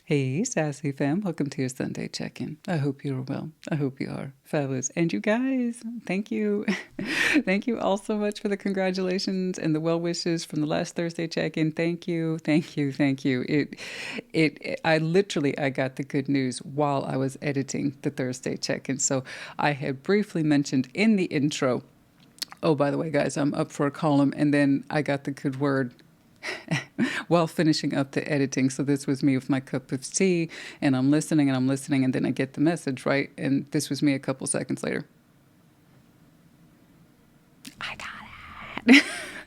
Hey, Sassy fam, welcome to your Sunday check-in. I hope you're well. I hope you are fabulous. And you guys, thank you. Thank you all so much for the congratulations and the well wishes from the last Thursday check-in. Thank you, thank you, thank you. I got the good news while I was editing the Thursday check-in. So I had briefly mentioned in the intro, oh, by the way, guys, I'm up for a column, and then I got the good word while finishing up the editing. So this was me with my cup of tea, and I'm listening, and then I get the message, right? And this was me a couple seconds later. I got it.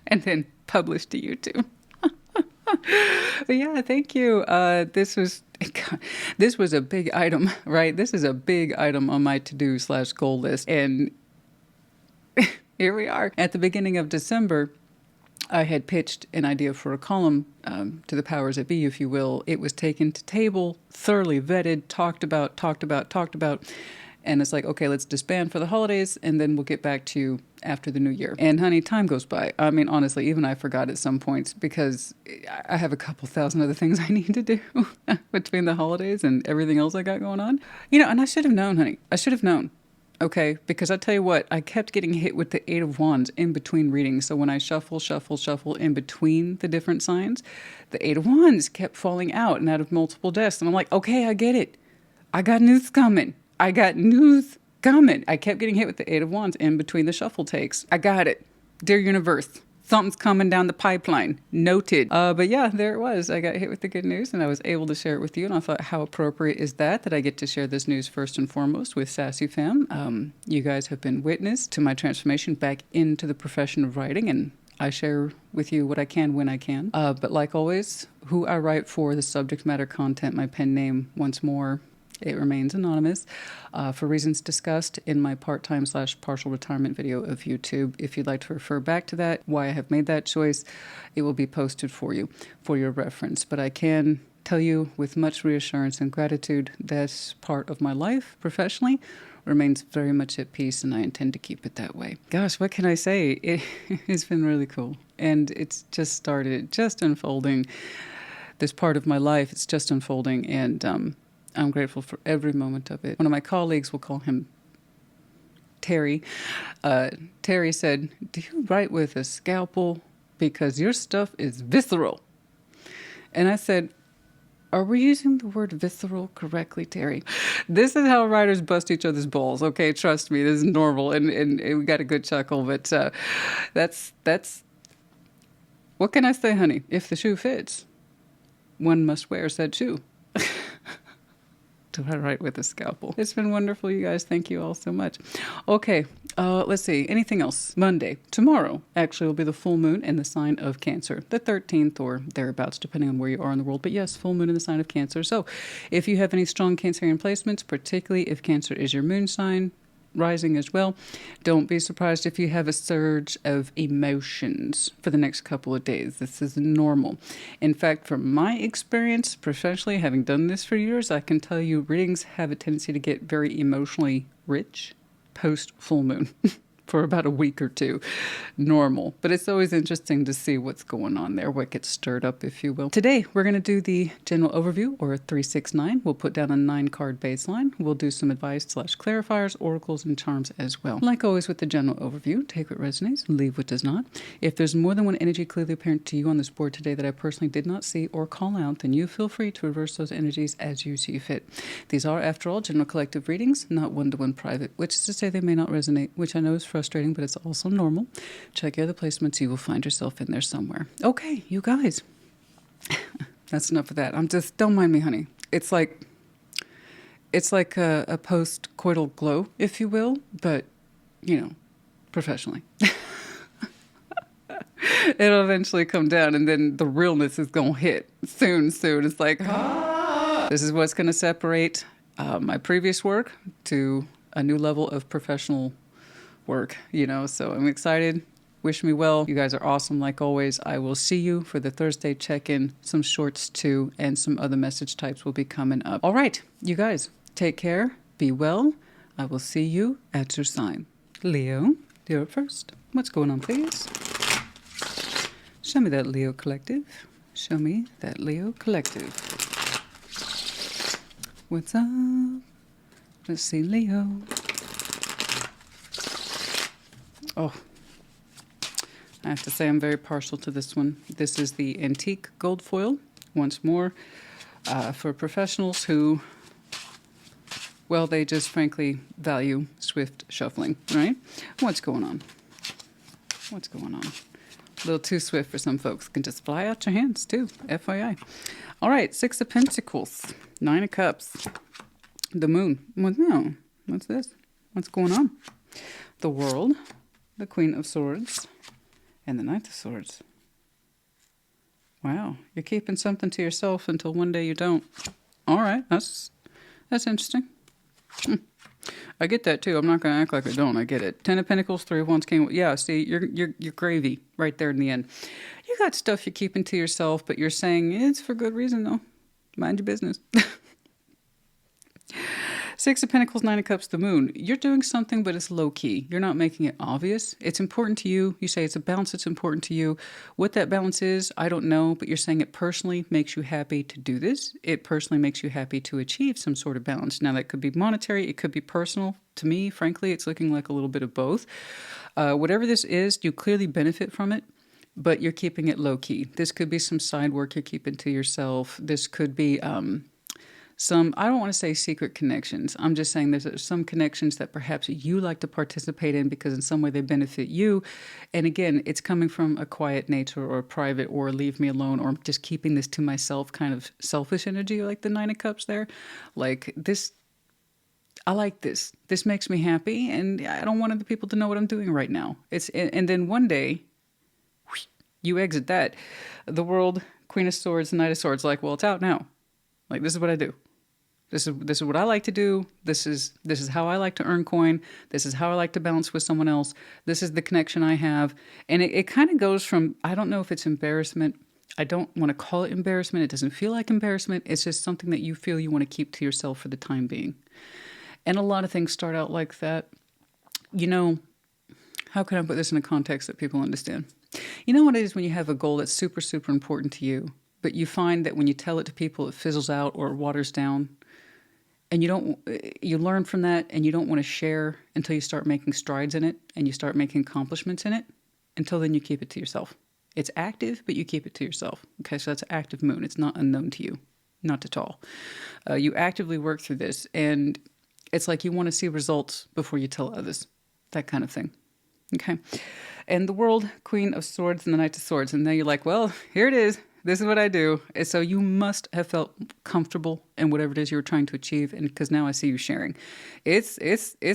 And then published to YouTube. But yeah, thank you. This was a big item, right? This is a big item on my to-do/goal list. And here we are at the beginning of December. I had pitched an idea for a column to the powers that be, if you will. It was taken to table, thoroughly vetted, talked about. And it's like, okay, let's disband for the holidays, and then we'll get back to you after the new year. And honey, time goes by. I mean, honestly, even I forgot at some points because I have a couple thousand other things I need to do between the holidays and everything else I got going on. And I should have known, honey. I should have known. Okay, because I tell you what, I kept getting hit with the Eight of Wands in between readings. So when I shuffle in between the different signs, the Eight of Wands kept falling out and out of multiple desks. And I'm like, okay, I get it. I got news coming. I kept getting hit with the Eight of Wands in between the shuffle takes. I got it. Dear universe, something's coming down the pipeline. Noted. But yeah, there it was. I got hit with the good news, and I was able to share it with you. And I thought, how appropriate is that I get to share this news first and foremost with Sassy Fam. You guys have been witness to my transformation back into the profession of writing, and I share with you what I can when I can. But like always, who I write for, the subject matter, content, my pen name, once more, it remains anonymous for reasons discussed in my part-time/partial retirement video of YouTube. If you'd like to refer back to that, why I have made that choice, it will be posted for you for your reference. But I can tell you with much reassurance and gratitude that part of my life professionally remains very much at peace, and I intend to keep it that way. Gosh, what can I say? It's been really cool. And it's just started, just unfolding. This part of my life, it's just unfolding, and I'm grateful for every moment of it. One of my colleagues, we'll call him Terry. Terry said, "Do you write with a scalpel? Because your stuff is visceral." And I said, "Are we using the word visceral correctly, Terry?" This is how writers bust each other's balls. Okay, trust me, this is normal, and we got a good chuckle. But that's what can I say, honey? If the shoe fits, one must wear said shoe. Do I write with a scalpel? It's been wonderful, you guys. Thank you all so much. Okay, let's see. Anything else? Monday. Tomorrow, actually, will be the full moon in the sign of Cancer. The 13th or thereabouts, depending on where you are in the world. But yes, full moon in the sign of Cancer. So if you have any strong Cancerian placements, particularly if Cancer is your moon sign, rising as well, don't be surprised if you have a surge of emotions for the next couple of days. This is normal. In fact, from my experience professionally, having done this for years, I can tell you readings have a tendency to get very emotionally rich post full moon. For about a week or two. Normal. But it's always interesting to see what's going on there, what gets stirred up, if you will. Today, we're going to do the general overview, or 369. We'll put down a 9-card baseline. We'll do some advice/clarifiers, oracles, and charms as well. Like always with the general overview, take what resonates, leave what does not. If there's more than one energy clearly apparent to you on this board today that I personally did not see or call out, then you feel free to reverse those energies as you see fit. These are, after all, general collective readings, not one-to-one private, which is to say they may not resonate, which I know is frustrating, but it's also normal. Check your other placements. You will find yourself in there somewhere. Okay, you guys. That's enough of that. Don't mind me, honey. It's like a post-coital glow, if you will, but, professionally. It'll eventually come down, and then the realness is going to hit soon. It's like, This is what's going to separate my previous work to a new level of professional work, so I'm excited. Wish me well. You guys are awesome like always. I will see you for the Thursday check-in, some shorts too, and some other message types will be coming up. All right, you guys, take care, be well. I will see you at your sign. Leo, you're up first. What's going on, please? Show me that Leo collective. Show me that Leo collective. What's up? Let's see, Leo. Oh, I have to say I'm very partial to this one. This is the antique gold foil, once more, for professionals who, well, they just frankly value swift shuffling, right? What's going on? What's going on? A little too swift for some folks. Can just fly out your hands too, FYI. All right, Six of Pentacles, Nine of Cups, the Moon. No, what's this? What's going on? The World, the Queen of Swords, and the Knight of Swords. Wow, you're keeping something to yourself until one day you don't. All right, that's interesting. I get that too. I'm not going to act like I don't. I get it. Ten of Pentacles, Three of Wands, King. Yeah, see, you're gravy right there in the end. You got stuff you're keeping to yourself, but you're saying it's for good reason though. Mind your business. Six of Pentacles, Nine of Cups, the Moon. You're doing something, but it's low key. You're not making it obvious. It's important to you. You say it's a balance that's important to you. What that balance is, I don't know, but you're saying it personally makes you happy to do this. It personally makes you happy to achieve some sort of balance. Now, that could be monetary. It could be personal. To me, frankly, it's looking like a little bit of both. Whatever this is, you clearly benefit from it, but you're keeping it low key. This could be some side work you're keeping to yourself. This could be some, I don't want to say secret connections. I'm just saying there's some connections that perhaps you like to participate in because in some way they benefit you. And again, it's coming from a quiet nature or a private or leave me alone or just keeping this to myself kind of selfish energy, like the Nine of Cups there. Like this, I like this. This makes me happy and I don't want other people to know what I'm doing right now. And then one day you exit that. The World, Queen of Swords, Knight of Swords, like, well, it's out now. Like, this is what I do. This is what I like to do. This is how I like to earn coin. This is how I like to balance with someone else. This is the connection I have. And it kind of goes from, I don't know if it's embarrassment. I don't want to call it embarrassment. It doesn't feel like embarrassment. It's just something that you feel you want to keep to yourself for the time being. And a lot of things start out like that. You know, how can I put this in a context that people understand? You know what it is when you have a goal that's super, super important to you, but you find that when you tell it to people, it fizzles out or waters down. And you learn from that and you don't want to share until you start making strides in it and you start making accomplishments in it. Until then, you keep it to yourself. It's active, but you keep it to yourself. Okay, so that's an active moon. It's not unknown to you, not at all. You actively work through this and it's like you want to see results before you tell others, that kind of thing. Okay, and the World, Queen of Swords and the Knight of Swords. And now you're like, well, here it is. This is what I do. And so you must have felt comfortable in whatever it is you were trying to achieve. And because now I see you sharing, it's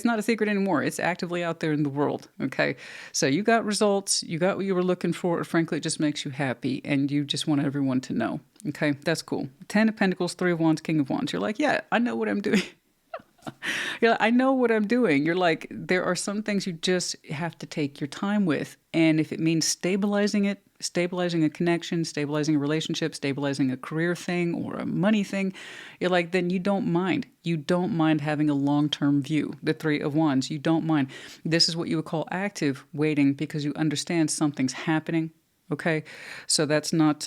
not a secret anymore. It's actively out there in the world. Okay. So you got results. You got what you were looking for. Or frankly, it just makes you happy. And you just want everyone to know. Okay. That's cool. 10 of Pentacles, 3 of Wands, King of Wands. You're like, yeah, I know what I'm doing. I know what I'm doing. You're like, there are some things you just have to take your time with. And if it means stabilizing it, stabilizing a connection, stabilizing a relationship, stabilizing a career thing or a money thing, you're like, then you don't mind. You don't mind having a long-term view. The 3 of Wands, you don't mind. This is what you would call active waiting because you understand something's happening. Okay. So that's not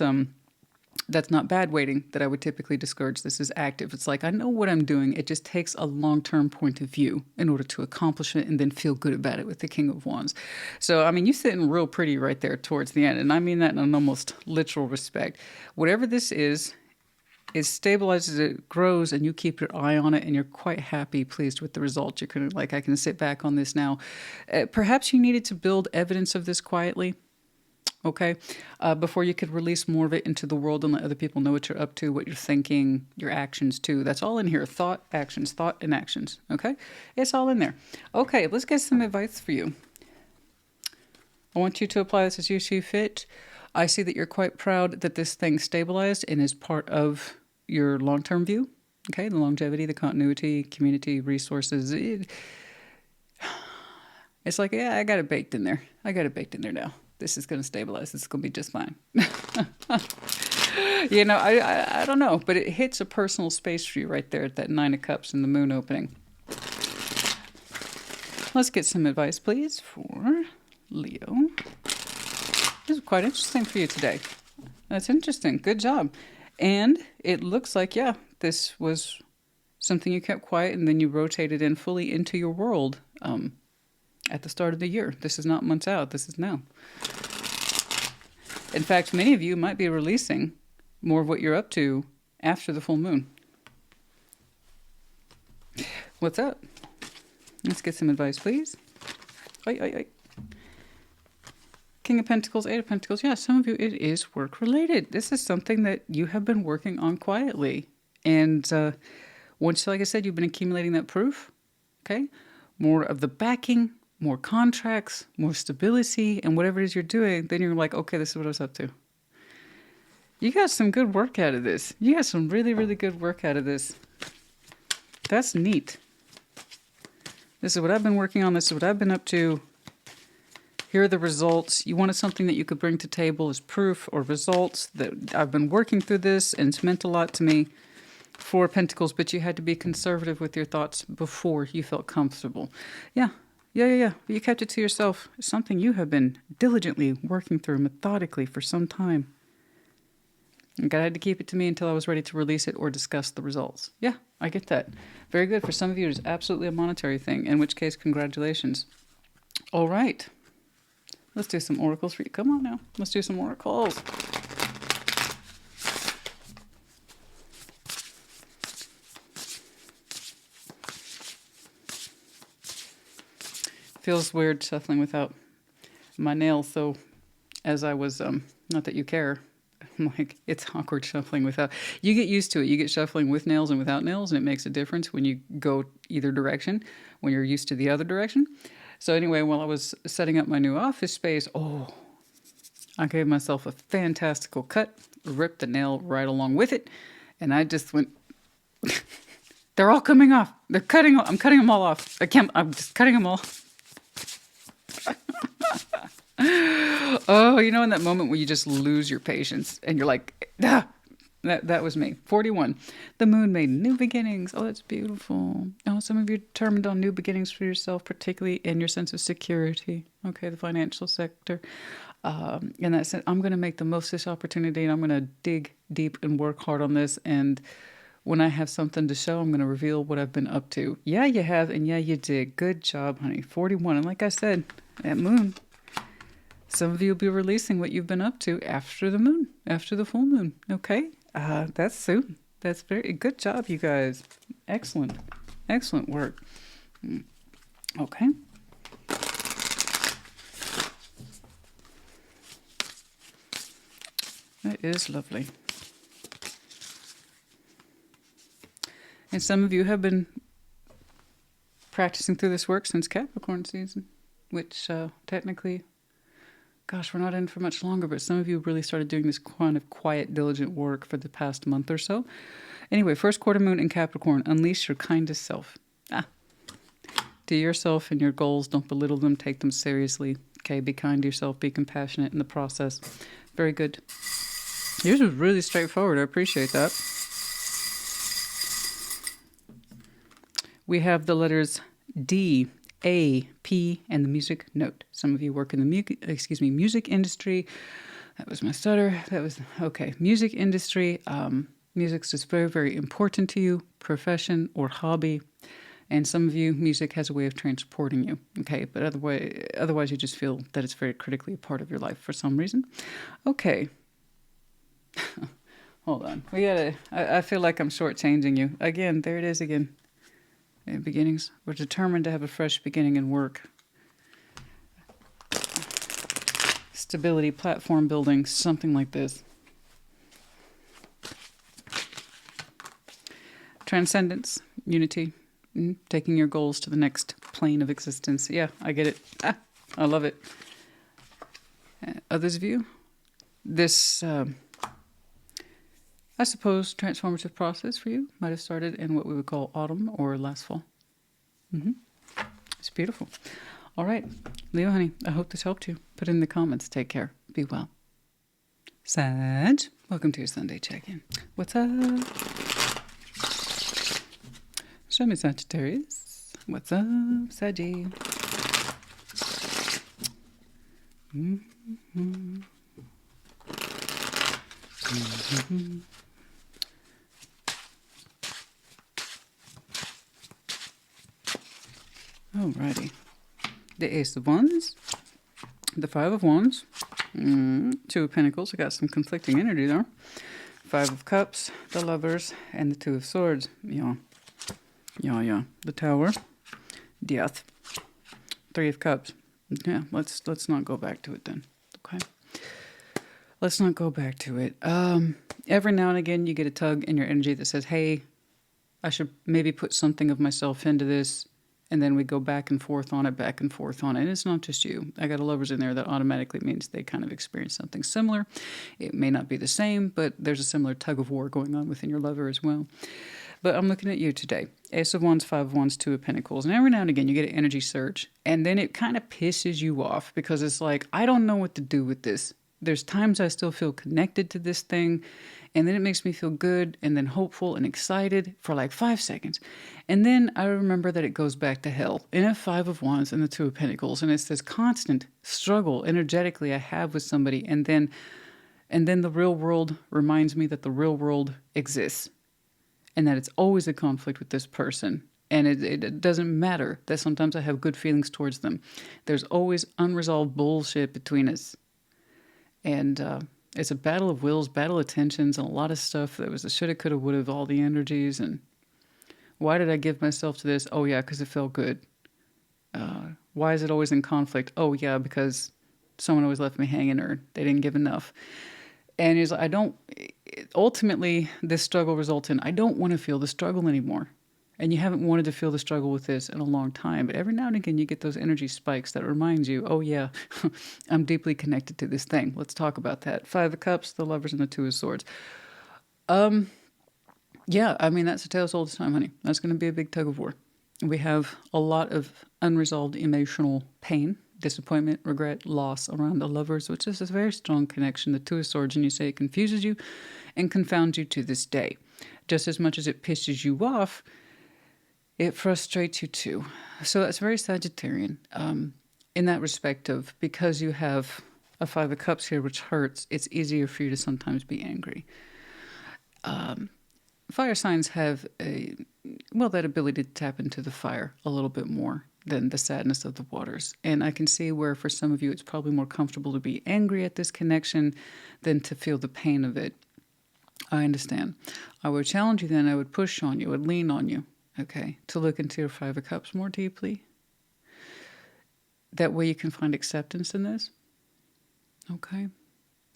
bad waiting that I would typically discourage. This is active. It's like, I know what I'm doing. It just takes a long-term point of view in order to accomplish it and then feel good about it with the King of Wands. So, I mean, you're sitting real pretty right there towards the end. And I mean that in an almost literal respect. Whatever this is, it stabilizes, it grows, and you keep your eye on it, and you're quite happy, pleased with the result. You're kind of like, I can sit back on this now. Perhaps you needed to build evidence of this quietly. Okay, before you could release more of it into the world and let other people know what you're up to, what you're thinking, your actions too. That's all in here. Thought, and actions. Okay, it's all in there. Okay, let's get some advice for you. I want you to apply this as you see fit. I see that you're quite proud that this thing stabilized and is part of your long-term view. Okay, the longevity, the continuity, community, resources. It's like, yeah, I got it baked in there. I got it baked in there now. This is going to stabilize. This is going to be just fine. You know, I don't know, but it hits a personal space for you right there at that 9 of Cups and the moon opening. Let's get some advice, please, for Leo. This is quite interesting for you today. That's interesting. Good job. And it looks like, yeah, this was something you kept quiet and then you rotated in fully into your world at the start of the year. This is not months out. This is now. In fact, many of you might be releasing more of what you're up to after the full moon. What's up? Let's get some advice, please. Oi, oi, oi. King of Pentacles, Eight of Pentacles. Yeah, some of you, it is work related. This is something that you have been working on quietly. And once, like I said, you've been accumulating that proof, okay? More of the backing, more contracts, more stability, and whatever it is you're doing, then you're like, okay, this is what I was up to. You got some good work out of this. You got some really, really good work out of this. That's neat. This is what I've been working on. This is what I've been up to. Here are the results. You wanted something that you could bring to table as proof or results that I've been working through this, and it's meant a lot to me. Four of Pentacles, but you had to be conservative with your thoughts before you felt comfortable. Yeah. You kept it to yourself. It's something you have been diligently working through methodically for some time. I had to keep it to me until I was ready to release it or discuss the results. Yeah, I get that. Very good. For some of you, it's absolutely a monetary thing, in which case, congratulations. All right. Let's do some oracles for you. Come on now. Let's do some oracles. Feels weird shuffling without my nails, so as I was, not that you care, I'm like, it's awkward shuffling without. You get used to it. You get shuffling with nails and without nails, and it makes a difference when you go either direction, when you're used to the other direction. So anyway, while I was setting up my new office space, I gave myself a fantastical cut, ripped the nail right along with it, and I just went, they're all coming off. I'm cutting them all off. I'm just cutting them all. Oh, you know, in that moment where you just lose your patience and you're like, ah, that was me. 41. The moon made new beginnings. Oh, that's beautiful. Oh, some of you determined on new beginnings for yourself, particularly in your sense of security. Okay, the financial sector. In that sense, I'm going to make the most of this opportunity, and I'm going to dig deep and work hard on this. And when I have something to show, I'm going to reveal what I've been up to. Yeah, you have, and yeah, you did. Good job, honey. 41. And like I said, that moon. Some of you will be releasing what you've been up to after the moon, after the full moon. Okay? That's soon. That's very good job, you guys. Excellent. Excellent work. Okay. That is lovely. And some of you have been practicing through this work since Capricorn season, which technically, gosh, we're not in for much longer, but some of you really started doing this kind of quiet, diligent work for the past month or so. Anyway, first quarter moon in Capricorn, unleash your kindest self. Do yourself and your goals, don't belittle them, take them seriously. Okay, be kind to yourself, be compassionate in the process. Very good. Yours was really straightforward. I appreciate that. We have the letters D, A, P, and the music note. Some of you work in the music industry. That was my stutter. That was, okay. Music industry. Music's just very, very important to you, profession or hobby. And some of you, music has a way of transporting you. Okay, but otherwise you just feel that it's very critically a part of your life for some reason. Okay. Hold on. I feel like I'm shortchanging you. Again, there it is again. Beginnings. We're determined to have a fresh beginning in work. Stability, platform building, something like this. Transcendence, unity, taking your goals to the next plane of existence. Yeah, I get it. I love it. Others of you, this, I suppose, transformative process for you might have started in what we would call autumn or last fall. It's beautiful. All right, Leo, honey, I hope this helped you. Put it in the comments. Take care. Be well. Sag, welcome to your Sunday check-in. What's up? Show me Sagittarius. What's up, Saggy? Alrighty. The Ace of Wands, the Five of Wands, Two of Pentacles. I got some conflicting energy there. Five of Cups, the Lovers, and the Two of Swords. Yeah. The Tower, Death, Three of Cups. Yeah, let's not go back to it then. Okay. Let's not go back to it. Every now and again, you get a tug in your energy that says, hey, I should maybe put something of myself into this. And then we go back and forth on it. And it's not just you. I got a Lovers in there that automatically means they kind of experience something similar. It may not be the same, but there's a similar tug of war going on within your lover as well. But I'm looking at you today. Ace of Wands, Five of Wands, Two of Pentacles. And every now and again, you get an energy surge. And then it kind of pisses you off because it's like, I don't know what to do with this. There's times I still feel connected to this thing. And then it makes me feel good and then hopeful and excited for like 5 seconds. And then I remember that it goes back to hell. In a Five of Wands and the Two of Pentacles. And it's this constant struggle energetically I have with somebody. And then the real world reminds me that the real world exists. And that it's always a conflict with this person. And it doesn't matter that sometimes I have good feelings towards them. There's always unresolved bullshit between us. And it's a battle of wills, battle of tensions, and a lot of stuff that was a shoulda, coulda, woulda of all the energies. And why did I give myself to this? Oh, yeah, because it felt good. Why is it always in conflict? Oh, yeah, because someone always left me hanging or they didn't give enough. And he's like, ultimately, this struggle results in, I don't want to feel the struggle anymore. And you haven't wanted to feel the struggle with this in a long time. But every now and again, you get those energy spikes that reminds you, oh, yeah, I'm deeply connected to this thing. Let's talk about that. Five of Cups, the Lovers, and the Two of Swords. Yeah, I mean, that's a tale as old as time, honey. That's going to be a big tug of war. We have a lot of unresolved emotional pain, disappointment, regret, loss around the Lovers, which is a very strong connection. The Two of Swords, and you say it confuses you and confounds you to this day. Just as much as it pisses you off, it frustrates you too. So that's very Sagittarian in that respect of, because you have a Five of Cups here, which hurts, it's easier for you to sometimes be angry. Fire signs have that ability to tap into the fire a little bit more than the sadness of the waters. And I can see where for some of you it's probably more comfortable to be angry at this connection than to feel the pain of it. I understand. I would challenge you then, I would push on you, I would lean on you. Okay, to look into your Five of Cups more deeply. That way you can find acceptance in this. Okay?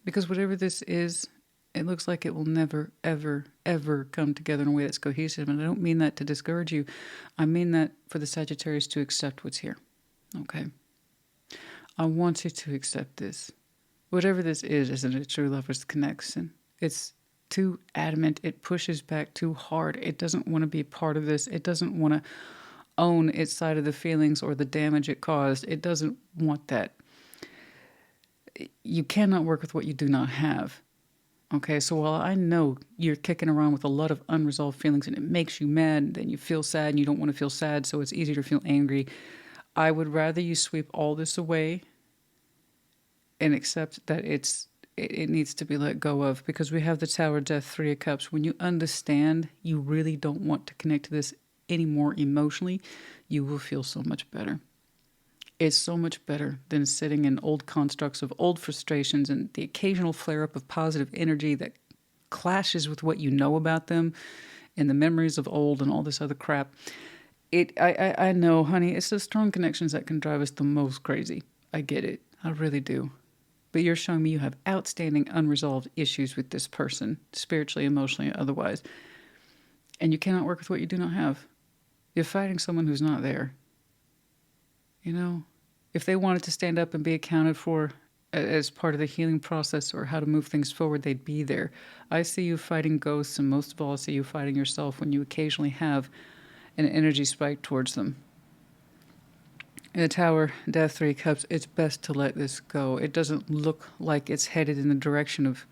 Because whatever this is, it looks like it will never, ever, ever come together in a way that's cohesive. And I don't mean that to discourage you. I mean that for the Sagittarius to accept what's here. Okay? I want you to accept this. Whatever this is, isn't a true lover's connection. It's too adamant. It pushes back too hard. It doesn't want to be part of this. It doesn't want to own its side of the feelings or the damage it caused. It doesn't want that. You cannot work with what you do not have. Okay, so while I know you're kicking around with a lot of unresolved feelings and it makes you mad, and then you feel sad and you don't want to feel sad, so it's easier to feel angry, I would rather you sweep all this away and accept that it needs to be let go of, because we have the Tower, Death, Three of Cups. When you understand you really don't want to connect to this anymore emotionally, you will feel so much better. It's so much better than sitting in old constructs of old frustrations and the occasional flare-up of positive energy that clashes with what you know about them and the memories of old and all this other crap. I know, honey, it's the strong connections that can drive us the most crazy. I get it. I really do. But you're showing me you have outstanding unresolved issues with this person, spiritually, emotionally, otherwise. And you cannot work with what you do not have. You're fighting someone who's not there. You know, if they wanted to stand up and be accounted for as part of the healing process or how to move things forward, they'd be there. I see you fighting ghosts, and most of all, I see you fighting yourself when you occasionally have an energy spike towards them. In the Tower, Death, Three Cups, it's best to let this go. It doesn't look like it's headed in the direction of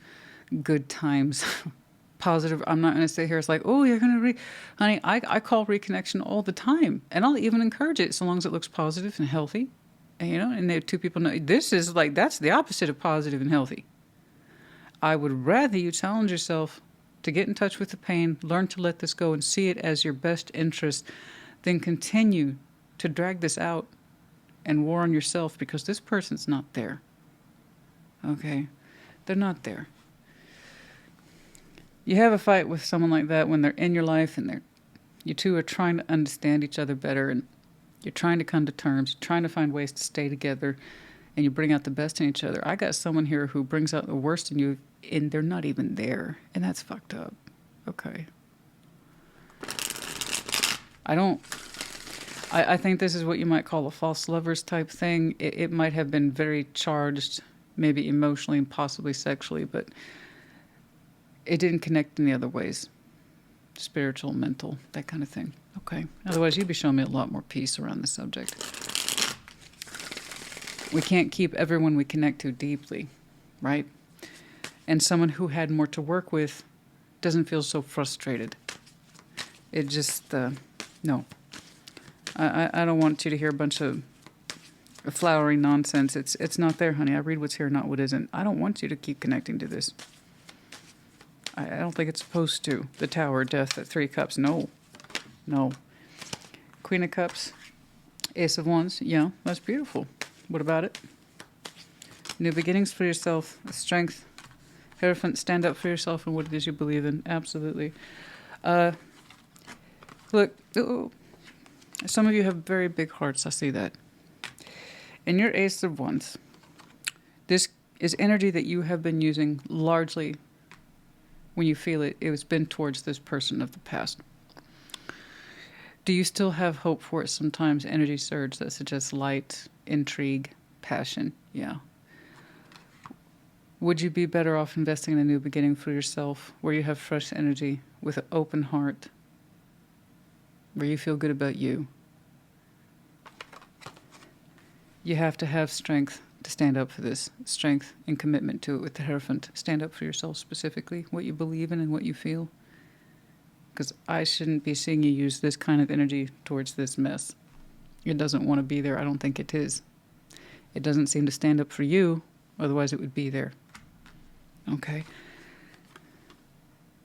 good times. Positive. I'm not going to sit here. It's like, oh, you're going to honey, I call reconnection all the time. And I'll even encourage it so long as it looks positive and healthy. And, you know, and the two people know this is like, that's the opposite of positive and healthy. I would rather you challenge yourself to get in touch with the pain, learn to let this go and see it as your best interest, than continue to drag this out and war on yourself because this person's not there. Okay? They're not there. You have a fight with someone like that when they're in your life and you two are trying to understand each other better and you're trying to come to terms, you're trying to find ways to stay together, and you bring out the best in each other. I got someone here who brings out the worst in you and they're not even there, and that's fucked up. Okay. I think this is what you might call a false lovers type thing. It might have been very charged, maybe emotionally and possibly sexually, but it didn't connect in the other ways. Spiritual, mental, that kind of thing. Okay. Otherwise, you'd be showing me a lot more peace around the subject. We can't keep everyone we connect to deeply, right? And someone who had more to work with doesn't feel so frustrated. It just, no. I don't want you to hear a bunch of flowery nonsense. It's not there, honey. I read what's here, not what isn't. I don't want you to keep connecting to this. I don't think it's supposed to. The Tower, Death, the 3 Cups. No. No. Queen of Cups, Ace of Wands. Yeah, that's beautiful. What about it? New beginnings for yourself. Strength. Hierophant, stand up for yourself and what it is you believe in. Absolutely. Look, some of you have very big hearts. I see that. In your Ace of Wands, this is energy that you have been using largely when you feel it. It was been towards this person of the past. Do you still have hope for it sometimes? Energy surge that suggests light, intrigue, passion. Yeah. Would you be better off investing in a new beginning for yourself where you have fresh energy with an open heart, where you feel good about you? You have to have strength to stand up for this. Strength and commitment to it with the Hierophant. Stand up for yourself specifically, what you believe in and what you feel. Because I shouldn't be seeing you use this kind of energy towards this mess. It doesn't want to be there. I don't think it is. It doesn't seem to stand up for you, otherwise it would be there. Okay?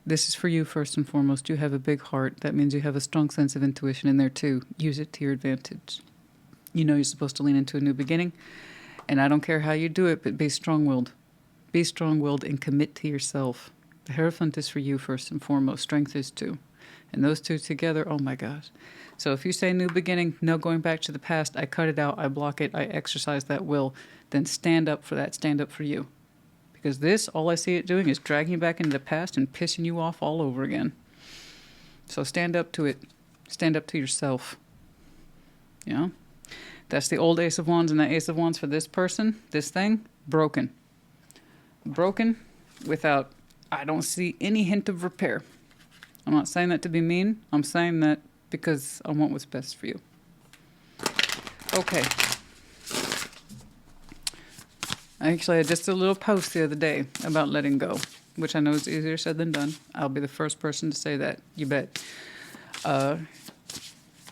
This is for you first and foremost. You have a big heart. That means you have a strong sense of intuition in there too. Use it to your advantage. You know you're supposed to lean into a new beginning. And I don't care how you do it, but be strong-willed. Be strong-willed and commit to yourself. The Hierophant is for you first and foremost. Strength is too. And those two together, oh my gosh. So if you say new beginning, no going back to the past, I cut it out, I block it, I exercise that will, then stand up for that, stand up for you. Because this, all I see it doing is dragging you back into the past and pissing you off all over again. So stand up to it. Stand up to yourself. Yeah? That's the old Ace of Wands, and that Ace of Wands for this person, this thing, broken. Broken without, I don't see any hint of repair. I'm not saying that to be mean. I'm saying that because I want what's best for you. Okay. Actually, I just did a little post the other day about letting go, which I know is easier said than done. I'll be the first person to say that. You bet. But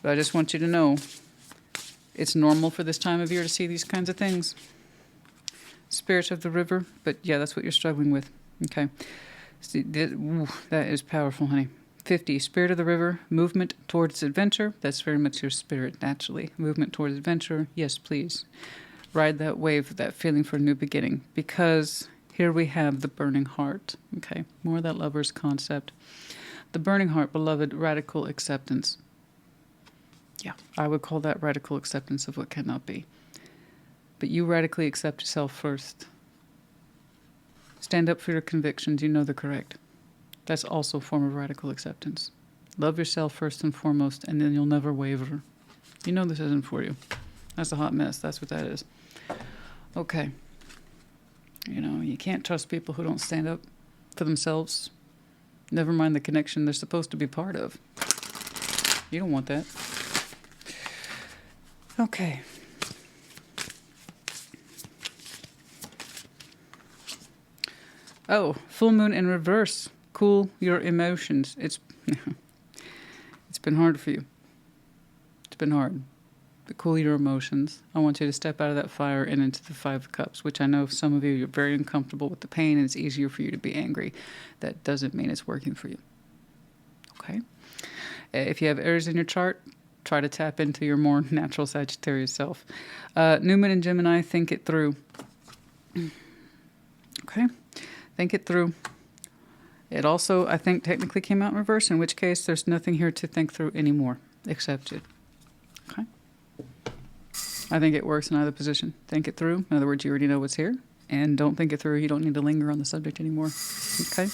I just want you to know it's normal for this time of year to see these kinds of things. Spirit of the river, but yeah, that's what you're struggling with. Okay. See, that is powerful, honey. 50, Spirit of the river, movement towards adventure. That's very much your spirit, naturally. Movement towards adventure. Yes, please. Ride that wave, that feeling for a new beginning. Because here we have the burning heart. Okay, more of that lover's concept. The burning heart, beloved, radical acceptance. Yeah, I would call that radical acceptance of what cannot be. But you radically accept yourself first. Stand up for your convictions. You know they're correct. That's also a form of radical acceptance. Love yourself first and foremost, and then you'll never waver. You know this isn't for you. That's a hot mess. That's what that is. Okay. You know, you can't trust people who don't stand up for themselves. Never mind the connection they're supposed to be part of. You don't want that. Okay. Oh, full moon in reverse. Cool your emotions. It's been hard for you. It's been hard. But cool your emotions. I want you to step out of that fire and into the 5 of Cups, which I know some of you, you're very uncomfortable with the pain and it's easier for you to be angry. That doesn't mean it's working for you. Okay? If you have Aries in your chart, try to tap into your more natural Sagittarius self. New Moon in Gemini, think it through. Okay, think it through. It also, I think, technically came out in reverse, in which case there's nothing here to think through anymore, except it. Okay. I think it works in either position. Think it through. In other words, you already know what's here. And don't think it through. You don't need to linger on the subject anymore. Okay.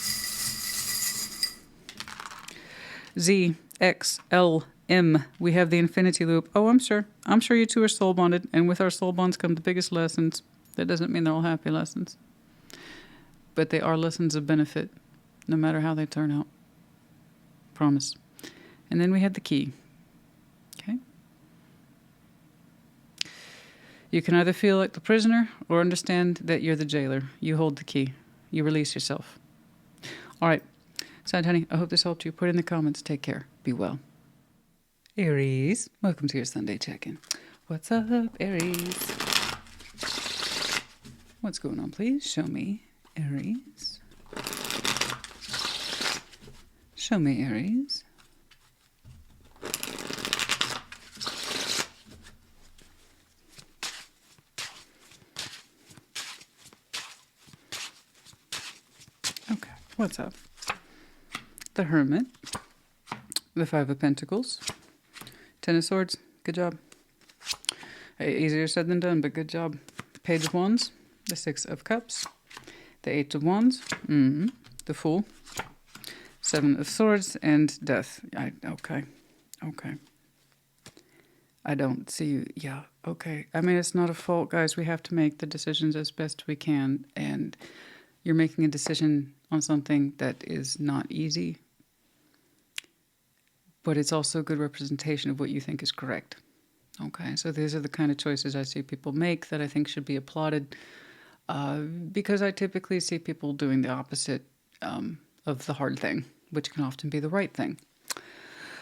Z, X, L, M. We have the infinity loop. Oh, I'm sure. I'm sure you two are soul bonded. And with our soul bonds come the biggest lessons. That doesn't mean they're all happy lessons. But they are lessons of benefit, no matter how they turn out. Promise. And then we have the key. Okay. You can either feel like the prisoner or understand that you're the jailer. You hold the key. You release yourself. All right. Side honey, I hope this helped you. Put it in the comments. Take care. Be well. Aries, welcome to your Sunday check-in. What's up, Aries? What's going on, please? Show me, Aries. Show me, Aries. Okay, what's up? The Hermit, the Five of Pentacles, Ten of Swords, good job. Easier said than done, but good job. Page of Wands, the Six of Cups, the Eight of Wands, the Fool, Seven of Swords, and Death. Okay. I don't see you. Yeah, okay. I mean, it's not a fault, guys. We have to make the decisions as best we can, and you're making a decision on something that is not easy, but it's also a good representation of what you think is correct. Okay, so these are the kind of choices I see people make that I think should be applauded, because I typically see people doing the opposite of the hard thing, which can often be the right thing.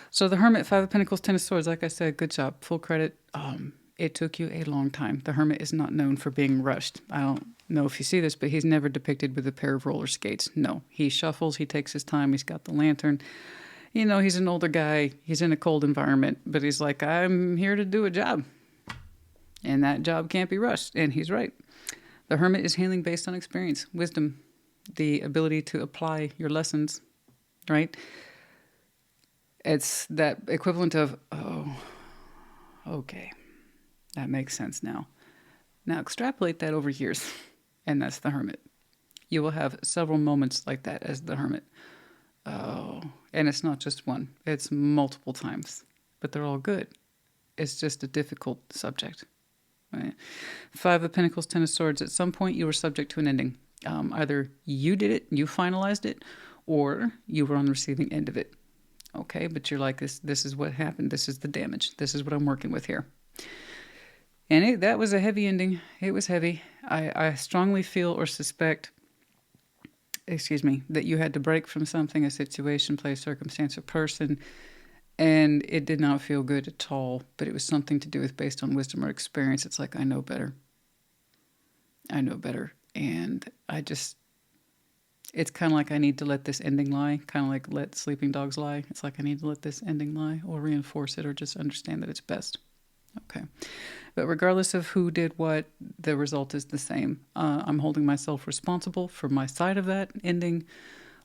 So the Hermit, Five of Pentacles, Ten of Swords, like I said, good job, full credit. It took you a long time. The Hermit is not known for being rushed. I don't know if you see this, but he's never depicted with a pair of roller skates. No, he shuffles, he takes his time, he's got the lantern. You know, he's an older guy, he's in a cold environment, but he's like, I'm here to do a job. And that job can't be rushed, and he's right. The Hermit is healing based on experience, wisdom, the ability to apply your lessons, right? It's that equivalent of, oh, okay, that makes sense now. Now extrapolate that over years, and that's the Hermit. You will have several moments like that as the Hermit. Oh, and it's not just one, it's multiple times, but they're all good. It's just a difficult subject. Right? Five of Pentacles, Ten of Swords. At some point you were subject to an ending. Either you did it, you finalized it, or you were on the receiving end of it. Okay, but you're like, this is what happened. This is the damage. This is what I'm working with here. And that was a heavy ending. It was heavy. I strongly feel or suspect, that you had to break from something, a situation, place, circumstance, or person, and it did not feel good at all, but it was something to do with based on wisdom or experience. It's like, I know better. I know better. And it's kind of like I need to let this ending lie, kind of like let sleeping dogs lie. It's like I need to let this ending lie or reinforce it or just understand that it's best. Okay. But regardless of who did what, the result is the same. I'm holding myself responsible for my side of that ending,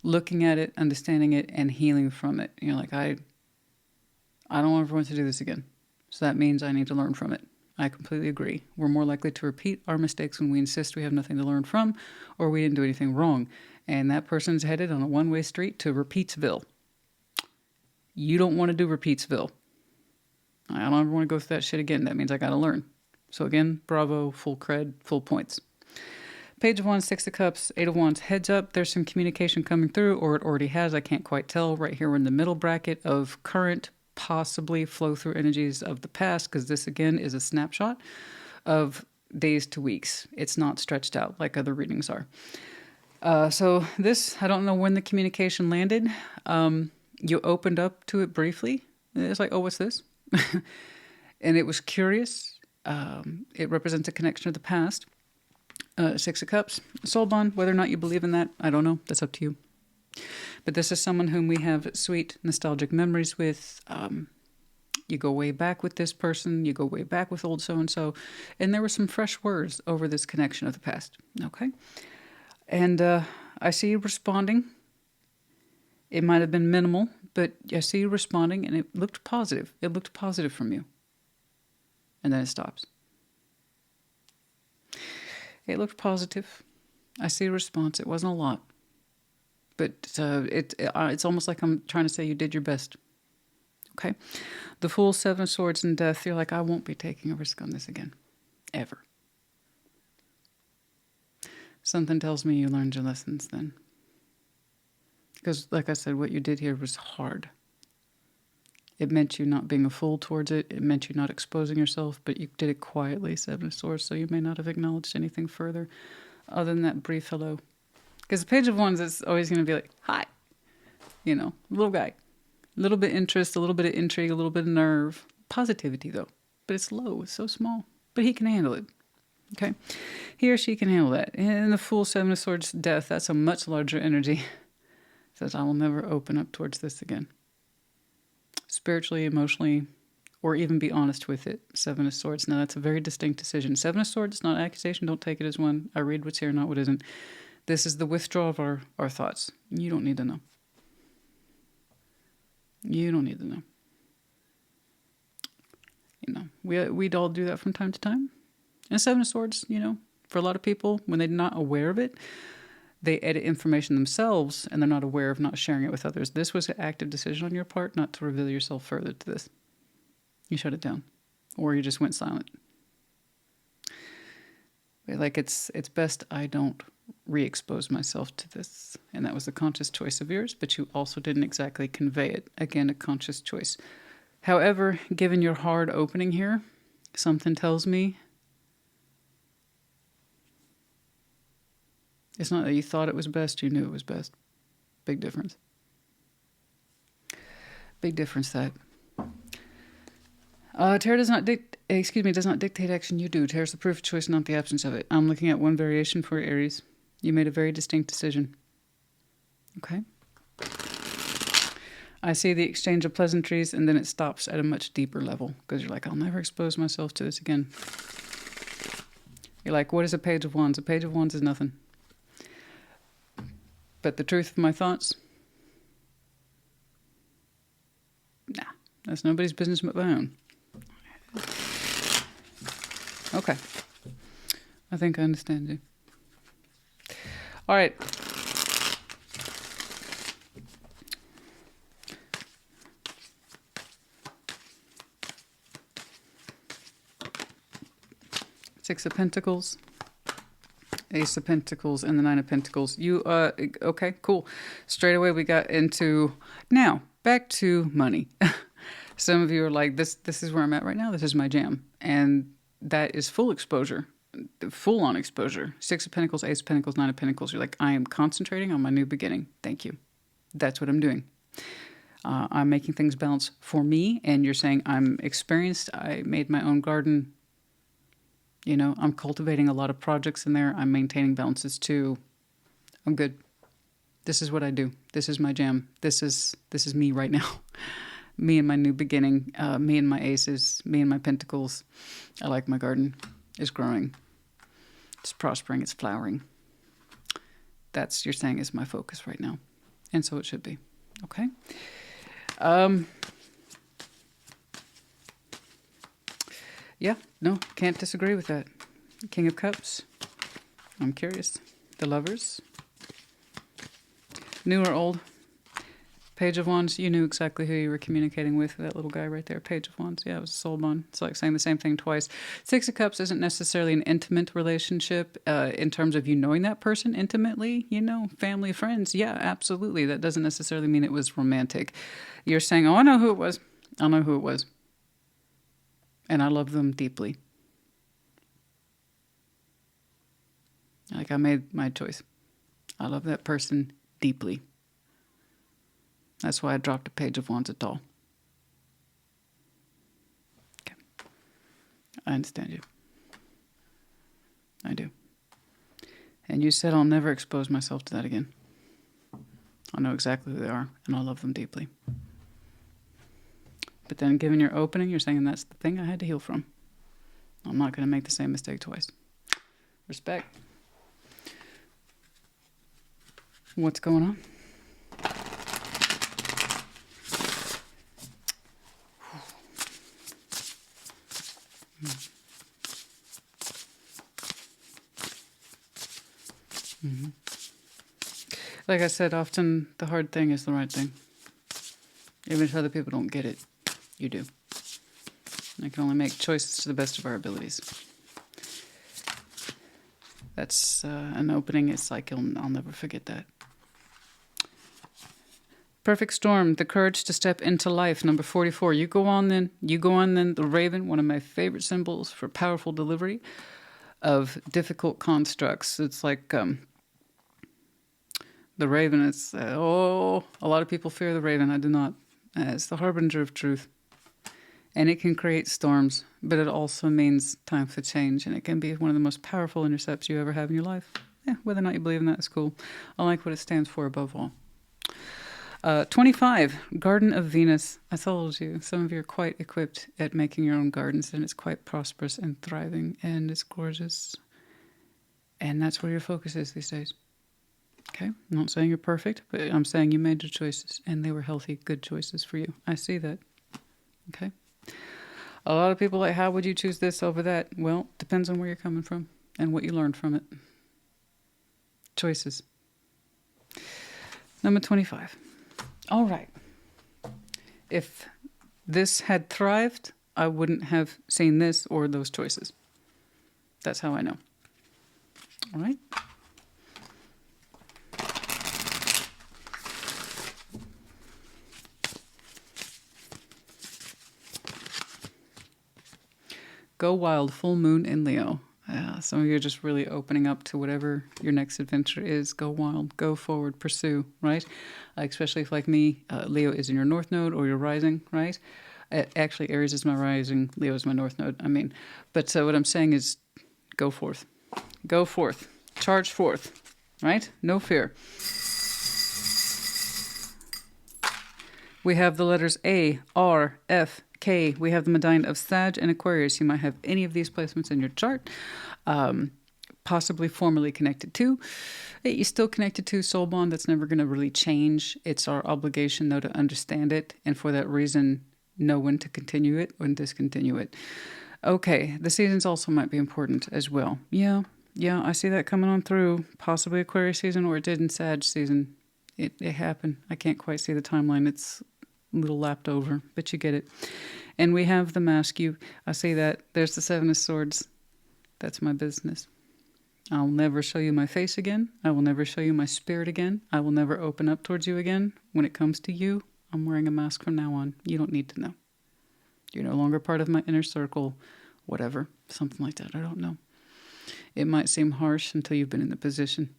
looking at it, understanding it, and healing from it. You know, like I don't ever want to do this again. So that means I need to learn from it. I completely agree. We're more likely to repeat our mistakes when we insist we have nothing to learn from or we didn't do anything wrong. And that person's headed on a one-way street to Repeatsville. You don't want to do Repeatsville. I don't ever want to go through that shit again. That means I got to learn. So again, bravo, full cred, full points. Page of Wands, Six of Cups, Eight of Wands. Heads up, there's some communication coming through, or it already has. I can't quite tell. Right here we're in the middle bracket of current, possibly flow-through energies of the past, because this, again, is a snapshot of days to weeks. It's not stretched out like other readings are. So this, I don't know when the communication landed. You opened up to it briefly. It's like, oh, what's this? And it was curious. It represents a connection of the past. Six of Cups, soul bond. Whether or not you believe in that, I don't know. That's up to you. But this is someone whom we have sweet, nostalgic memories with. You go way back with this person. You go way back with old so-and-so. And there were some fresh words over this connection of the past. Okay? And I see you responding. It might have been minimal, but I see you responding, and it looked positive. It looked positive from you. And then it stops. It looked positive. I see a response. It wasn't a lot. But it's almost like I'm trying to say you did your best. Okay? The Fool, Seven of Swords, and Death. You're like, I won't be taking a risk on this again. Ever. Something tells me you learned your lessons then. Because, like I said, what you did here was hard. It meant you not being a fool towards it. It meant you not exposing yourself, but you did it quietly, Seven of Swords, so you may not have acknowledged anything further other than that brief hello. Because the Page of Wands is always going to be like, hi. You know, little guy. A little bit of interest, a little bit of intrigue, a little bit of nerve. Positivity, though. But it's low. It's so small. But he can handle it. Okay? He or she can handle that. And the Fool, Seven of Swords, Death, that's a much larger energy. Says, I will never open up towards this again. Spiritually, emotionally, or even be honest with it. Seven of Swords. Now, that's a very distinct decision. Seven of Swords, not accusation. Don't take it as one. I read what's here, not what isn't. This is the withdrawal of our thoughts. You don't need to know. You don't need to know. You know, we'd all do that from time to time. And Seven of Swords, you know, for a lot of people, when they're not aware of it, they edit information themselves and they're not aware of not sharing it with others. This was an active decision on your part not to reveal yourself further to this. You shut it down. Or you just went silent. Like, it's best I don't re-expose myself to this. And that was a conscious choice of yours, but you also didn't exactly convey it. Again, a conscious choice. However, given your hard opening here, something tells me it's not that you thought it was best, you knew it was best. Big difference. Big difference that. Tarot does not dictate action, you do. Tarot's the proof of choice, not the absence of it. I'm looking at one variation for Aries. You made a very distinct decision. Okay? I see the exchange of pleasantries, and then it stops at a much deeper level. Because you're like, I'll never expose myself to this again. You're like, what is a Page of Wands? A Page of Wands is nothing. But the truth of my thoughts? Nah, that's nobody's business but my own. Okay. I think I understand you. All right. Six of Pentacles. Ace of Pentacles and the Nine of Pentacles. Okay, cool. Straight away we got into, now, back to money. Some of you are like, this is where I'm at right now. This is my jam. And that is full exposure, full-on exposure. Six of Pentacles, Ace of Pentacles, Nine of Pentacles. You're like, I am concentrating on my new beginning. Thank you. That's what I'm doing. I'm making things balance for me. And you're saying I'm experienced. I made my own garden. You know, I'm cultivating a lot of projects in there. I'm maintaining balances too. I'm good. This is what I do. This is my jam. This is me right now. Me and my new beginning. Me and my aces. Me and my pentacles. I like my garden. It's growing. It's prospering. It's flowering. That's, you're saying, is my focus right now. And so it should be. Okay? Yeah, no, can't disagree with that. King of Cups. I'm curious. The Lovers. New or old? Page of Wands. You knew exactly who you were communicating with. That little guy right there. Page of Wands. Yeah, it was a soul bond. It's like saying the same thing twice. Six of Cups isn't necessarily an intimate relationship in terms of you knowing that person intimately. You know, family, friends. Yeah, absolutely. That doesn't necessarily mean it was romantic. You're saying, oh, I know who it was. I know who it was. And I love them deeply. Like, I made my choice. I love that person deeply. That's why I dropped a Page of Wands at all. Okay. I understand you. I do. And you said I'll never expose myself to that again. I know exactly who they are, and I love them deeply. But then given your opening, you're saying that's the thing I had to heal from. I'm not going to make the same mistake twice. Respect. What's going on? Mm-hmm. Like I said, often the hard thing is the right thing. Even if other people don't get it, you do. I can only make choices to the best of our abilities. That's an opening. It's like I'll never forget that. Perfect storm, the courage to step into life, number 44. You go on then. You go on then. The raven, one of my favorite symbols for powerful delivery of difficult constructs. It's like the raven. It's, a lot of people fear the raven. I do not. It's the harbinger of truth. And it can create storms, but it also means time for change. And it can be one of the most powerful intercepts you ever have in your life. Yeah, whether or not you believe in that is cool. I like what it stands for above all. 25, Garden of Venus. I told you, some of you are quite equipped at making your own gardens, and it's quite prosperous and thriving, and it's gorgeous. And that's where your focus is these days. Okay? I'm not saying you're perfect, but I'm saying you made your choices, and they were healthy, good choices for you. I see that. Okay? A lot of people are like, how would you choose this over that? Well, depends on where you're coming from and what you learned from it. Choices. Number 25. All right. If this had thrived, I wouldn't have seen this or those choices. That's how I know. All right. Go wild, full moon in Leo. Some of you are just really opening up to whatever your next adventure is. Go wild, go forward, pursue, right? Especially if, like me, Leo is in your north node or your rising, right? Actually, Aries is my rising, Leo is my north node, I mean. But what I'm saying is go forth. Go forth. Charge forth, right? No fear. We have the letters A, R, F, K. We have the medallion of Sag and Aquarius. You might have any of these placements in your chart, possibly formerly connected to. You're still connected to soul bond. That's never going to really change. It's our obligation, though, to understand it, and for that reason, know when to continue it, when to discontinue it. Okay, the seasons also might be important as well. Yeah, I see that coming on through. Possibly Aquarius season, or it did in Sag season. It happened. I can't quite see the timeline. It's a little lapped over, but you get it. And we have the mask. I see that. There's the Seven of Swords. That's my business. I'll never show you my face again. I will never show you my spirit again. I will never open up towards you again. When it comes to you, I'm wearing a mask from now on. You don't need to know. You're no longer part of my inner circle, whatever, something like that. I don't know. It might seem harsh until you've been in the position.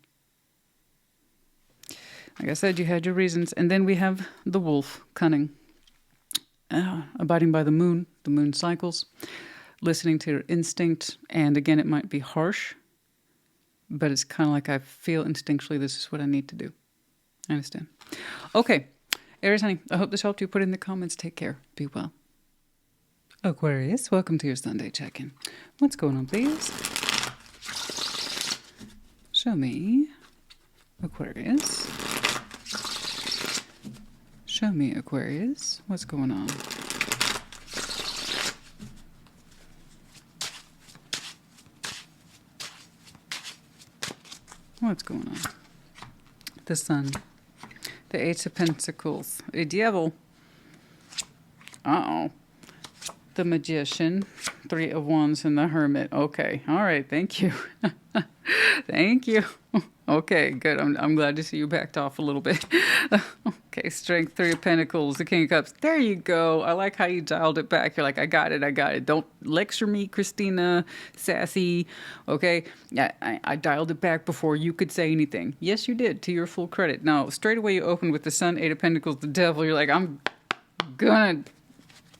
Like I said, you had your reasons. And then we have the wolf, cunning. Abiding by the moon cycles, listening to your instinct. And again, it might be harsh, but it's kind of like I feel instinctually this is what I need to do. I understand. Okay, Aries, honey, I hope this helped you. Put in the comments. Take care. Be well. Aquarius, welcome to your Sunday check-in. What's going on, please? Show me Aquarius. Show me Aquarius. What's going on? What's going on? The Sun. The Eight of Pentacles. A Devil. Uh-oh. The Magician. Three of Wands and the Hermit. Okay. All right. Thank you. Thank you. Okay, good. I'm glad to see you backed off a little bit. Okay, Strength, Three of Pentacles, the King of Cups. There you go. I like how you dialed it back. You're like, I got it. Don't lecture me, Christina, sassy. Okay, I dialed it back before you could say anything. Yes, you did, to your full credit. Now, straight away you opened with the Sun, Eight of Pentacles, the Devil. You're like, I'm gonna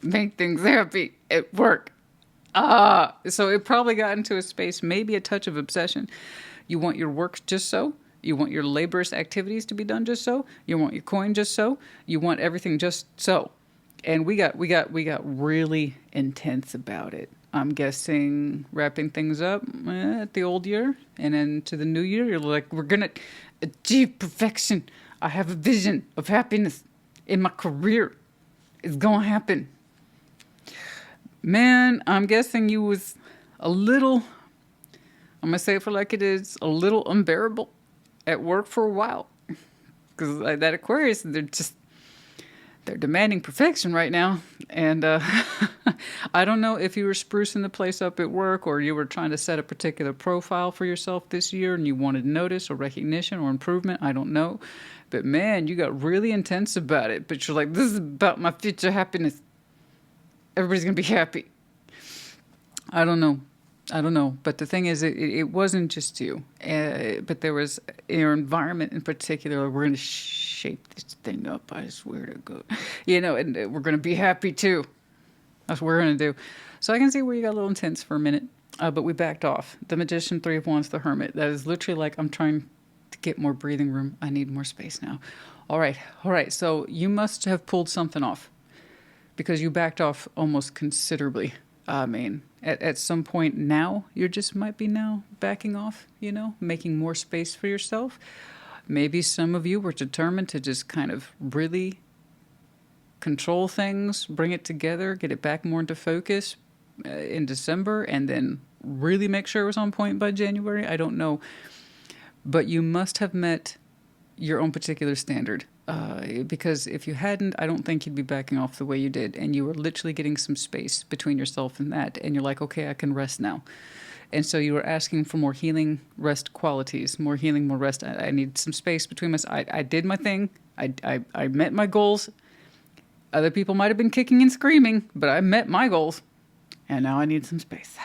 make things happy at work. So it probably got into a space, maybe a touch of obsession. You want your work just so. You want your laborious activities to be done just so. You want your coin just so. You want everything just so. And we got really intense about it. I'm guessing wrapping things up at the old year and then to the new year. You're like, we're gonna achieve perfection. I have a vision of happiness in my career. It's gonna happen. Man, I'm guessing you was a little, I'm gonna say it for like it is, a little unbearable at work for a while. Because that Aquarius, they're demanding perfection right now. And I don't know if you were sprucing the place up at work or you were trying to set a particular profile for yourself this year and you wanted notice or recognition or improvement. I don't know. But man, you got really intense about it. But you're like, this is about my future happiness. Everybody's going to be happy. I don't know. But the thing is, it wasn't just you. But there was your environment in particular. We're going to shape this thing up, I swear to God. You know, and we're going to be happy too. That's what we're going to do. So I can see where you got a little intense for a minute. But we backed off. The Magician, Three of Wands, the Hermit. That is literally like, I'm trying to get more breathing room. I need more space now. All right. So you must have pulled something off. Because you backed off almost considerably. I mean, at some point now, you just might be now backing off, you know, making more space for yourself. Maybe some of you were determined to just kind of really control things, bring it together, get it back more into focus in December, and then really make sure it was on point by January. I don't know. But you must have met your own particular standard. Because if you hadn't, I don't think you'd be backing off the way you did. And you were literally getting some space between yourself and that. And you're like, okay, I can rest now. And so you were asking for more healing, rest qualities, more healing, more rest. I need some space between myself. I did my thing. I met my goals. Other people might have been kicking and screaming, but I met my goals. And now I need some space.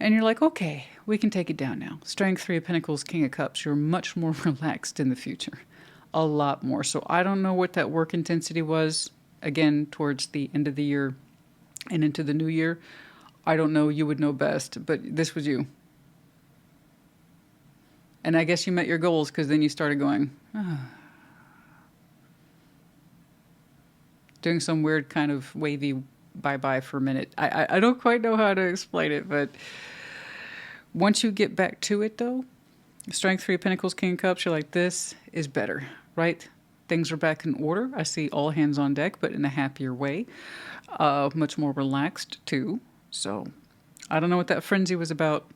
And you're like, okay, we can take it down now. Strength, Three of Pentacles, King of Cups. You're much more relaxed in the future. A lot more. So I don't know what that work intensity was, again, towards the end of the year and into the new year. I don't know. You would know best. But this was you. And I guess you met your goals because then you started going, doing some weird kind of wavy bye-bye for a minute. I don't quite know how to explain it, but once you get back to it, though, Strength, Three of Pentacles, King of Cups, you're like, this is better, right? Things are back in order. I see all hands on deck, but in a happier way. Much more relaxed, too. So I don't know what that frenzy was about.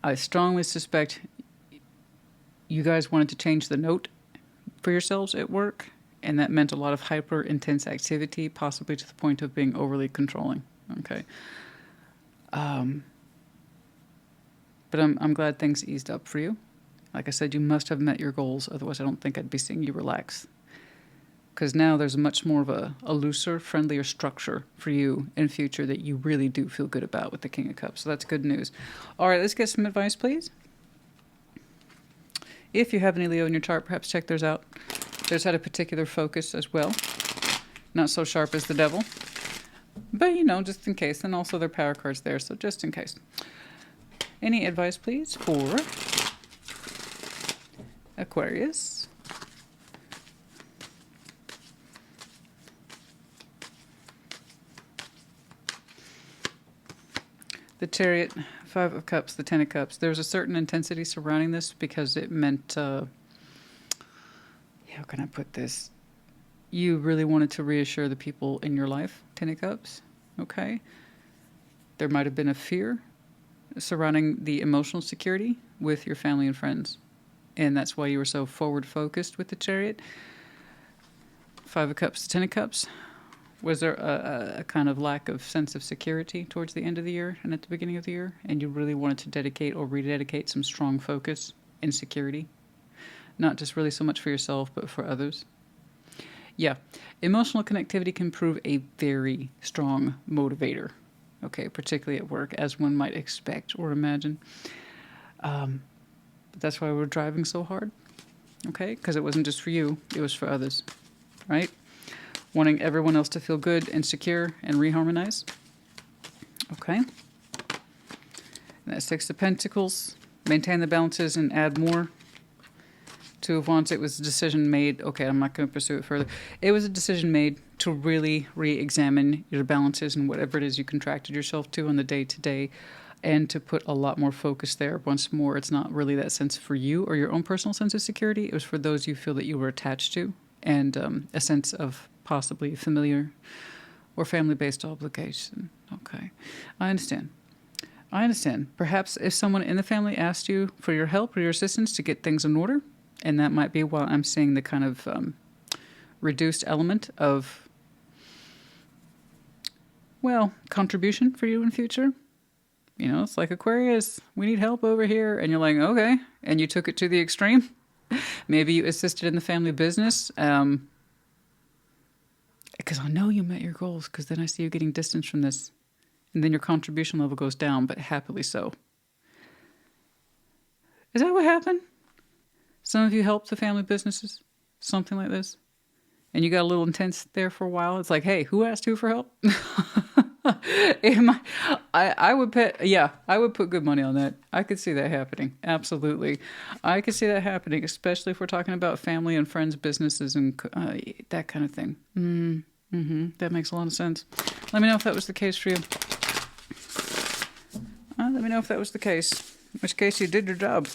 I strongly suspect you guys wanted to change the note for yourselves at work. And that meant a lot of hyper intense activity, possibly to the point of being overly controlling. Okay. But I'm glad things eased up for you. Like I said, you must have met your goals. Otherwise, I don't think I'd be seeing you relax. Because now there's much more of a looser, friendlier structure for you in future that you really do feel good about with the King of Cups. So that's good news. All right, let's get some advice, please. If you have any Leo in your chart, perhaps check theirs out. Theirs had a particular focus as well. Not so sharp as the Devil. But, you know, just in case. And also their power cards there, so just in case. Any advice, please, for Aquarius? The Chariot, Five of Cups, the Ten of Cups. There's a certain intensity surrounding this because it meant... how can I put this? You really wanted to reassure the people in your life, Ten of Cups, okay? There might have been a fear surrounding the emotional security with your family and friends. And that's why you were so forward-focused with the Chariot. Five of Cups, Ten of Cups. Was there a kind of lack of sense of security towards the end of the year and at the beginning of the year? And you really wanted to dedicate or rededicate some strong focus in security? Not just really so much for yourself, but for others. Yeah, emotional connectivity can prove a very strong motivator, okay, particularly at work, as one might expect or imagine. But that's why we're driving so hard, okay? Because it wasn't just for you, it was for others, right? Wanting everyone else to feel good and secure and reharmonize, okay? And that Six of Pentacles, maintain the balances and add more Two of Wands, it was a decision made. Okay, I'm not going to pursue it further. It was a decision made to really re-examine your balances and whatever it is you contracted yourself to on the day-to-day, and to put a lot more focus there. Once more, it's not really that sense for you or your own personal sense of security. It was for those you feel that you were attached to, and a sense of possibly familiar or family-based obligation. Okay, I understand. I understand. Perhaps if someone in the family asked you for your help or your assistance to get things in order, and that might be why I'm seeing the kind of reduced element of, well, contribution for you in future. You know, it's like, Aquarius, we need help over here. And you're like, okay. And you took it to the extreme. Maybe you assisted in the family business. Because I know you met your goals, because then I see you getting distance from this. And then your contribution level goes down, but happily so. Is that what happened? Some of you helped the family businesses, something like this, and you got a little intense there for a while. It's like, hey, who asked who for help? I would put, yeah, I would put good money on that. I could see that happening. Absolutely. I could see that happening, especially if we're talking about family and friends, businesses, and that kind of thing. That makes a lot of sense. Let me know if that was the case for you. Let me know if that was the case. In which case you did your job.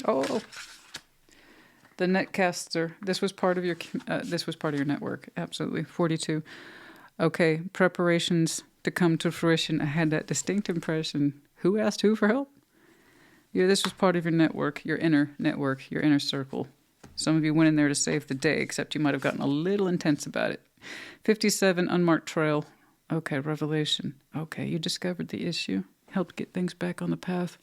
Oh, the netcaster. This was part of your. This was part of your network. Absolutely, 42. Okay, preparations to come to fruition. I had that distinct impression. Who asked who for help? Yeah, this was part of your network, your inner network, your inner circle. Some of you went in there to save the day, except you might have gotten a little intense about it. 57, unmarked trail. Okay, revelation. Okay, you discovered the issue. Helped get things back on the path.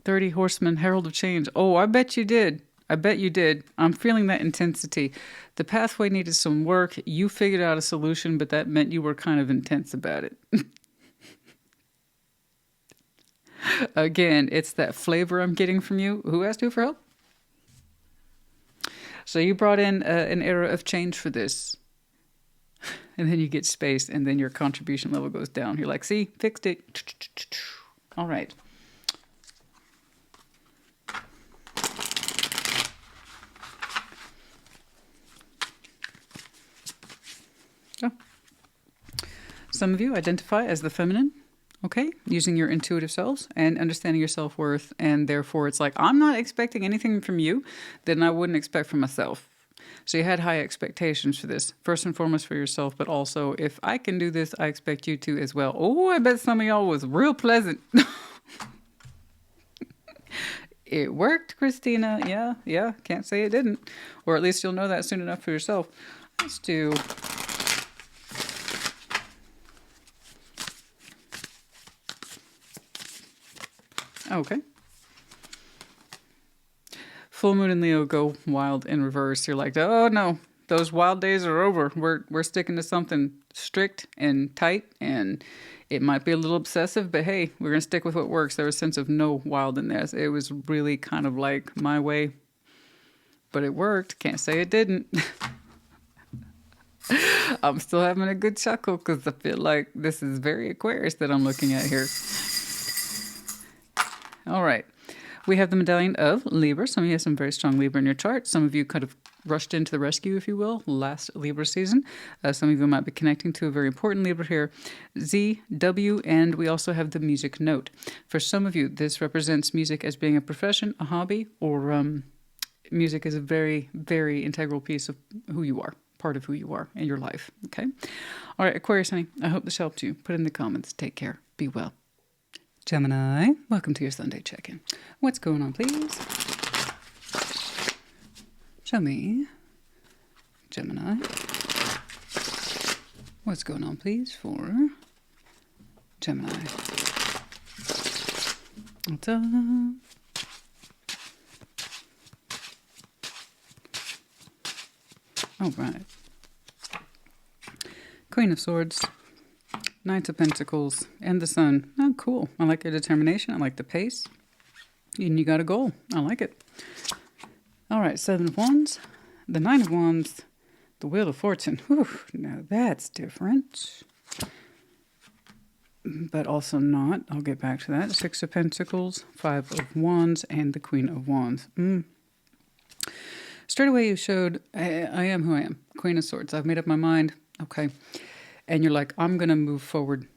30, horseman, herald of change. Oh, I bet you did. I bet you did. I'm feeling that intensity. The pathway needed some work. You figured out a solution, but that meant you were kind of intense about it. Again, it's that flavor I'm getting from you. Who asked who for help? So you brought in an era of change for this. And then you get space, and then your contribution level goes down. You're like, see, fixed it. All right. Oh. Some of you identify as the feminine. Okay, using your intuitive selves and understanding your self-worth, and therefore it's like, I'm not expecting anything from you that I wouldn't expect from myself. So you had high expectations for this, first and foremost for yourself, but also, if I can do this, I expect you to as well. Oh, I bet some of y'all was real pleasant. It worked, Christina. Yeah, can't say it didn't. Or at least you'll know that soon enough for yourself. Let's do... Okay. Full moon and Leo go wild in reverse. You're like, oh no, those wild days are over. We're sticking to something strict and tight, and it might be a little obsessive, but hey, we're gonna stick with what works. There was a sense of no wild in this. It was really kind of like my way, but it worked. Can't say it didn't. I'm still having a good chuckle because I feel like this is very Aquarius that I'm looking at here. All right. We have the medallion of Libra. Some of you have some very strong Libra in your chart. Some of you kind of rushed into the rescue, if you will, last Libra season. Some of you might be connecting to a very important Libra here. Z, W, and we also have the music note. For some of you, this represents music as being a profession, a hobby, or music is a very, very integral piece of who you are, part of who you are in your life. Okay? All right, Aquarius, honey, I hope this helped you. Put it in the comments. Take care. Be well. Gemini, welcome to your Sunday check-in. What's going on, please? Show me. Gemini. What's going on, please, for Gemini? What's up? All right. Queen of Swords. Knight of Pentacles and the Sun. Oh, cool. I like your determination. I like the pace. And you got a goal. I like it. All right, Seven of Wands, the Nine of Wands, the Wheel of Fortune. Whew, now that's different. but also not. I'll get back to that. Six of Pentacles, Five of Wands, and the Queen of Wands. Straight away you showed, I am who I am. Queen of Swords. I've made up my mind. Okay. And you're like, I'm going to move forward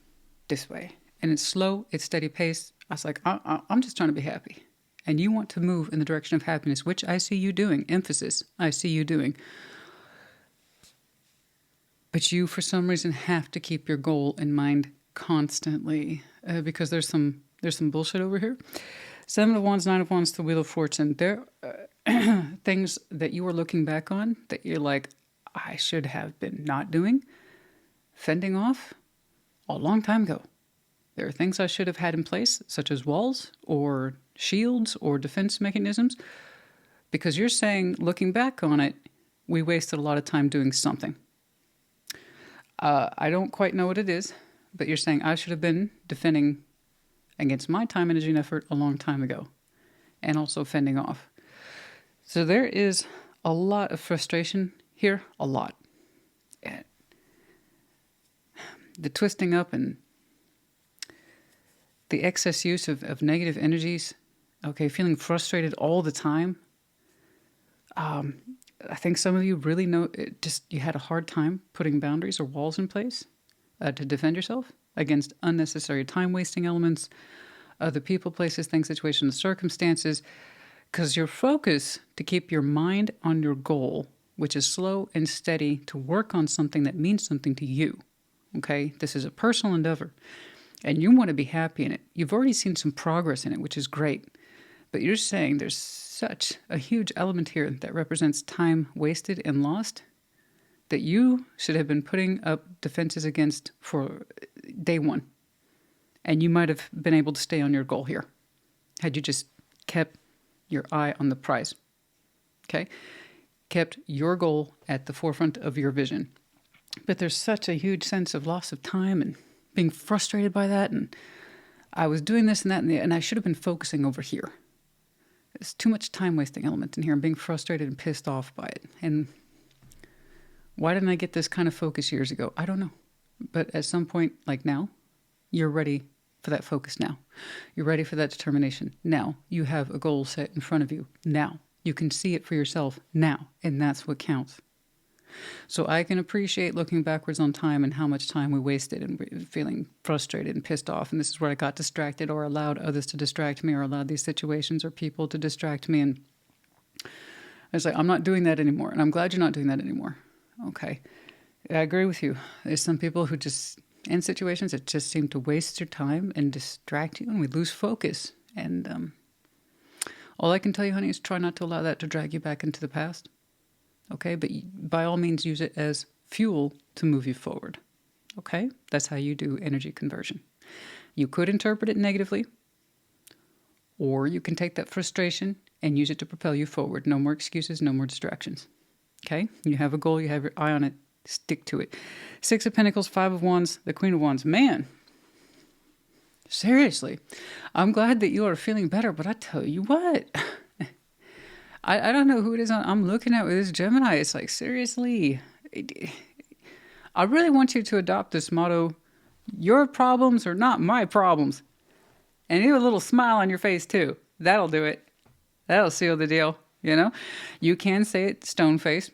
this way. And it's slow, it's steady pace. I was like, I'm just trying to be happy. And you want to move in the direction of happiness, which I see you doing. Emphasis, I see you doing. But you, for some reason, have to keep your goal in mind constantly because there's some bullshit over here. Seven of Wands, Nine of Wands, the Wheel of Fortune. There are things that you are looking back on that you're like, I should have been not doing, fending off a long time ago. There are things I should have had in place, such as walls or shields or defense mechanisms, because you're saying, looking back on it, we wasted a lot of time doing something. I don't quite know what it is, but you're saying I should have been defending against my time, energy, and effort a long time ago, and also fending off. So there is a lot of frustration here, a lot. The twisting up and the excess use of negative energies, okay, feeling frustrated all the time. I think some of you really know, you had a hard time putting boundaries or walls in place to defend yourself against unnecessary time-wasting elements, other people, places, things, situations, circumstances, because your focus to keep your mind on your goal, which is slow and steady, to work on something that means something to you, okay? This is a personal endeavor, and you want to be happy in it. You've already seen some progress in it, which is great, but you're saying there's such a huge element here that represents time wasted and lost that you should have been putting up defenses against for day one. And you might have been able to stay on your goal here had you just kept your eye on the prize. Okay? Kept your goal at the forefront of your vision. But there's such a huge sense of loss of time and being frustrated by that. And I was doing this and that, and I should have been focusing over here. There's too much time-wasting element in here. I'm being frustrated and pissed off by it. And why didn't I get this kind of focus years ago? I don't know. But at some point, like now, you're ready for that focus now. You're ready for that determination now. You have a goal set in front of you now. You can see it for yourself now, and that's what counts. So I can appreciate looking backwards on time and how much time we wasted and feeling frustrated and pissed off. And this is where I got distracted or allowed others to distract me or allowed these situations or people to distract me. And I was like, I'm not doing that anymore. And I'm glad you're not doing that anymore. Okay. I agree with you. There's some people who just, in situations that just seem to waste your time and distract you, and we lose focus. And all I can tell you, honey, is try not to allow that to drag you back into the past. Okay, but by all means use it as fuel to move you forward. Okay, that's how you do energy conversion. You could interpret it negatively, or you can take that frustration and use it to propel you forward. No more excuses, no more distractions. Okay, you have a goal, you have your eye on it, stick to it. Six of Pentacles, Five of Wands, the Queen of Wands. Man, seriously, I'm glad that you are feeling better, but I tell you what, I don't know who it is I'm looking at with this Gemini. It's like, seriously, I really want you to adopt this motto, your problems are not my problems. And you have a little smile on your face too. That'll do it. That'll seal the deal, you know? You can say it stone face.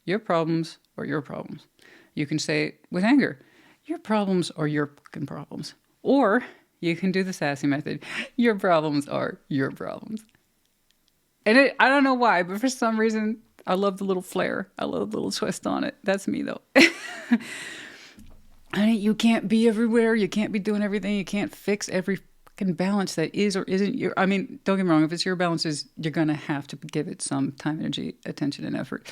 Your problems are your problems. You can say it with anger. Your problems are your fucking problems. Or you can do the sassy method. Your problems are your problems. And I don't know why, but for some reason, I love the little flair. I love the little twist on it. That's me, though. Honey, you can't be everywhere. You can't be doing everything. You can't fix every fucking balance that is or isn't your... I mean, don't get me wrong. If it's your balances, you're going to have to give it some time, energy, attention, and effort.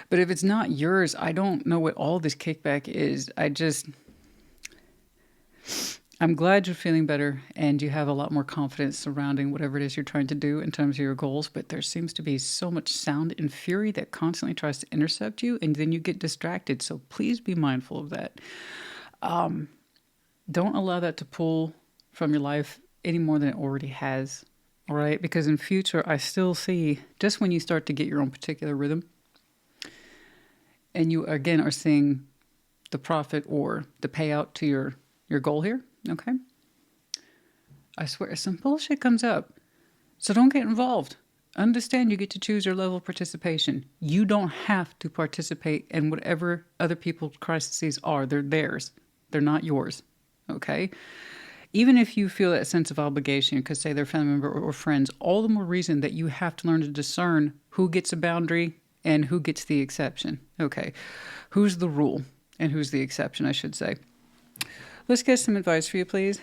But if it's not yours, I don't know what all this kickback is. I'm glad you're feeling better and you have a lot more confidence surrounding whatever it is you're trying to do in terms of your goals, but there seems to be so much sound and fury that constantly tries to intercept you, and then you get distracted. So please be mindful of that. Don't allow that to pull from your life any more than it already has, all right? Because in future, I still see, just when you start to get your own particular rhythm, and you, again, are seeing the profit or the payout to your goal here, Okay? I swear, some bullshit comes up. So don't get involved. Understand you get to choose your level of participation. You don't have to participate in whatever other people's crises are. They're theirs. They're not yours. Okay? Even if you feel that sense of obligation, because say they're family member or friends, all the more reason that you have to learn to discern who gets a boundary and who gets the exception. Okay, who's the rule and who's the exception, I should say. Let's get some advice for you, please.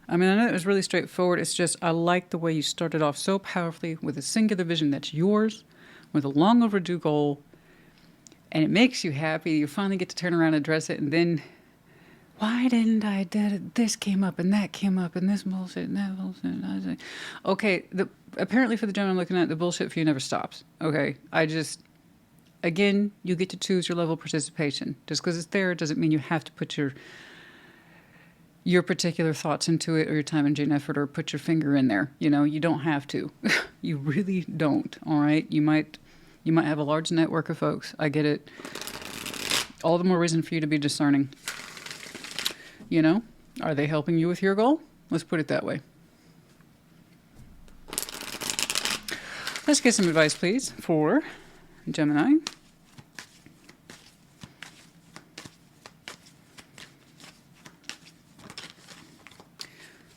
I mean, I know it was really straightforward. It's just I like the way you started off so powerfully with a singular vision that's yours, with a long overdue goal, and it makes you happy. You finally get to turn around and address it, and then why didn't I do it? This came up and that came up and this bullshit and that bullshit. Okay, apparently for the gentleman I'm looking at, the bullshit for you never stops. Okay, again, you get to choose your level of participation. Just because it's there doesn't mean you have to put your particular thoughts into it or your time, energy, and effort, or put your finger in there. You know, you don't have to. You really don't, all right? You might have a large network of folks. I get it. All the more reason for you to be discerning. You know, are they helping you with your goal? Let's put it that way. Let's get some advice, please, for Gemini.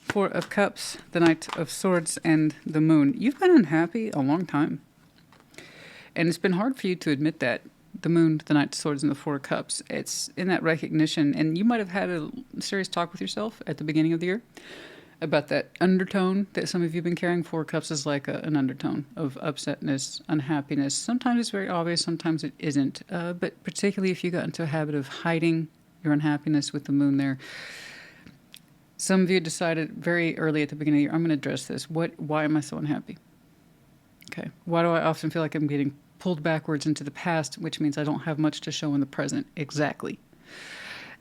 Four of Cups, the Knight of Swords, and the Moon. You've been unhappy a long time. And it's been hard for you to admit that. The Moon, the Knight of Swords, and the Four of Cups. It's in that recognition. And you might have had a serious talk with yourself at the beginning of the year about that undertone that some of you have been carrying. Four of Cups is like an undertone of upsetness, unhappiness. Sometimes it's very obvious, sometimes it isn't. But particularly if you got into a habit of hiding your unhappiness with the Moon there. Some of you decided very early at the beginning of the year, I'm going to address this. Why am I so unhappy? Okay. Why do I often feel like I'm getting pulled backwards into the past, which means I don't have much to show in the present? Exactly.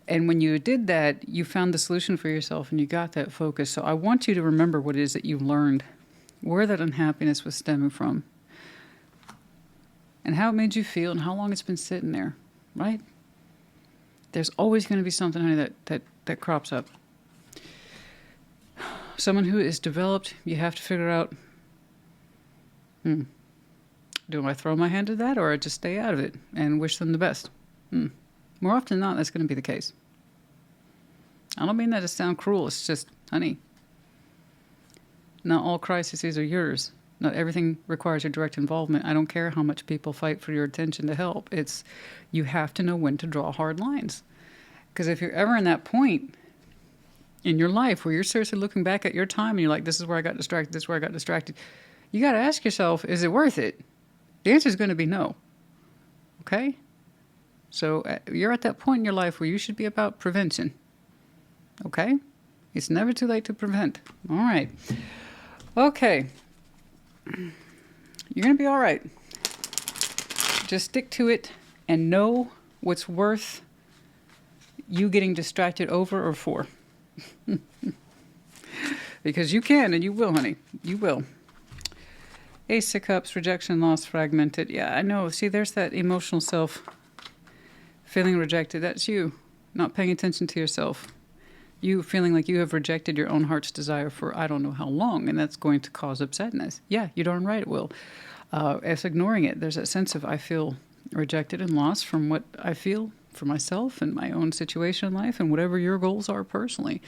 And when you did that, you found the solution for yourself and you got that focus. So I want you to remember what it is that you learned, where that unhappiness was stemming from, and how it made you feel and how long it's been sitting there, right? There's always going to be something, honey, that crops up. Someone who is developed, you have to figure out, do I throw my hand at that or I just stay out of it and wish them the best? More often than not, that's going to be the case. I don't mean that to sound cruel. It's just, honey, not all crises are yours. Not everything requires your direct involvement. I don't care how much people fight for your attention to help. You have to know when to draw hard lines. Because if you're ever in that point in your life where you're seriously looking back at your time and you're like, this is where I got distracted, this is where I got distracted, you got to ask yourself, is it worth it? The answer is going to be no. Okay? So you're at that point in your life where you should be about prevention. Okay? It's never too late to prevent. All right. Okay. You're going to be all right. Just stick to it and know what's worth you getting distracted over or for. Because you can and you will, honey. You will. Ace of Cups, rejection, loss, fragmented. Yeah, I know. See, there's that emotional self feeling rejected. That's you not paying attention to yourself. You feeling like you have rejected your own heart's desire for I don't know how long, and that's going to cause upsetness. Yeah, you're darn right it will. It's ignoring it. There's that sense of I feel rejected and lost from what I feel for myself and my own situation in life and whatever your goals are personally.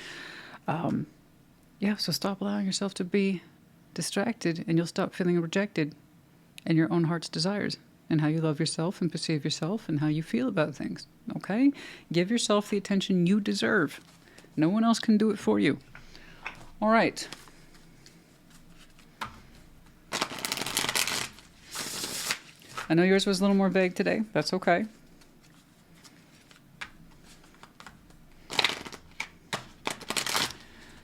So stop allowing yourself to be distracted and you'll stop feeling rejected in your own heart's desires and how you love yourself and perceive yourself and how you feel about things. Okay? Give yourself the attention you deserve. No one else can do it for you. All right. I know yours was a little more vague today. That's okay.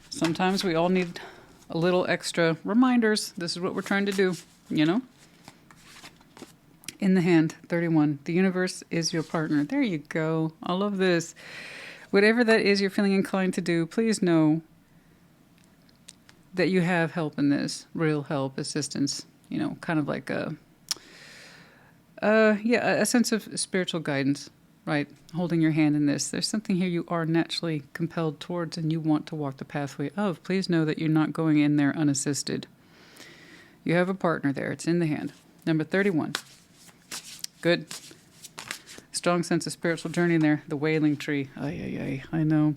Sometimes we all need a little extra reminders. This is what we're trying to do, you know? In the hand, 31. The universe is your partner. There you go. I love this. Whatever that is you're feeling inclined to do, please know that you have help in this. Real help, assistance, you know, kind of like a sense of spiritual guidance. right? Holding your hand in this. There's something here you are naturally compelled towards and you want to walk the pathway of. Please know that you're not going in there unassisted. You have a partner there. It's in the hand. Number 31. Good. Strong sense of spiritual journey in there. The wailing tree. Ay, I know.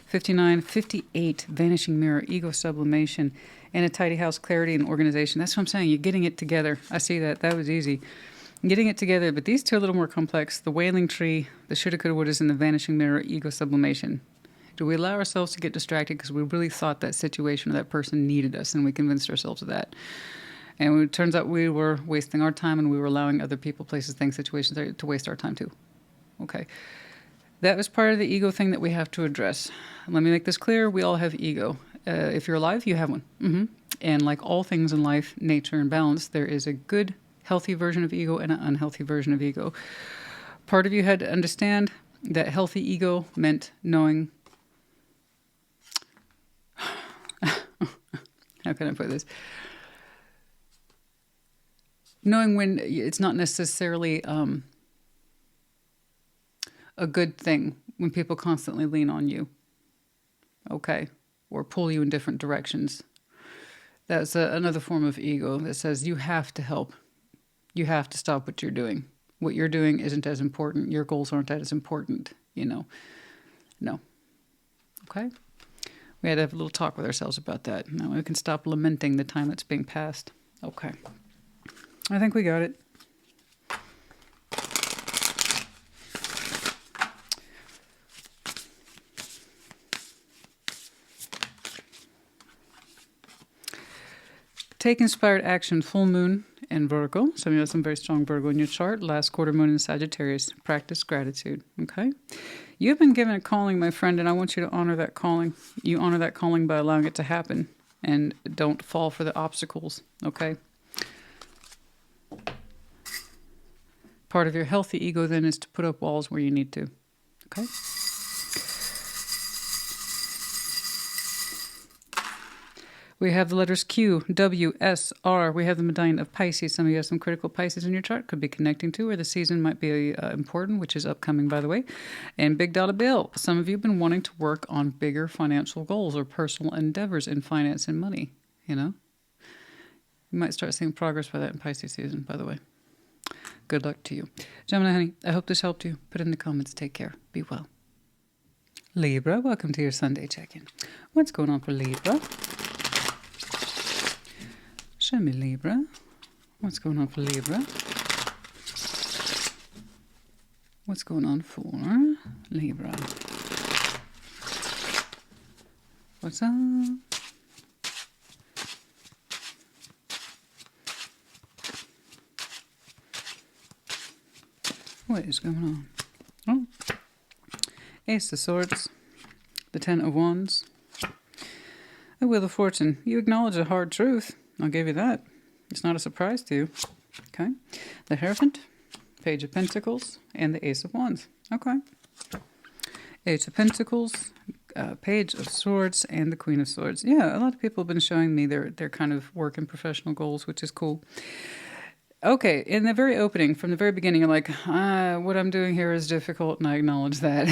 59, 58, vanishing mirror, ego sublimation, and a tidy house, clarity and organization. That's what I'm saying. You're getting it together. I see that. That was easy. Getting it together, but these two are a little more complex. The wailing tree, the shoulda, coulda, wouldas, and the vanishing mirror, ego sublimation. Do we allow ourselves to get distracted because we really thought that situation or that person needed us, and we convinced ourselves of that? And it turns out we were wasting our time, and we were allowing other people, places, things, situations to waste our time too. Okay. That was part of the ego thing that we have to address. Let me make this clear. We all have ego. If you're alive, you have one. And like all things in life, nature and balance, there is a good, healthy version of ego and an unhealthy version of ego. Part of you had to understand that healthy ego meant knowing... How can I put this? Knowing when it's not necessarily... a good thing when people constantly lean on you, okay, or pull you in different directions. That's another form of ego that says you have to help. You have to stop what you're doing. What you're doing isn't as important. Your goals aren't as important, you know. No. Okay? We had to have a little talk with ourselves about that. Now we can stop lamenting the time that's being passed. Okay. I think we got it. Take inspired action, full moon and Virgo. Some of you have some very strong Virgo in your chart. Last quarter moon in Sagittarius. Practice gratitude. Okay? You've been given a calling, my friend, and I want you to honor that calling. You honor that calling by allowing it to happen. And don't fall for the obstacles. Okay? Part of your healthy ego then is to put up walls where you need to. Okay? We have the letters Q, W, S, R. We have the medallion of Pisces. Some of you have some critical Pisces in your chart. Could be connecting to, or the season might be important, which is upcoming, by the way. And big dollar bill. Some of you have been wanting to work on bigger financial goals or personal endeavors in finance and money, you know. You might start seeing progress by that in Pisces season, by the way. Good luck to you. Gemini, honey, I hope this helped you. Put it in the comments. Take care. Be well. Libra, welcome to your Sunday check-in. What's going on for Libra? Show me Libra. What's going on for Libra? What's going on for Libra? What's up? What is going on? Oh. Ace of Swords. The Ten of Wands. The Wheel of Fortune. You acknowledge a hard truth. I'll give you that. It's not a surprise to you. Okay. The Hierophant, Page of Pentacles, and the Ace of Wands. Okay. Ace of Pentacles, Page of Swords, and the Queen of Swords. Yeah, a lot of people have been showing me their kind of work and professional goals, which is cool. Okay, in the very opening, from the very beginning, you're like, what I'm doing here is difficult, and I acknowledge that.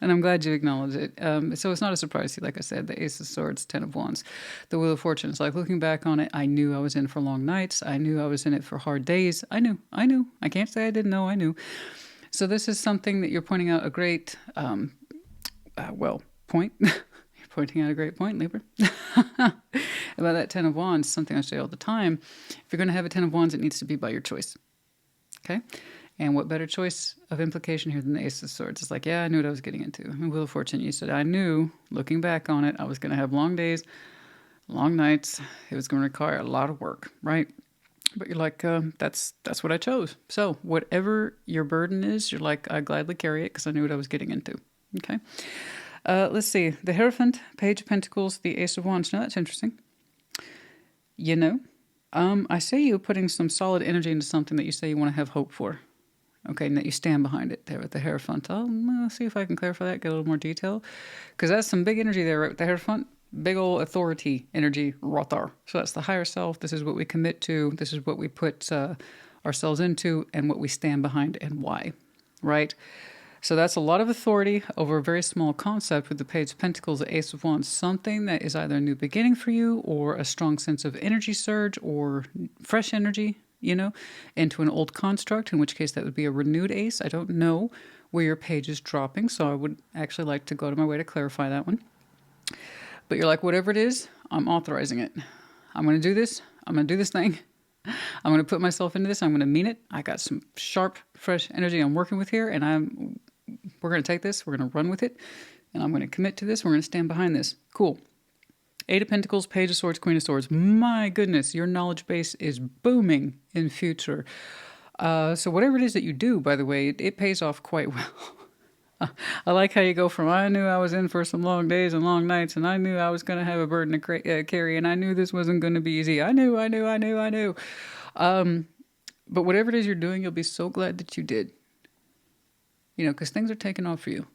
And I'm glad you acknowledge it. So it's not a surprise to you, like I said, the Ace of Swords, Ten of Wands, the Wheel of Fortune. It's like looking back on it, I knew I was in for long nights. I knew I was in it for hard days. I knew. I can't say I didn't know, I knew. So this is something that you're pointing out a great, point. Pointing out a great point, Libra. About that Ten of Wands, something I say all the time. If you're going to have a Ten of Wands, it needs to be by your choice. Okay? And what better choice of implication here than the Ace of Swords? It's like, yeah, I knew what I was getting into. And Wheel of Fortune, you said, I knew, looking back on it, I was going to have long days, long nights. It was going to require a lot of work, right? But you're like, that's what I chose. So whatever your burden is, you're like, I gladly carry it because I knew what I was getting into. Okay? Let's see. The Hierophant, Page of Pentacles, the Ace of Wands. Now, that's interesting. You know, I see you putting some solid energy into something that you say you want to have hope for. Okay, and that you stand behind it there with the Hierophant. I'll see if I can clarify that, get a little more detail. Because that's some big energy there, right, with the Hierophant. Big old authority energy, Rothar. So that's the higher self. This is what we commit to. This is what we put ourselves into and what we stand behind and why, right? So that's a lot of authority over a very small concept with the Page of Pentacles, the Ace of Wands. Something that is either a new beginning for you or a strong sense of energy surge or fresh energy, you know, into an old construct, in which case that would be a renewed ace. I don't know where your page is dropping, so I would actually like to go to my way to clarify that one. But you're like, whatever it is, I'm authorizing it. I'm going to do this. I'm going to do this thing. I'm going to put myself into this. I'm going to mean it. I got some sharp, fresh energy I'm working with here, and we're going to take this. We're going to run with it, and I'm going to commit to this. We're going to stand behind this. Cool. Eight of Pentacles, Page of Swords, Queen of Swords. My goodness, your knowledge base is booming in future. So whatever it is that you do, by the way, it pays off quite well. I like how you go from, I knew I was in for some long days and long nights, and I knew I was going to have a burden to carry, and I knew this wasn't going to be easy. I knew. But whatever it is you're doing, you'll be so glad that you did. You know, because things are taking off for you.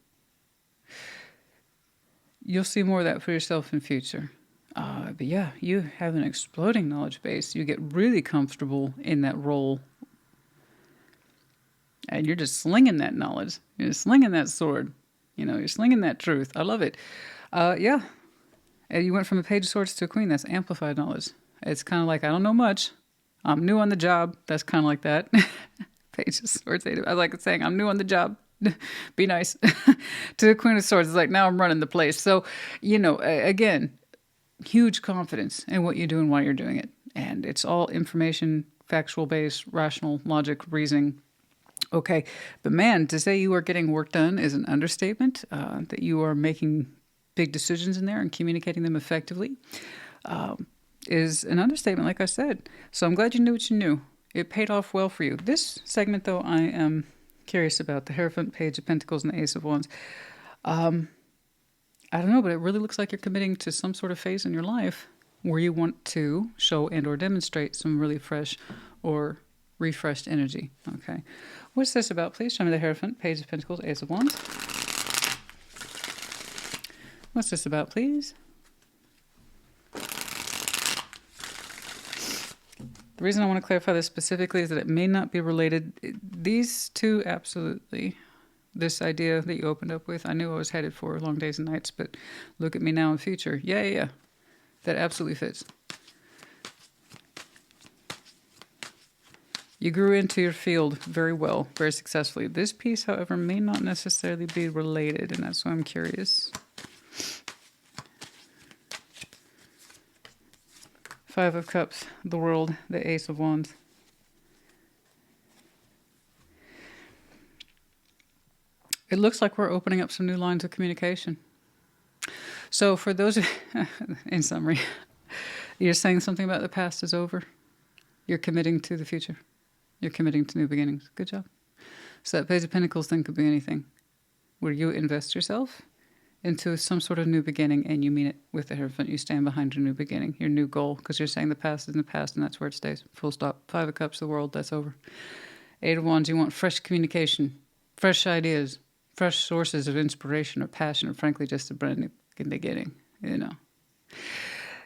You'll see more of that for yourself in future. But yeah, you have an exploding knowledge base. You get really comfortable in that role. And you're just slinging that knowledge. You're slinging that sword. You know, you're slinging that truth. I love it. Yeah. And you went from a Page of Swords to a Queen. That's amplified knowledge. It's kind of like, I don't know much. I'm new on the job. That's kind of like that. Page of Swords. I like saying, I'm new on the job. Be nice. To the Queen of Swords, it's like, now I'm running the place. So, you know, again, huge confidence in what you do and why you're doing it. And it's all information, factual based, rational, logic, reasoning. Okay, but man, to say you are getting work done is an understatement. That you are making big decisions in there and communicating them effectively is an understatement, like I said. So I'm glad you knew what you knew. It paid off well for you. This segment, though, I am curious about. The Hierophant, Page of Pentacles, and the Ace of Wands. I don't know, but it really looks like you're committing to some sort of phase in your life where you want to show and or demonstrate some really fresh or refreshed energy. Okay. What's this about, please? Show me the Hierophant, Page of Pentacles, Ace of Wands. What's this about, please? The reason I want to clarify this specifically is that it may not be related. These two, absolutely. This idea that you opened up with, I knew I was headed for long days and nights, but look at me now in future. Yeah. That absolutely fits. You grew into your field very well, very successfully. This piece, however, may not necessarily be related, and that's why I'm curious. Five of Cups, the World, the Ace of Wands. It looks like we're opening up some new lines of communication. So for those, in summary, you're saying something about the past is over. You're committing to the future. You're committing to new beginnings. Good job. So that Page of Pentacles thing could be anything. Where you invest yourself into some sort of new beginning and you mean it with the Hierophant. You stand behind your new beginning, your new goal, because you're saying the past is in the past and that's where it stays. Full stop. Five of Cups, the World, that's over. Eight of Wands, you want fresh communication, fresh ideas, fresh sources of inspiration or passion, or frankly, just a brand new beginning, you know.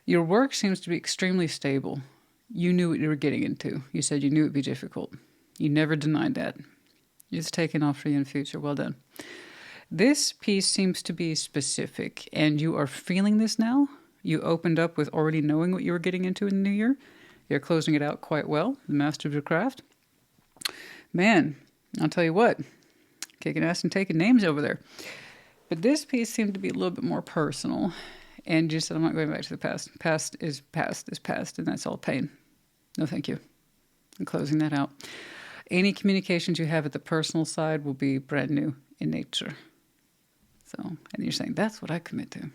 Your work seems to be extremely stable. You knew what you were getting into. You said you knew it would be difficult. You never denied that. It's taken off for you in the future. Well done. This piece seems to be specific, and you are feeling this now. You opened up with already knowing what you were getting into in the new year. You're closing it out quite well. The master of your craft. Man, I'll tell you what. Kicking ass and taking names over there. But this piece seemed to be a little bit more personal. And you said, I'm not going back to the past. Past is past, and that's all pain. No, thank you. I'm closing that out. Any communications you have at the personal side will be brand new in nature. So, and you're saying, that's what I commit to.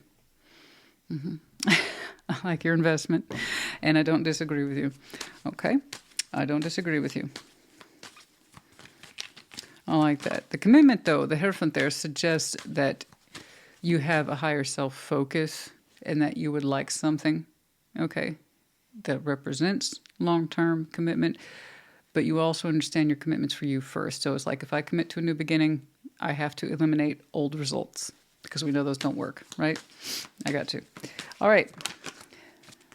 I like your investment, and I don't disagree with you. Okay? I don't disagree with you. I like that. The commitment, though, the Hierophant there suggests that you have a higher self-focus and that you would like something, okay, that represents long-term commitment, but you also understand your commitments for you first. So it's like, if I commit to a new beginning, I have to eliminate old results because we know those don't work, right? I got you. All right.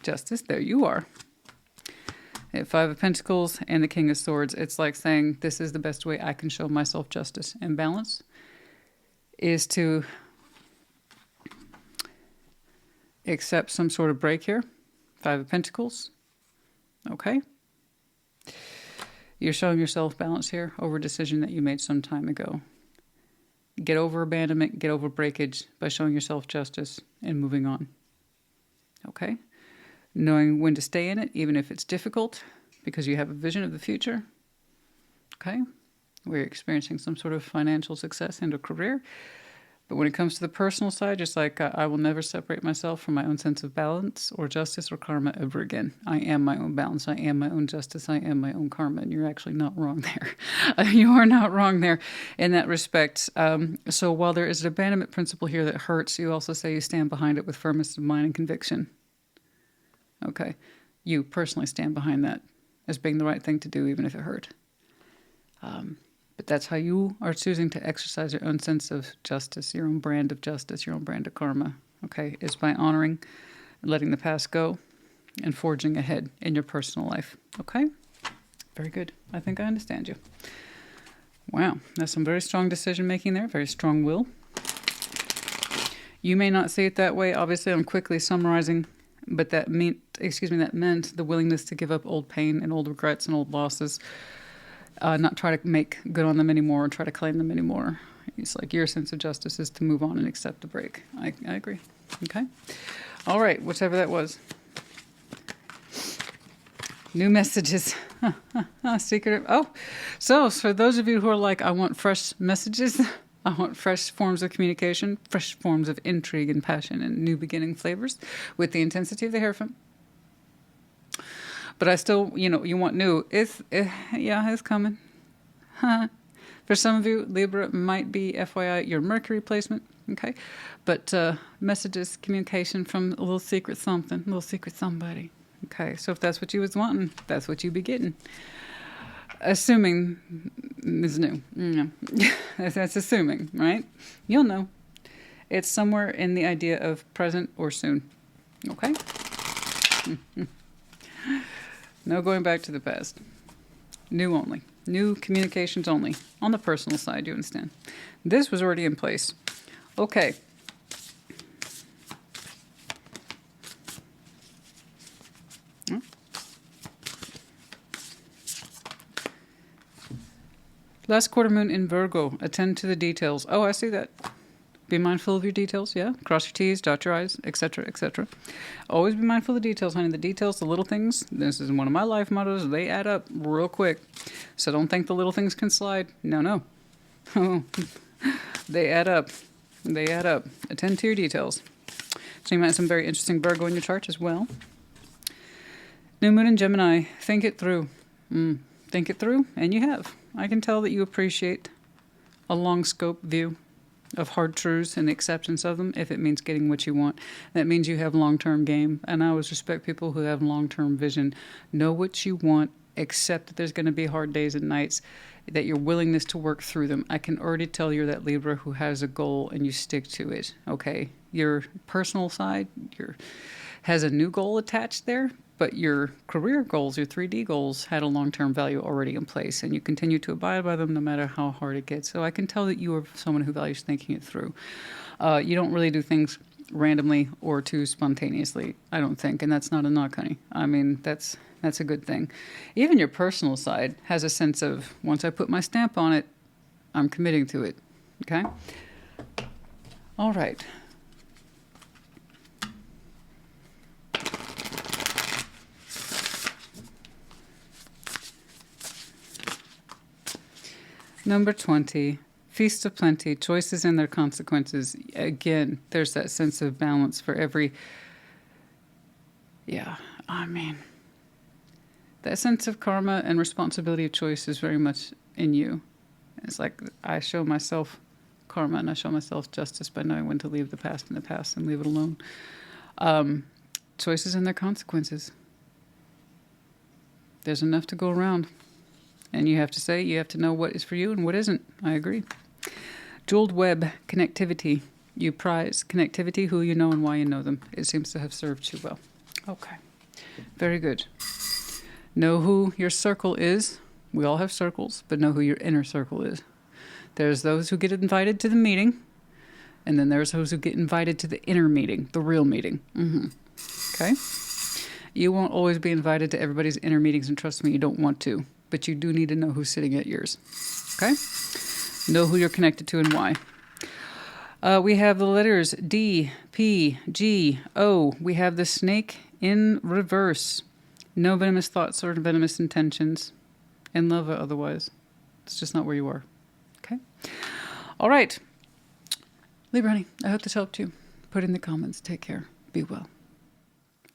Justice, there you are. At Five of Pentacles and the King of Swords, it's like saying, this is the best way I can show myself justice and balance. is to accept some sort of break here. 5 of Pentacles. Okay. You're showing yourself balance here over a decision that you made some time ago. Get over abandonment, get over breakage by showing yourself justice and moving on. Okay? Knowing when to stay in it, even if it's difficult, because you have a vision of the future. Okay? We're experiencing some sort of financial success and a career. But when it comes to the personal side, just like I will never separate myself from my own sense of balance or justice or karma ever again. I am my own balance. I am my own justice. I am my own karma. And you're actually not wrong there. You are not wrong there in that respect. So while there is an abandonment principle here that hurts, you also say you stand behind it with firmness of mind and conviction. Okay. You personally stand behind that as being the right thing to do, even if it hurt. But that's how you are choosing to exercise your own sense of justice, your own brand of justice, your own brand of karma, okay, is by honoring, letting the past go, and forging ahead in your personal life, okay? Very good. I think I understand you. Wow, that's some very strong decision-making there, very strong will. You may not see it that way. Obviously, I'm quickly summarizing, but that meant the willingness to give up old pain and old regrets and old losses. Not try to make good on them anymore or try to claim them anymore. It's like your sense of justice is to move on and accept the break. I agree. Okay. All right. Whichever that was. New messages. Secret. Oh, so for those of you who are like, I want fresh messages. I want fresh forms of communication, fresh forms of intrigue and passion and new beginning flavors with the intensity of the Hierophant. But I still, you want new. It's coming. For some of you, Libra might be, FYI, your Mercury placement, okay? But messages, communication from a little secret something, a little secret somebody, okay? So if that's what you was wanting, that's what you be getting. Assuming is new. That's assuming, right? You'll know. It's somewhere in the idea of present or soon, okay? No going back to the past. New only. New communications only. On the personal side, you understand. This was already in place. Okay. Last quarter moon in Virgo. Attend to the details. Oh, I see that. Be mindful of your details, yeah? Cross your T's, dot your I's, etc., etc. Always be mindful of the details, honey. The details, the little things, this is one of my life mottos. They add up real quick. So don't think the little things can slide. No. They add up. They add up. Attend to your details. So you might have some very interesting Virgo in your chart as well. New moon in Gemini. Think it through. Think it through, and you have. I can tell that you appreciate a long scope view of hard truths and the acceptance of them if it means getting what you want. That means you have long-term game. And I always respect people who have long-term vision. Know what you want, accept that there's going to be hard days and nights, that your willingness to work through them. I can already tell you're that Libra who has a goal and you stick to it, okay? Your personal side has a new goal attached there, but your career goals, your 3D goals, had a long-term value already in place, and you continue to abide by them no matter how hard it gets. So I can tell that you are someone who values thinking it through. You don't really do things randomly or too spontaneously, I don't think, and that's not a knock, honey. I mean, that's a good thing. Even your personal side has a sense of, once I put my stamp on it, I'm committing to it, okay? All right. Number 20, Feast of Plenty, choices and their consequences. Again, there's that sense of balance for every, that sense of karma and responsibility of choice is very much in you. It's like I show myself karma and I show myself justice by knowing when to leave the past in the past and leave it alone. Choices and their consequences. There's enough to go around. And you have to know what is for you and what isn't. I agree. Jeweled web, connectivity. You prize connectivity, who you know and why you know them. It seems to have served you well. Okay. Very good. Know who your circle is. We all have circles, but know who your inner circle is. There's those who get invited to the meeting, And then there's those who get invited to the inner meeting, the real meeting. Okay? You won't always be invited to everybody's inner meetings, and trust me, you don't want to. But you do need to know who's sitting at yours. Okay? Know who you're connected to and why. We have the letters D, P, G, O. We have the snake in reverse. No venomous thoughts or venomous intentions. In love or otherwise. It's just not where you are. Okay? All right. Libra, honey, I hope this helped you. Put in the comments. Take care. Be well.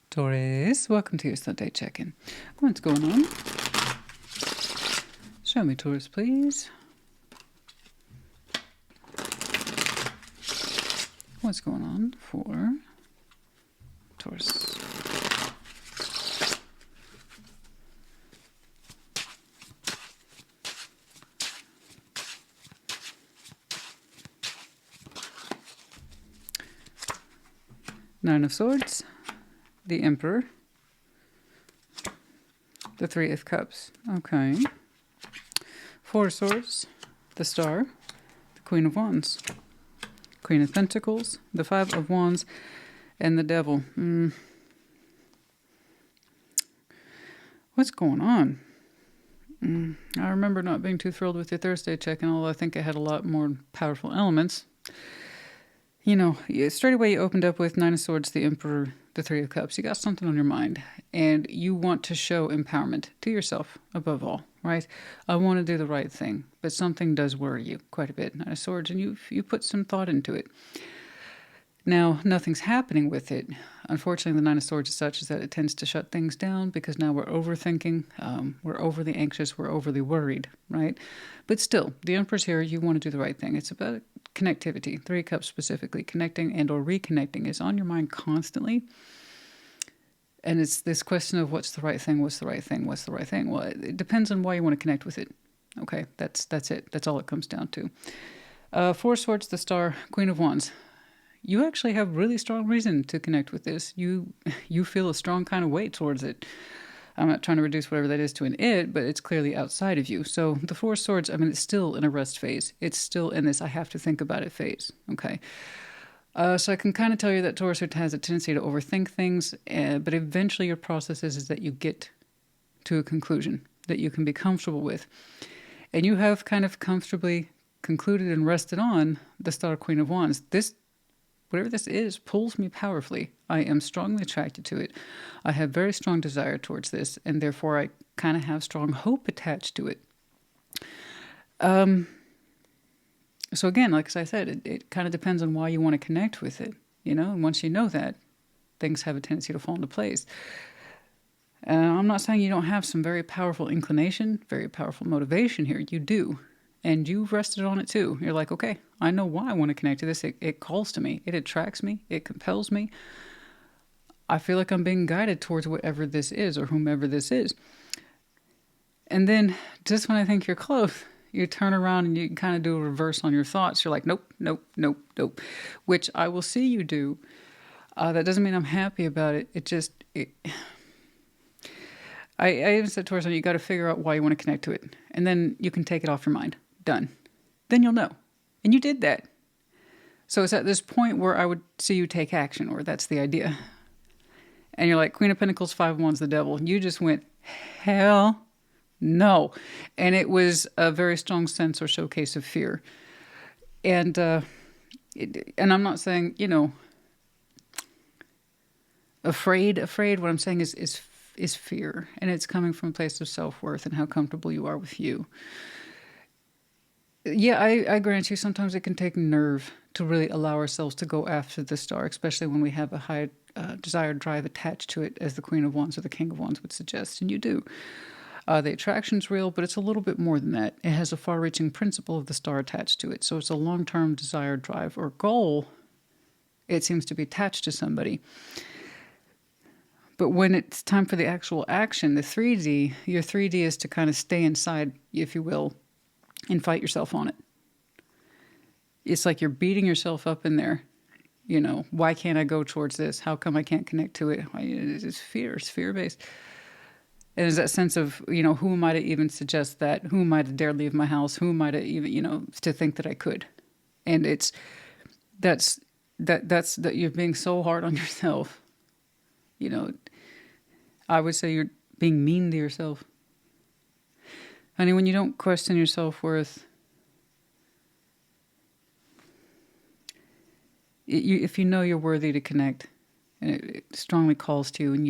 Taurus, welcome to your Sunday check-in. What's going on? Show me Taurus, please. What's going on for Taurus? Nine of Swords, the Emperor, the Three of Cups. Okay. Four of Swords, the Star, the Queen of Wands, Queen of Pentacles, the Five of Wands, and the Devil. What's going on? I remember not being too thrilled with your Thursday check-in, although I think it had a lot more powerful elements. You know, straight away you opened up with Nine of Swords, the Emperor, the Three of Cups. You got something on your mind, and you want to show empowerment to yourself above all, right? I want to do the right thing, but something does worry you quite a bit. Nine of Swords, and you put some thought into it. Now, nothing's happening with it. Unfortunately, the Nine of Swords is such as that it tends to shut things down because now we're overthinking, we're overly anxious, we're overly worried, right? But still, the Emperor's here, you want to do the right thing. It's about connectivity. Three of Cups specifically, connecting and or reconnecting is on your mind constantly. And it's this question of what's the right thing, what's the right thing, what's the right thing? Well, it depends on why you want to connect with it. Okay, that's it. That's all it comes down to. Four of Swords, the Star, Queen of Wands. You actually have really strong reason to connect with this. You feel a strong kind of weight towards it. I'm not trying to reduce whatever that is to an it, but it's clearly outside of you. So the Four of Swords, I mean, it's still in a rest phase. It's still in this I have to think about it phase. Okay. So I can kind of tell you that Taurus has a tendency to overthink things, but eventually your process is that you get to a conclusion that you can be comfortable with. And you have kind of comfortably concluded and rested on the Star, Queen of Wands. Whatever this is, pulls me powerfully. I am strongly attracted to it. I have very strong desire towards this, and therefore I kind of have strong hope attached to it. So again, like I said, it kind of depends on why you want to connect with it, you know? And once you know that, things have a tendency to fall into place. I'm not saying you don't have some very powerful inclination, very powerful motivation here. You do. And you've rested on it too. You're like, okay, I know why I want to connect to this. It calls to me. It attracts me. It compels me. I feel like I'm being guided towards whatever this is or whomever this is. And then just when I think you're close, you turn around and you kind of do a reverse on your thoughts. You're like, nope, nope, nope, nope, which I will see you do. That doesn't mean I'm happy about it. I even said to her, you got to figure out why you want to connect to it. And then you can take it off your mind. Done. Then you'll know. And you did that. So it's at this point where I would see you take action, or that's the idea. And you're like, Queen of Pentacles, Five of Wands, the Devil. You just went, hell no. And it was a very strong sense or showcase of fear. And I'm not saying, afraid. What I'm saying is fear. And it's coming from a place of self-worth and how comfortable you are with you. Yeah, I grant you, sometimes it can take nerve to really allow ourselves to go after the star, especially when we have a high desired drive attached to it, as the Queen of Wands or the King of Wands would suggest, and you do. The attraction's real, but it's a little bit more than that. It has a far-reaching principle of the star attached to it, so it's a long-term desired drive or goal. It seems to be attached to somebody. But when it's time for the actual action, the 3D, your 3D is to kind of stay inside, if you will, and fight yourself on it. It's like you're beating yourself up in there. Why can't I go towards this? How come I can't connect to it? It's fear. It's fear-based. And there's that sense of, who am I to even suggest that? Who am I to dare leave my house? Who am I to even, to think that I could? And that's that you're being so hard on yourself. You know, I would say you're being mean to yourself. Honey, when you don't question your self-worth, if you know you're worthy to connect, and it strongly calls to you, and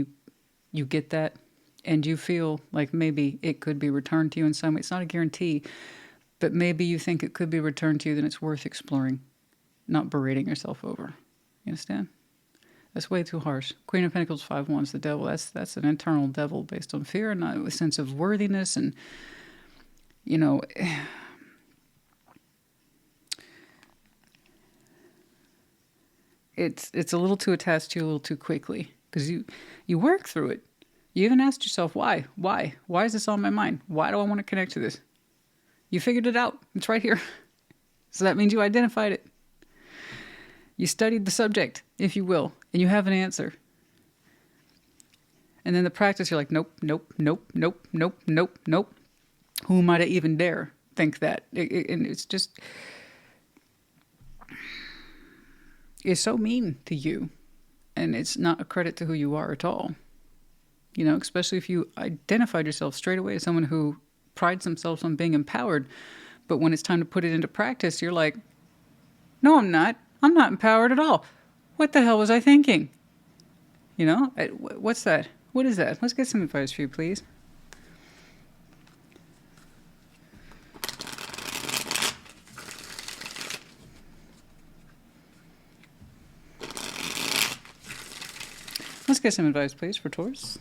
you get that, and you feel like maybe it could be returned to you in some way. It's not a guarantee, but maybe you think it could be returned to you, then it's worth exploring, not berating yourself over. You understand? That's way too harsh. Queen of Pentacles, 5 wands, the devil. That's an internal devil based on fear and not a sense of worthiness. And, you know, it's a little too attached to you a little too quickly because you work through it. You even asked yourself, why? Why is this on my mind? Why do I want to connect to this? You figured it out. It's right here. So that means you identified it. You studied the subject, if you will, and you have an answer. And then the practice, you're like, nope, nope, nope, nope, nope, nope, nope. Who might I even dare think that? And it's just, it's so mean to you. And it's not a credit to who you are at all. You know, especially if you identified yourself straight away as someone who prides themselves on being empowered. But when it's time to put it into practice, you're like, no, I'm not. I'm not empowered at all. What the hell was I thinking? You know, what's that? What is that? Let's get some advice for you, please. Let's get some advice, please, for Taurus.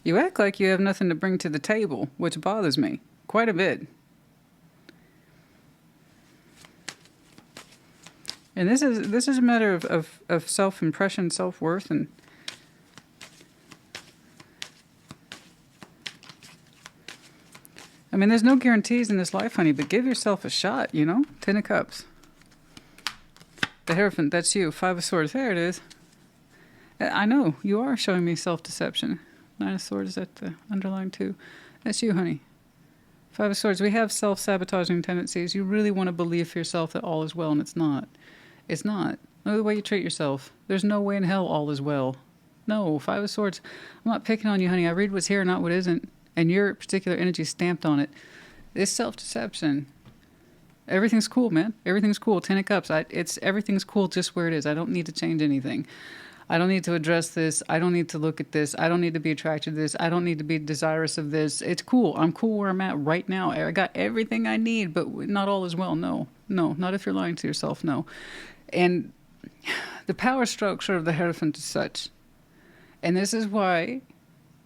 You act like you have nothing to bring to the table, which bothers me quite a bit. And this is a matter of self-impression, self-worth, and I mean, there's no guarantees in this life, honey, but give yourself a shot, you know? 10 of Cups. The Hierophant, that's you. 5 of Swords, there it is. I know, you are showing me self-deception. 9 of Swords, is that the underlying 2? That's you, honey. 5 of Swords, we have self-sabotaging tendencies. You really want to believe for yourself that all is well, and it's not. It's not. Look at the way you treat yourself. There's no way in hell all is well. No, 5 of Swords. I'm not picking on you, honey. I read what's here, not what isn't. And your particular energy stamped on it. It's self-deception. Everything's cool, man. Everything's cool. 10 of Cups. Everything's cool just where it is. I don't need to change anything. I don't need to address this. I don't need to look at this. I don't need to be attracted to this. I don't need to be desirous of this. It's cool. I'm cool where I'm at right now. I got everything I need, but not all is well. No, not if you're lying to yourself. No. And the power structure of the Hierophant is such. And this is why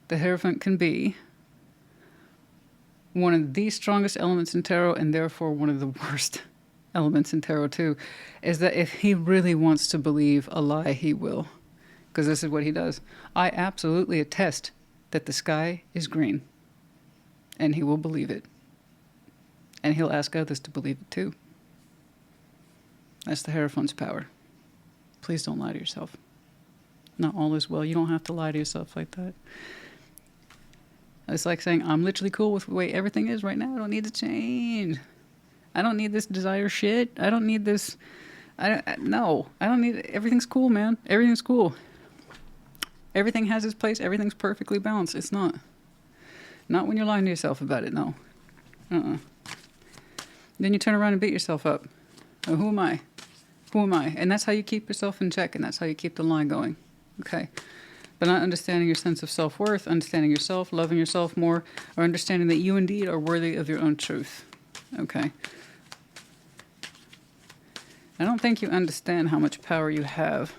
the Hierophant can be one of the strongest elements in tarot, and therefore one of the worst elements in tarot too, is that if he really wants to believe a lie, he will. Because this is what he does. I absolutely attest that the sky is green. And he will believe it. And he'll ask others to believe it too. That's the Hierophant's power. Please don't lie to yourself. Not all is well. You don't have to lie to yourself like that. It's like saying, I'm literally cool with the way everything is right now. I don't need to change. I don't need this desire shit. I don't need this. No, I don't need it. Everything's cool, man. Everything's cool. Everything has its place. Everything's perfectly balanced. It's not. Not when you're lying to yourself about it, no. Then you turn around and beat yourself up. Oh, who am I? Who am I? And that's how you keep yourself in check, and that's how you keep the lie going. Okay? But not understanding your sense of self-worth, understanding yourself, loving yourself more, or understanding that you indeed are worthy of your own truth. Okay? I don't think you understand how much power you have.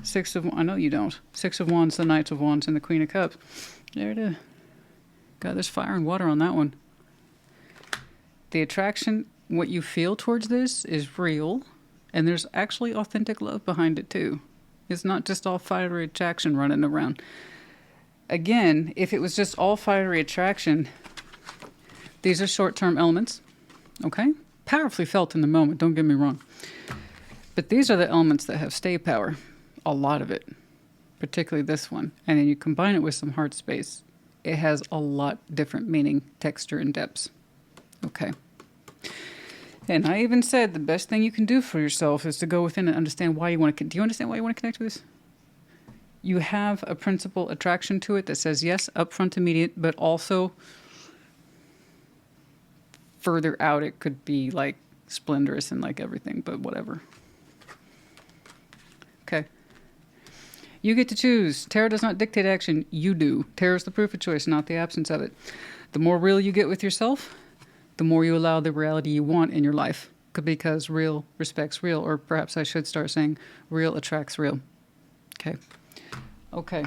I know you don't. 6 of Wands, the Knight of Wands, and the Queen of Cups. There it is. God, there's fire and water on that one. The attraction, what you feel towards this is real, and there's actually authentic love behind it too. It's not just all fiery attraction running around. Again, if it was just all fiery attraction, these are short-term elements, okay? Powerfully felt in the moment, don't get me wrong. But these are the elements that have stay power, a lot of it, particularly this one. And then you combine it with some heart space. It has a lot different meaning, texture, and depths. Okay. And I even said the best thing you can do for yourself is to go within and understand why you want to. Do you understand why you want to connect with this? You have a principal attraction to it that says yes, upfront, immediate, but also further out it could be like splendorous and like everything, but whatever. Okay. You get to choose. Tarot does not dictate action. You do. Tarot is the proof of choice, not the absence of it. The more real you get with yourself, the more you allow the reality you want in your life. Because real respects real, or perhaps I should start saying real attracts real. Okay. Okay.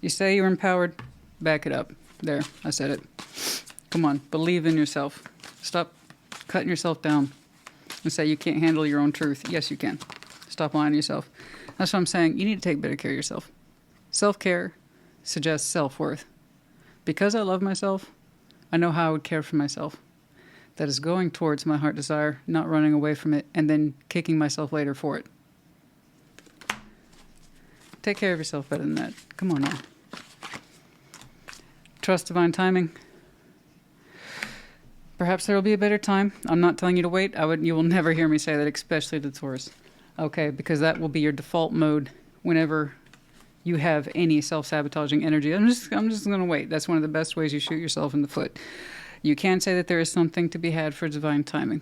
You say you're empowered, back it up. There, I said it. Come on, believe in yourself. Stop cutting yourself down and say you can't handle your own truth. Yes, you can. Stop lying to yourself. That's what I'm saying. You need to take better care of yourself. Self-care suggests self-worth. Because I love myself, I know how I would care for myself. That is going towards my heart desire, not running away from it, and then kicking myself later for it. Take care of yourself better than that. Come on now. Trust divine timing. Perhaps there will be a better time. I'm not telling you to wait. You will never hear me say that, especially to Taurus. Okay, because that will be your default mode whenever you have any self-sabotaging energy. I'm just going to wait. That's one of the best ways you shoot yourself in the foot. You can say that there is something to be had for divine timing.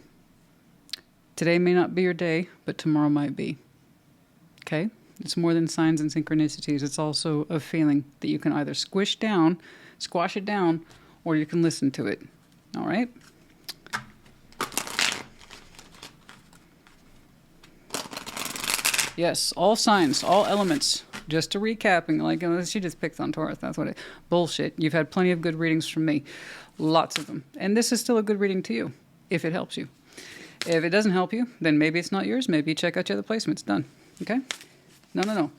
Today may not be your day, but tomorrow might be. Okay? It's more than signs and synchronicities. It's also a feeling that you can either squash it down, or you can listen to it. All right? Yes, all signs, all elements. Just to recapping, like, she just picked on Taurus. That's what it... Bullshit. You've had plenty of good readings from me. Lots of them. And this is still a good reading to you, if it helps you. If it doesn't help you, then maybe it's not yours. Maybe check out your other placements. Done. Okay? No.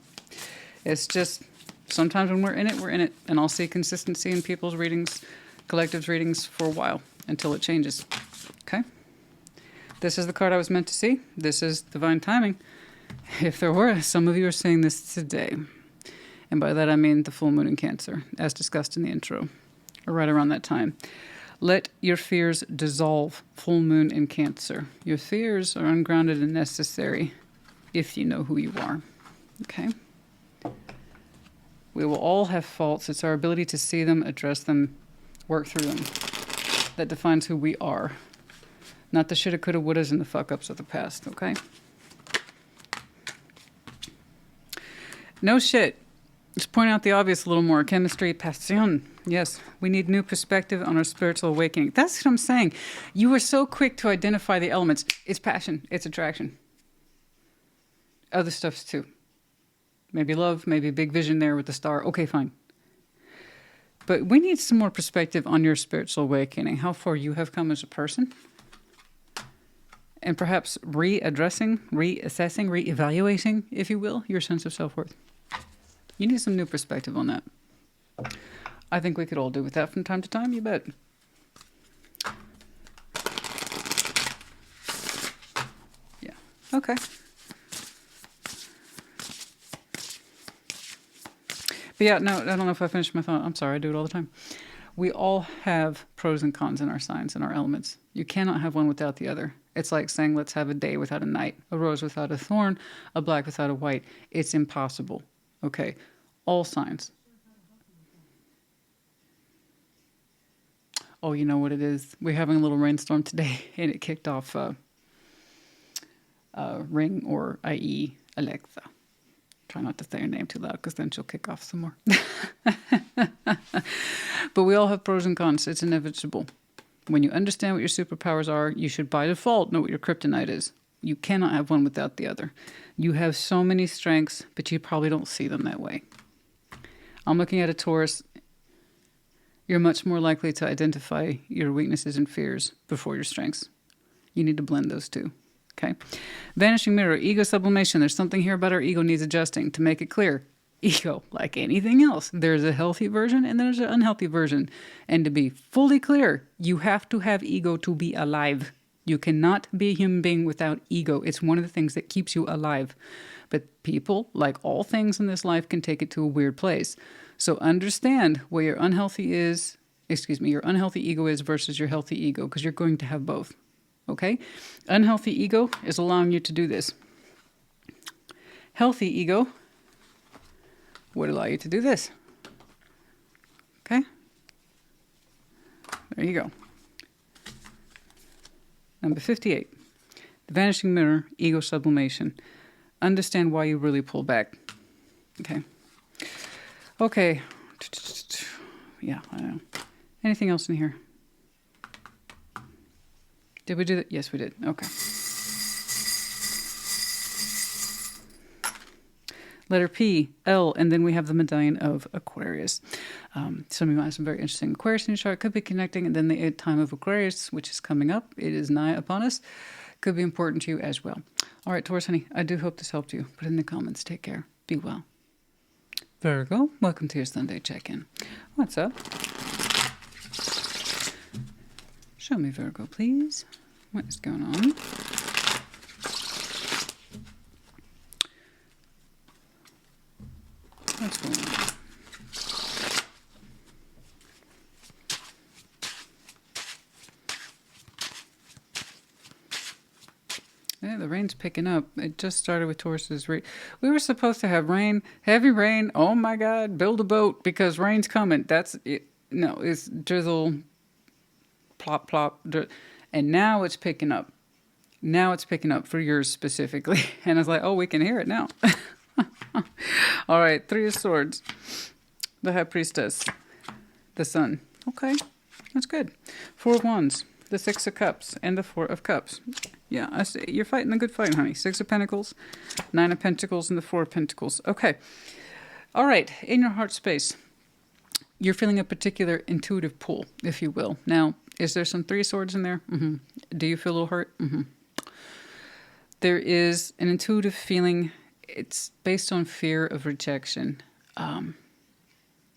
It's just, sometimes when we're in it. And I'll see consistency in people's readings, collectives readings for a while, until it changes. Okay? This is the card I was meant to see. This is divine timing. If there were, some of you are seeing this today. And by that I mean the full moon in Cancer, as discussed in the intro, or right around that time. Let your fears dissolve. Full moon in Cancer. Your fears are ungrounded and necessary if you know who you are. Okay? We will all have faults. It's our ability to see them, address them, work through them that defines who we are. Not the shoulda, coulda, wouldas, and the fuck-ups of the past, okay? No shit. Just point out the obvious a little more. Chemistry, passion. Yes, we need new perspective on our spiritual awakening. That's what I'm saying. You were so quick to identify the elements. It's passion. It's attraction. Other stuffs too. Maybe love, maybe a big vision there with the star. Okay, fine. But we need some more perspective on your spiritual awakening. How far you have come as a person. And perhaps readdressing, reassessing, reevaluating, if you will, your sense of self-worth. You need some new perspective on that. I think we could all do with that from time to time, you bet. Yeah, okay. But yeah, no, I don't know if I finished my thought. I'm sorry, I do it all the time. We all have pros and cons in our signs and our elements. You cannot have one without the other. It's like saying, let's have a day without a night, a rose without a thorn, a black without a white. It's impossible. Okay, all signs. Oh, you know what it is? We're having a little rainstorm today, and it kicked off Ring, or i.e. Alexa. Try not to say her name too loud, because then she'll kick off some more. But we all have pros and cons. It's inevitable. When you understand what your superpowers are, you should by default know what your kryptonite is. You cannot have one without the other. You have so many strengths, but you probably don't see them that way. I'm looking at a Taurus. You're much more likely to identify your weaknesses and fears before your strengths. You need to blend those two. Okay? Vanishing mirror, ego sublimation. There's something here about our ego needs adjusting. To make it clear, ego, like anything else, there's a healthy version and there's an unhealthy version. And to be fully clear, you have to have ego to be alive. You cannot be a human being without ego. It's one of the things that keeps you alive. But people, like all things in this life, can take it to a weird place. So understand where your unhealthy your unhealthy ego is versus your healthy ego, because you're going to have both. Okay? Unhealthy ego is allowing you to do this. Healthy ego would allow you to do this. Okay? There you go. Number 58. The Vanishing Mirror, Ego Sublimation. Understand why you really pull back. Okay. Okay. Yeah, I don't know. Anything else in here? Did we do that? Yes, we did. Okay. Letter P, L, and then we have the medallion of Aquarius. Some of you might have some very interesting Aquarius in your chart. Could be connecting, and then the time of Aquarius, which is coming up. It is nigh upon us. Could be important to you as well. All right, Taurus, honey, I do hope this helped you. Put it in the comments. Take care. Be well. Virgo, welcome to your Sunday check-in. What's up? Show me Virgo, please. What is going on? What's going on? Yeah, the rain's picking up. It just started with Taurus's rain. We were supposed to have rain, heavy rain. Oh my God, build a boat because rain's coming. That's it. No, it's drizzle, plop, plop. And now it's picking up. Now it's picking up for yours specifically. And I was like, oh, we can hear it now. All right, Three of Swords, the High Priestess, the Sun. Okay, that's good. Four of Wands, the Six of Cups, and the Four of Cups. Yeah, I see. You're fighting a good fight, honey. Six of Pentacles, Nine of Pentacles, and the Four of Pentacles. Okay. All right, in your heart space, you're feeling a particular intuitive pull, if you will. Now, is there some Three of Swords in there? Mm-hmm. Do you feel a little hurt? Mm-hmm. There is an intuitive feeling. It's based on fear of rejection.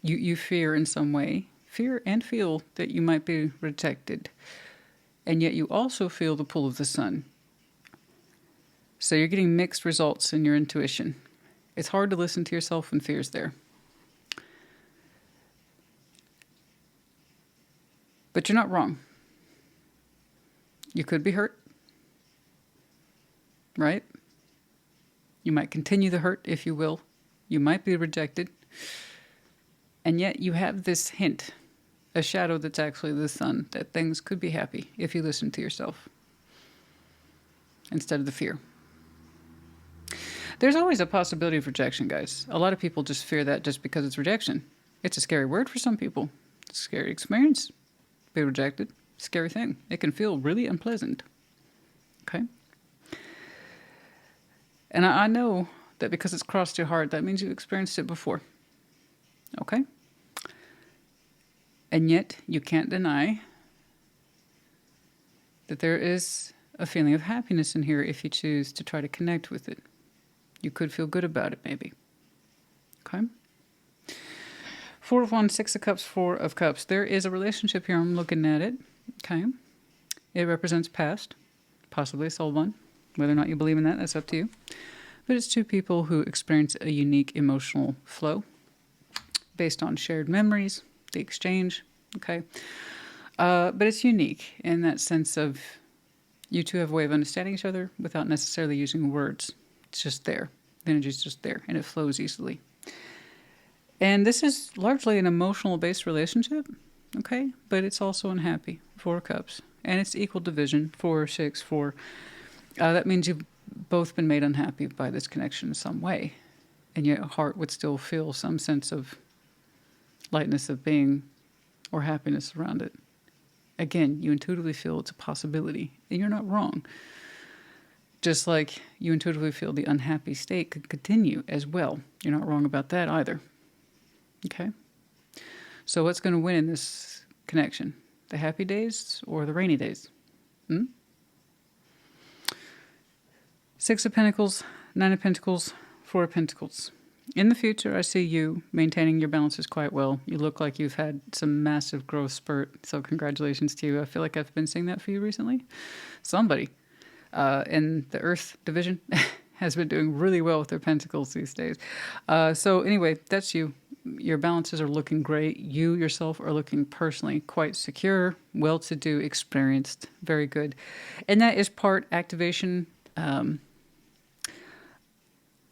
You fear in some way, fear and feel that you might be rejected. And yet you also feel the pull of the sun. So you're getting mixed results in your intuition. It's hard to listen to yourself when fear's there. But you're not wrong. You could be hurt, right? You might continue the hurt, if you will. You might be rejected. And yet you have this hint, a shadow that's actually the sun, that things could be happy if you listen to yourself instead of the fear. There's always a possibility of rejection, guys. A lot of people just fear that just because it's rejection. It's a scary word for some people. It's a scary experience. Be rejected. Scary thing. It can feel really unpleasant. Okay? And I know that because it's crossed your heart, that means you experienced it before. Okay? And yet, you can't deny that there is a feeling of happiness in here if you choose to try to connect with it. You could feel good about it, maybe. Okay? Four of Wands, Six of Cups, Four of Cups. There is a relationship here. I'm looking at it. Okay? It represents past, possibly a soul one. Whether or not you believe in that, that's up to you. But it's two people who experience a unique emotional flow based on shared memories, the exchange, okay? But it's unique in that sense of you two have a way of understanding each other without necessarily using words. It's just there. The energy's just there, and it flows easily. And this is largely an emotional-based relationship, okay? But it's also unhappy, Four of Cups. And it's equal division, 4, 6, 4. That means you've both been made unhappy by this connection in some way. And your heart would still feel some sense of lightness of being or happiness around it. Again, you intuitively feel it's a possibility, and you're not wrong. Just like you intuitively feel the unhappy state could continue as well. You're not wrong about that either. Okay? So what's going to win in this connection? The happy days or the rainy days? Six of Pentacles, Nine of Pentacles, Four of Pentacles. In the future, I see you maintaining your balances quite well. You look like you've had some massive growth spurt, so congratulations to you. I feel like I've been seeing that for you recently. Somebody in the Earth division has been doing really well with their pentacles these days. So anyway, that's you. Your balances are looking great. You yourself are looking personally quite secure, well-to-do, experienced, very good. And that is part activation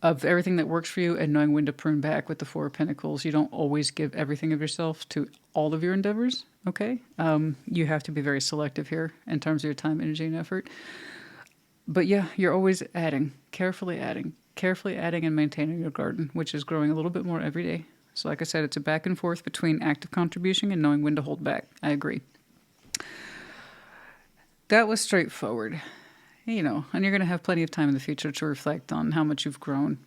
of everything that works for you and knowing when to prune back with the Four of Pentacles. You don't always give everything of yourself to all of your endeavors, okay? You have to be very selective here in terms of your time, energy, and effort. But yeah, you're always adding, carefully adding and maintaining your garden, which is growing a little bit more every day. So like I said, it's a back and forth between active contribution and knowing when to hold back. I agree. That was straightforward. You know, and you're going to have plenty of time in the future to reflect on how much you've grown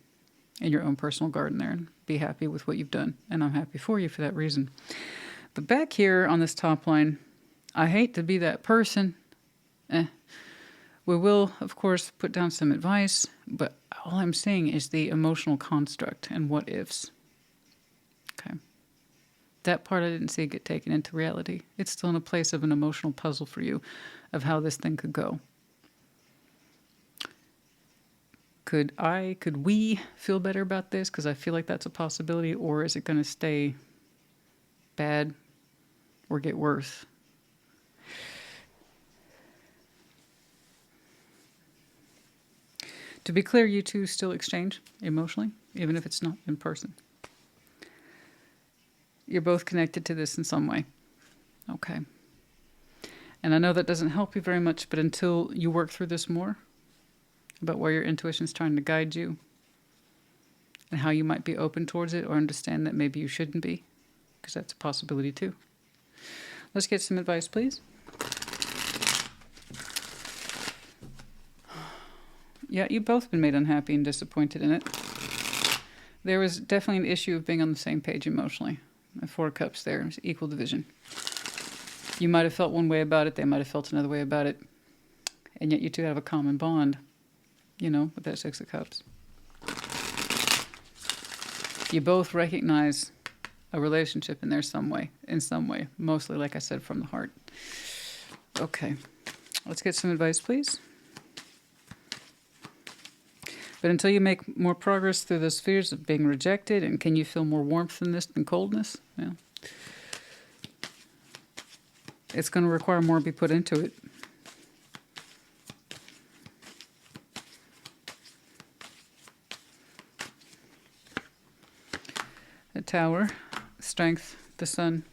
in your own personal garden there and be happy with what you've done. And I'm happy for you for that reason. But back here on this top line, I hate to be that person. We will, of course, put down some advice, but all I'm saying is the emotional construct and what ifs. Okay. That part I didn't see get taken into reality. It's still in a place of an emotional puzzle for you of how this thing could go. Could we feel better about this? Because I feel like that's a possibility. Or is it going to stay bad or get worse? To be clear, you two still exchange emotionally, even if it's not in person. You're both connected to this in some way. Okay. And I know that doesn't help you very much, but until you work through this more, about where your intuition is trying to guide you and how you might be open towards it or understand that maybe you shouldn't be, because that's a possibility too. Let's get some advice, please. Yeah, you've both been made unhappy and disappointed in it. There was definitely an issue of being on the same page emotionally. The Four of Cups there is equal division. You might have felt one way about it, they might have felt another way about it, and yet you two have a common bond. You know, with that Six of Cups. You both recognize a relationship in some way, mostly, like I said, from the heart. Okay, let's get some advice, please. But until you make more progress through those fears of being rejected, and can you feel more warmth in this than coldness? Yeah. It's going to require more to be put into it. The Tower, Strength, the Sun.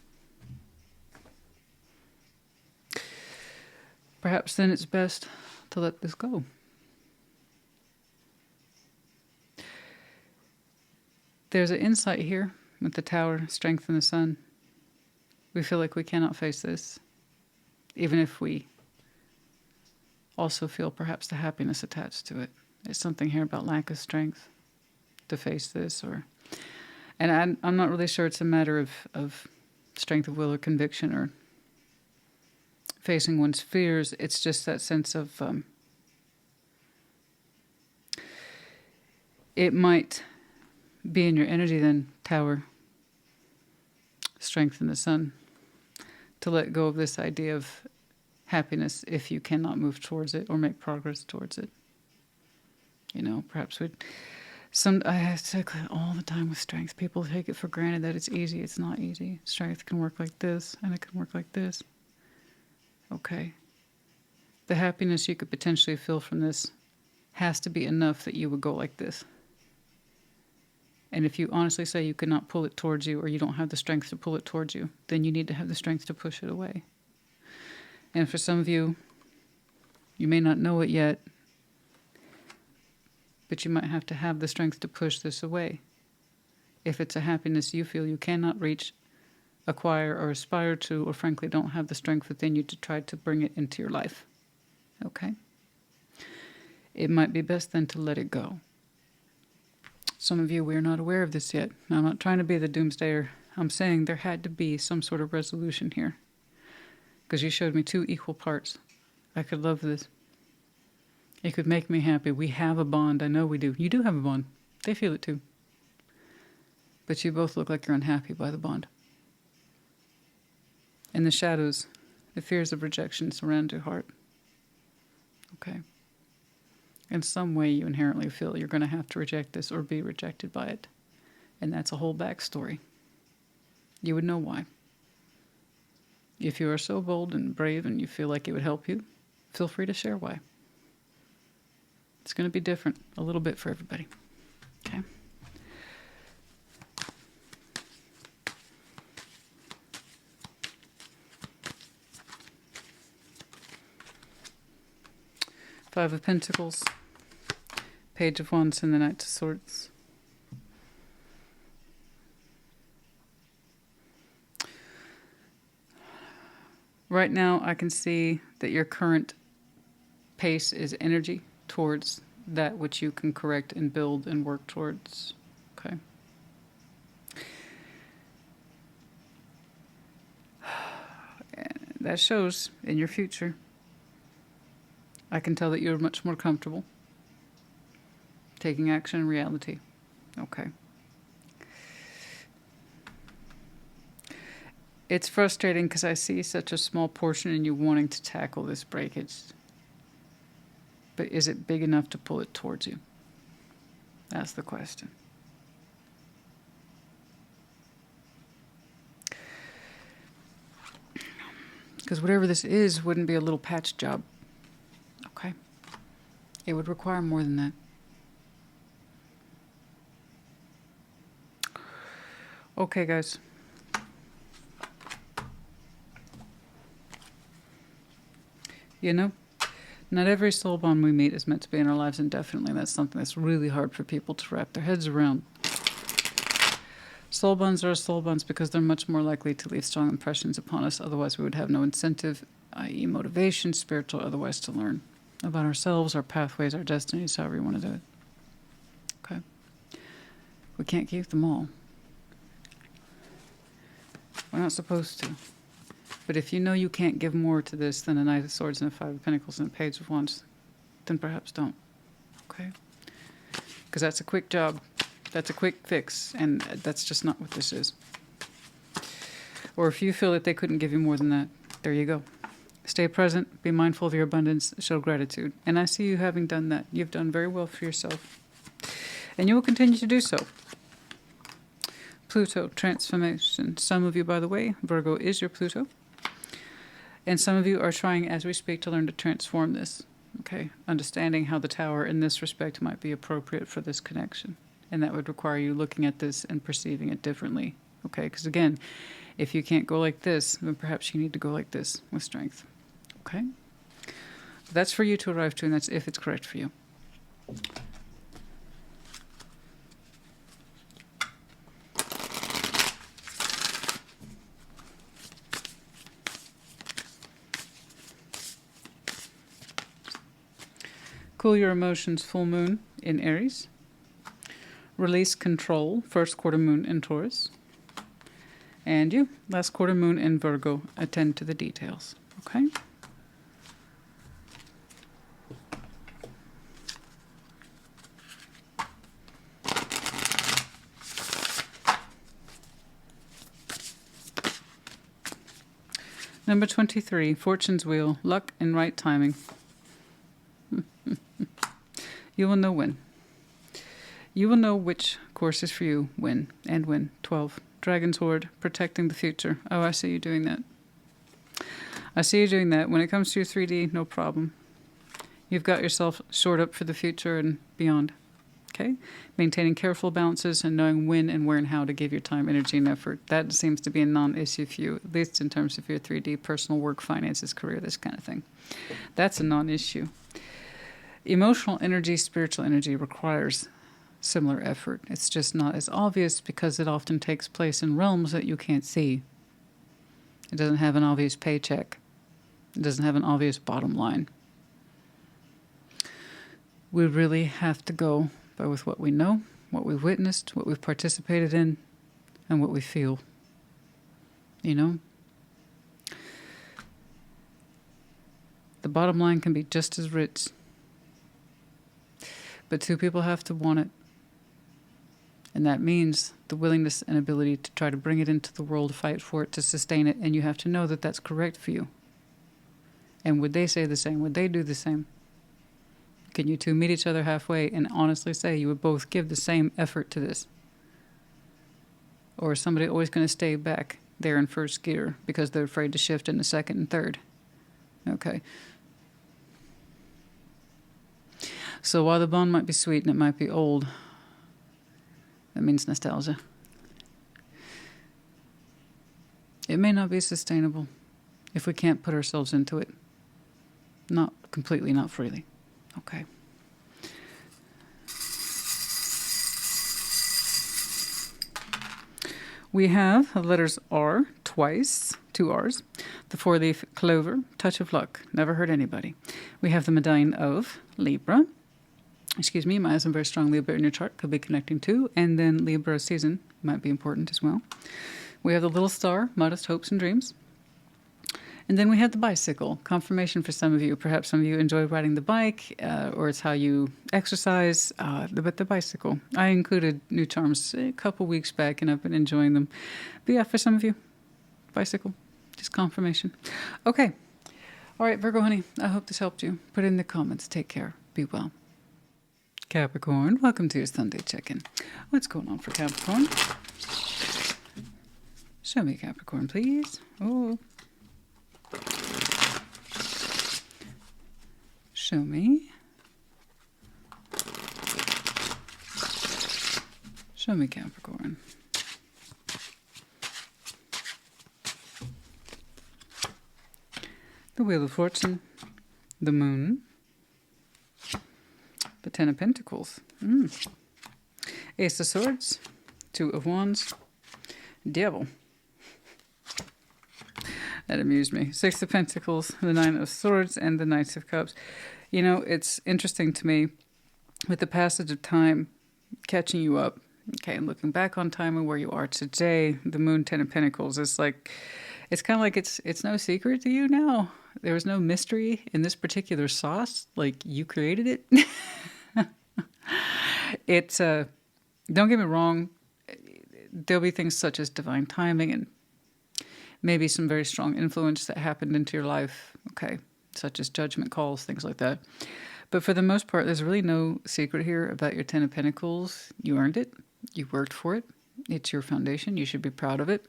Perhaps then it's best to let this go. There's an insight here with the Tower, Strength, and the Sun. We feel like we cannot face this, even if we also feel perhaps the happiness attached to it. There's something here about lack of strength to face this, and I'm not really sure it's a matter of strength of will or conviction or facing one's fears. It's just that sense of it might be in your energy then, Tower, Strength in the Sun, to let go of this idea of happiness if you cannot move towards it or make progress towards it. You know, perhaps I have to all the time with strength. People take it for granted that it's easy. It's not easy. Strength can work like this, and it can work like this. Okay. The happiness you could potentially feel from this has to be enough that you would go like this. And if you honestly say you could not pull it towards you, or you don't have the strength to pull it towards you, then you need to have the strength to push it away. And for some of you, you may not know it yet, but you might have to have the strength to push this away. If it's a happiness you feel you cannot reach, acquire, or aspire to, or frankly don't have the strength within you to try to bring it into your life. Okay? It might be best then to let it go. Some of you, we are not aware of this yet. Now, I'm not trying to be the doomsdayer. I'm saying there had to be some sort of resolution here. Because you showed me two equal parts. I could love this. It could make me happy. We have a bond. I know we do. You do have a bond. They feel it too. But you both look like you're unhappy by the bond. In the shadows, the fears of rejection surround your heart. Okay. In some way, you inherently feel you're going to have to reject this or be rejected by it. And that's a whole backstory. You would know why. If you are so bold and brave and you feel like it would help you, feel free to share why. It's going to be different a little bit for everybody. Okay? Five of Pentacles, Page of Wands, and the Knight of Swords. Right now, I can see that your current pace is energy towards that which you can correct and build and work towards. Okay. And that shows in your future. I can tell that you're much more comfortable taking action in reality. Okay. It's frustrating because I see such a small portion in you wanting to tackle this breakage. But is it big enough to pull it towards you? That's the question. Because whatever this is wouldn't be a little patch job. Okay? It would require more than that. Okay, guys. You know, not every soul bond we meet is meant to be in our lives indefinitely. That's something that's really hard for people to wrap their heads around. Soul bonds are soul bonds because they're much more likely to leave strong impressions upon us. Otherwise, we would have no incentive, i.e. motivation, spiritual, otherwise, to learn about ourselves, our pathways, our destinies, however you want to do it. Okay? We can't keep them all. We're not supposed to. But if you know you can't give more to this than a Knight of Swords and a Five of Pentacles and a Page of Wands, then perhaps don't. Okay? Because that's a quick job. That's a quick fix. And that's just not what this is. Or if you feel that they couldn't give you more than that, there you go. Stay present. Be mindful of your abundance. Show gratitude. And I see you having done that. You've done very well for yourself. And you will continue to do so. Pluto, transformation. Some of you, by the way, Virgo is your Pluto. And some of you are trying, as we speak, to learn to transform this. Okay? Understanding how the Tower, in this respect, might be appropriate for this connection. And that would require you looking at this and perceiving it differently. Okay? Because again, if you can't go like this, then perhaps you need to go like this with strength. Okay? That's for you to arrive to, and that's if it's correct for you. Cool your emotions, full moon in Aries. Release control, first quarter moon in Taurus. And you, last quarter moon in Virgo, attend to the details. Okay? Number 23, Fortune's Wheel, luck and right timing. You will know when. You will know which course is for you when and when. 12. Dragon's Horde, protecting the future. Oh, I see you doing that. I see you doing that. When it comes to your 3D, no problem. You've got yourself shored up for the future and beyond. Okay? Maintaining careful balances and knowing when and where and how to give your time, energy, and effort. That seems to be a non-issue for you, at least in terms of your 3D, personal work, finances, career, this kind of thing. That's a non-issue. Emotional energy, spiritual energy requires similar effort. It's just not as obvious because it often takes place in realms that you can't see. It doesn't have an obvious paycheck. It doesn't have an obvious bottom line. We really have to go by with what we know, what we've witnessed, what we've participated in, and what we feel. You know? The bottom line can be just as rich. But two people have to want it. And that means the willingness and ability to try to bring it into the world, fight for it, to sustain it. And you have to know that that's correct for you. And would they say the same? Would they do the same? Can you two meet each other halfway and honestly say you would both give the same effort to this? Or is somebody always going to stay back there in first gear because they're afraid to shift into second and third? Okay. So while the bond might be sweet and it might be old, that means nostalgia. It may not be sustainable if we can't put ourselves into it. Not completely, not freely. Okay. We have the letters R twice, 2 R's. The 4-leaf clover, touch of luck, never hurt anybody. We have the medallion of Libra. Excuse me, might have some very strong Libra in your chart, could be connecting to. And then Libra season might be important as well. We have the little star, modest hopes and dreams. And then we have the bicycle, confirmation for some of you. Perhaps some of you enjoy riding the bike, or it's how you exercise, but the bicycle. I included new charms a couple weeks back, and I've been enjoying them. But yeah, for some of you, bicycle, just confirmation. Okay. All right, Virgo, honey, I hope this helped you. Put it in the comments. Take care. Be well. Capricorn, welcome to your Sunday check-in. What's going on for Capricorn? Show me Capricorn, please. Oh. Show me. Show me Capricorn. The Wheel of Fortune. The Moon. The 10 of Pentacles. Ace of Swords. 2 of Wands. Devil. That amused me. 6 of Pentacles, the 9 of Swords, and the Knights of Cups. You know, it's interesting to me, with the passage of time catching you up, okay, and looking back on time and where you are today, the Moon, 10 of Pentacles, it's like, it's kind of like it's no secret to you now. There was no mystery in this particular sauce. Like, you created it. It's, don't get me wrong, there'll be things such as divine timing and maybe some very strong influence that happened into your life, okay, such as judgment calls, things like that. But for the most part, there's really no secret here about your 10 of Pentacles. You earned it. You worked for it. It's your foundation. You should be proud of it.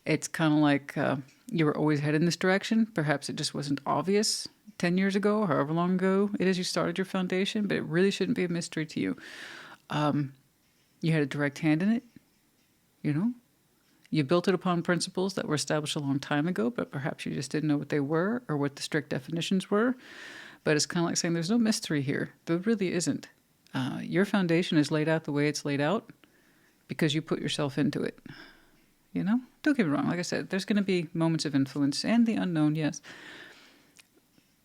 It's kind of like you were always headed in this direction. Perhaps it just wasn't obvious 10 years ago, or however long ago it is you started your foundation, but it really shouldn't be a mystery to you. You had a direct hand in it, you know? You built it upon principles that were established a long time ago, but perhaps you just didn't know what they were or what the strict definitions were. But it's kind of like saying there's no mystery here. There really isn't. Your foundation is laid out the way it's laid out because you put yourself into it. You know? Don't get me wrong. Like I said, there's going to be moments of influence and the unknown, yes.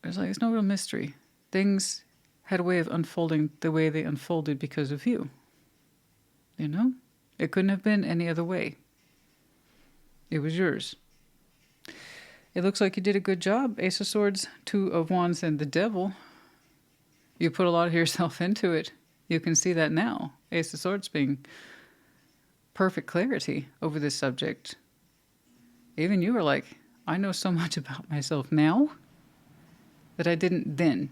There's no real mystery. Things had a way of unfolding the way they unfolded because of you. You know? It couldn't have been any other way. It was yours. It looks like you did a good job. Ace of Swords, 2 of Wands, and the Devil. You put a lot of yourself into it. You can see that now. Ace of Swords being perfect clarity over this subject. Even you were like, I know so much about myself now that I didn't then.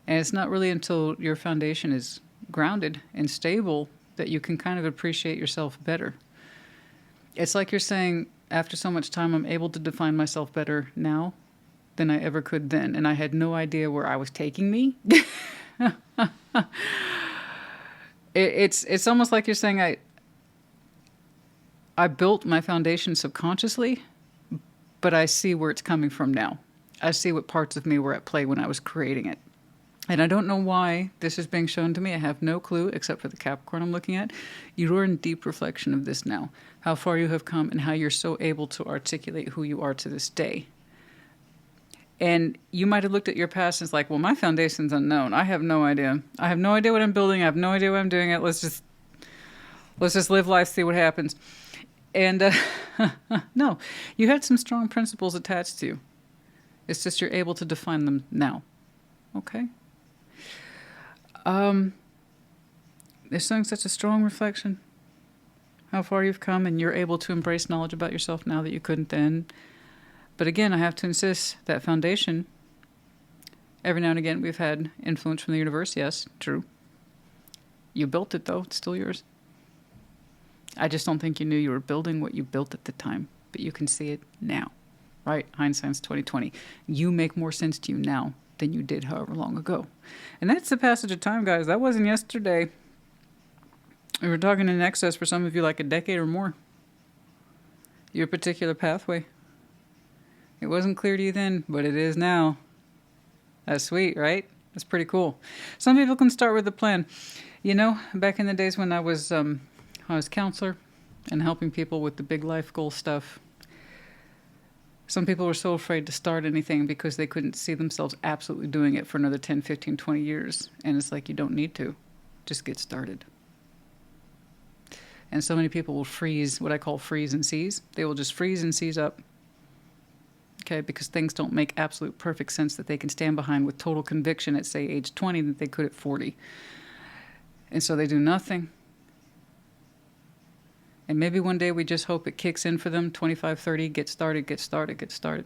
And it's not really until your foundation is grounded and stable that you can kind of appreciate yourself better. It's like you're saying, after so much time, I'm able to define myself better now than I ever could then. And I had no idea where I was taking me. It's almost like you're saying, I built my foundation subconsciously, but I see where it's coming from now. I see what parts of me were at play when I was creating it. And I don't know why this is being shown to me. I have no clue, except for the Capricorn I'm looking at. You are in deep reflection of this now. How far you have come and how you're so able to articulate who you are to this day. And you might have looked at your past and it's like, well, my foundation's unknown. I have no idea. I have no idea what I'm building. I have no idea what I'm doing. Let's just live life, see what happens. And no, you had some strong principles attached to you. It's just you're able to define them now. Okay? It's showing such a strong reflection. How far you've come, and you're able to embrace knowledge about yourself now that you couldn't then. But again, I have to insist that foundation, every now and again we've had influence from the universe. Yes, true. You built it though. It's still yours. I just don't think you knew you were building what you built at the time, but you can see it now, right? Hindsight's 2020. You make more sense to you now than you did however long ago. And that's the passage of time, guys. That wasn't yesterday. We were talking in excess for some of you like a decade or more. Your particular pathway. It wasn't clear to you then, but it is now. That's sweet, right? That's pretty cool. Some people can start with a plan. You know, back in the days when I was counselor and helping people with the big life goal stuff, some people were so afraid to start anything because they couldn't see themselves absolutely doing it for another 10, 15, 20 years. And it's like, you don't need to. Just get started. And so many people will freeze, what I call freeze and seize. They will just freeze and seize up. Okay, because things don't make absolute perfect sense that they can stand behind with total conviction at, say, age 20 that they could at 40. And so they do nothing. And maybe one day we just hope it kicks in for them, 25, 30, get started, get started, get started.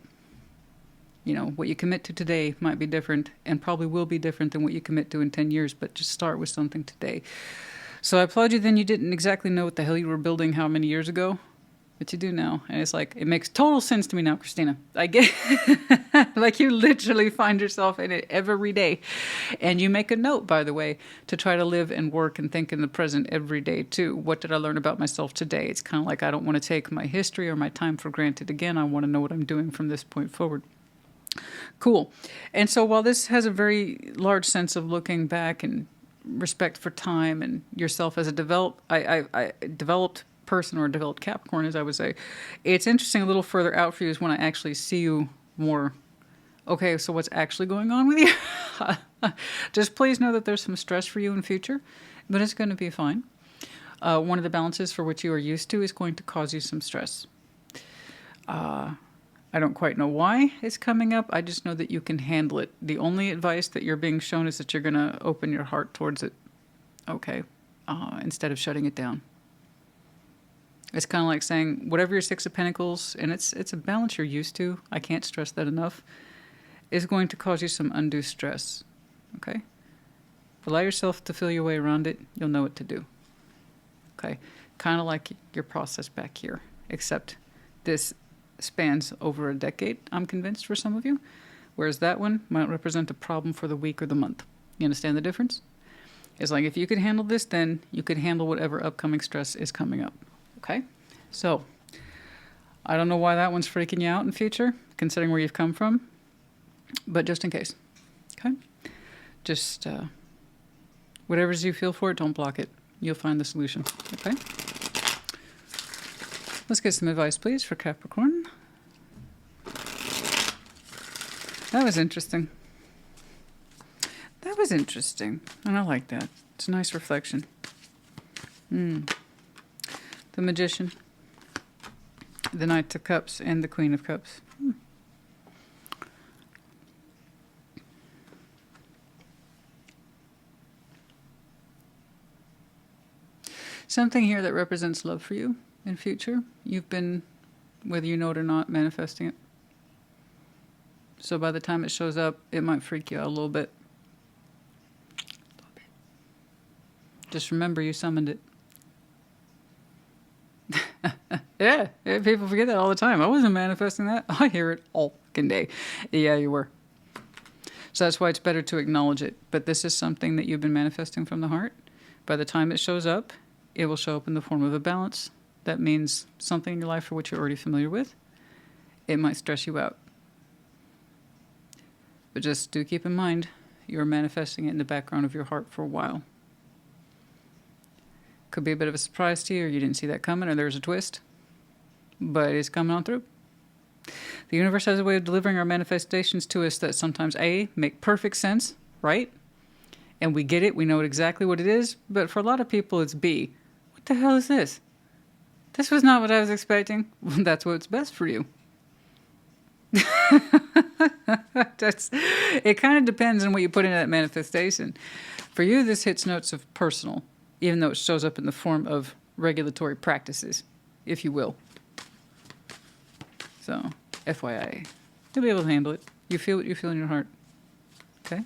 You know, what you commit to today might be different and probably will be different than what you commit to in 10 years, but just start with something today. So I applaud you then. You didn't exactly know what the hell you were building how many years ago, but you do now. And it's like, it makes total sense to me now, Christina. I get like you literally find yourself in it every day. And you make a note, by the way, to try to live and work and think in the present every day too. What did I learn about myself today? It's kind of like, I don't want to take my history or my time for granted again. I want to know what I'm doing from this point forward. Cool. And so while this has a very large sense of looking back and respect for time and yourself as a developed person or a developed Capricorn, as I would say, it's interesting a little further out for you is when I actually see you more. Okay, so what's actually going on with you? Just please know that there's some stress for you in the future, but it's going to be fine. One of the balances for which you are used to is going to cause you some stress. I don't quite know why it's coming up. I just know that you can handle it. The only advice that you're being shown is that you're going to open your heart towards it. Okay. Instead of shutting it down. It's kind of like saying, whatever your Six of Pentacles, and it's a balance you're used to, I can't stress that enough, is going to cause you some undue stress. Okay? Allow yourself to feel your way around it. You'll know what to do. Okay? Kind of like your process back here, except this spans over a decade, I'm convinced, for some of you, whereas that one might represent a problem for the week or the month. You understand the difference? It's like, if you could handle this, then you could handle whatever upcoming stress is coming up. Okay? So, I don't know why that one's freaking you out in future, considering where you've come from, but just in case. Okay? Just, whatever you feel for it, don't block it. You'll find the solution. Okay? Let's get some advice, please, for Capricorn. That was interesting. That was interesting. And I like that. It's a nice reflection. The Magician, the Knight of Cups, and the Queen of Cups. Something here that represents love for you in future. You've been, whether you know it or not, manifesting it. So by the time it shows up, it might freak you out a little bit. Just remember you summoned it. Yeah, people forget that all the time. I wasn't manifesting that. I hear it all fucking day. Yeah, you were. So that's why it's better to acknowledge it. But this is something that you've been manifesting from the heart. By the time it shows up, it will show up in the form of a balance. That means something in your life for which you're already familiar with. It might stress you out. But just do keep in mind, you're manifesting it in the background of your heart for a while. Could be a bit of a surprise to you, or you didn't see that coming, or there's a twist. But it's coming on through. The universe has a way of delivering our manifestations to us that sometimes, A, make perfect sense, right? And we get it, we know exactly what it is. But for a lot of people, it's B. What the hell is this? This was not what I was expecting. Well, that's what's best for you. It kind of depends on what you put into that manifestation. For you, this hits notes of personal. even though it shows up in the form of regulatory practices, if you will. So, FYI, you'll be able to handle it. You feel what you feel in your heart. Okay?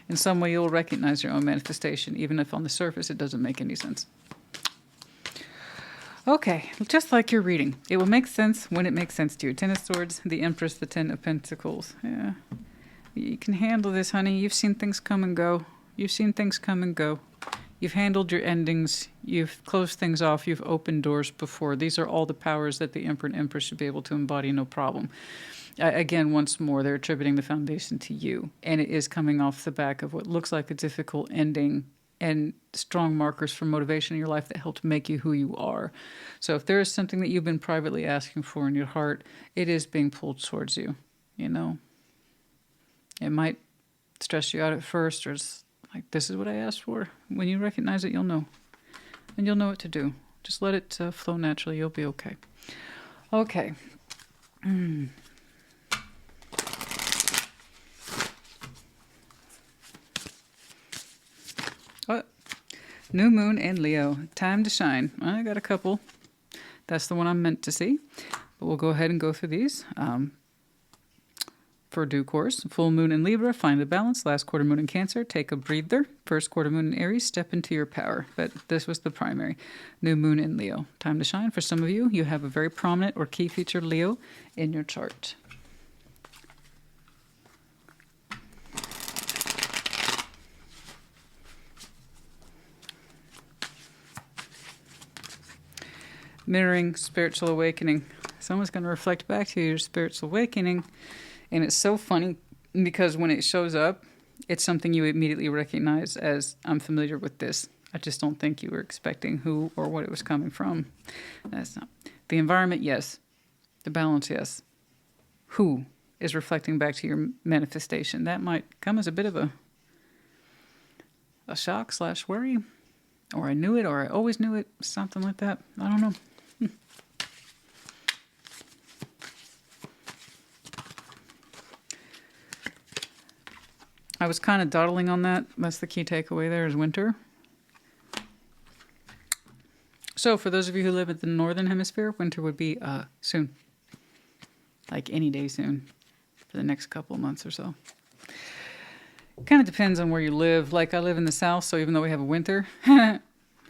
In some way, you'll recognize your own manifestation, even if on the surface it doesn't make any sense. Okay, just like your reading. It will make sense when it makes sense to you. Ten of Swords, the Empress, the Ten of Pentacles. Yeah. You can handle this, honey. You've seen things come and go. You've seen things come and go. You've handled your endings. You've closed things off. You've opened doors before. These are all the powers that the Emperor and Empress should be able to embody, no problem. Again, once more, they're attributing the foundation to you. And it is coming off the back of what looks like a difficult ending and strong markers for motivation in your life that helped make you who you are. So if there is something that you've been privately asking for in your heart, it is being pulled towards you, you know. It might stress you out at first, or it's like, this is what I asked for. When you recognize it, you'll know. And you'll know what to do. Just let it flow naturally. You'll be okay. Okay. Oh, New Moon and Leo. Time to shine. I got a couple. That's the one I'm meant to see. But we'll go ahead and go through these. For due course, full moon in Libra, find the balance. Last quarter moon in Cancer, take a breather. First quarter moon in Aries, step into your power. But this was the primary. New moon in Leo. Time to shine. For some of you, you have a very prominent or key feature Leo in your chart. Mirroring spiritual awakening. Someone's going to reflect back to your spiritual awakening. And it's so funny because when it shows up, it's something you immediately recognize as, I'm familiar with this. I just don't think you were expecting who or what it was coming from. That's not. The environment, yes. The balance, yes. Who is reflecting back to your manifestation. That might come as a bit of a shock / worry. Or I knew it, or I always knew it. Something like that. I don't know. I was kind of dawdling on that. That's the key takeaway there is winter. So for those of you who live in the northern hemisphere, winter would be soon. Like any day soon. For the next couple of months or so. Kind of depends on where you live. Like I live in the south, so even though we have a winter,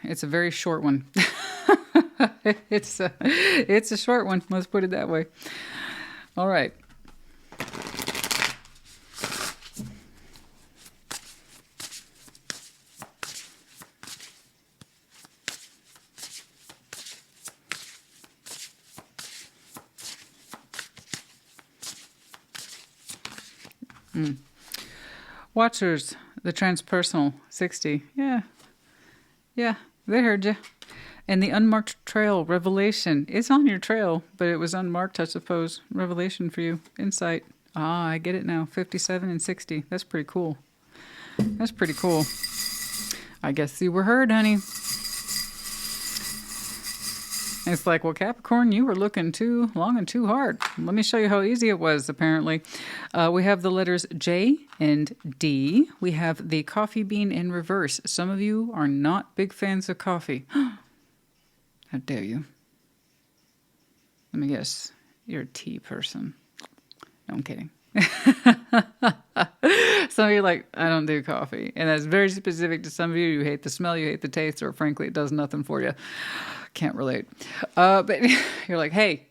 it's a very short one. It's a short one. Let's put it that way. All right. Watchers, the transpersonal, 60. Yeah, they heard you. And the unmarked trail, revelation. It's on your trail, but it was unmarked, I suppose. Revelation for you, insight. Ah, I get it now. 57 and 60. That's pretty cool. That's pretty cool. I guess you were heard, honey. It's like, well, Capricorn, you were looking too long and too hard. Let me show you how easy it was, apparently. We have the letters J and D. We have the coffee bean in reverse. Some of you are not big fans of coffee. How dare you? Let me guess. You're a tea person. No, I'm kidding. Some of you are like, I don't do coffee. And that's very specific to some of you. You hate the smell, you hate the taste, or frankly, it does nothing for you. Can't relate. But you're like, hey,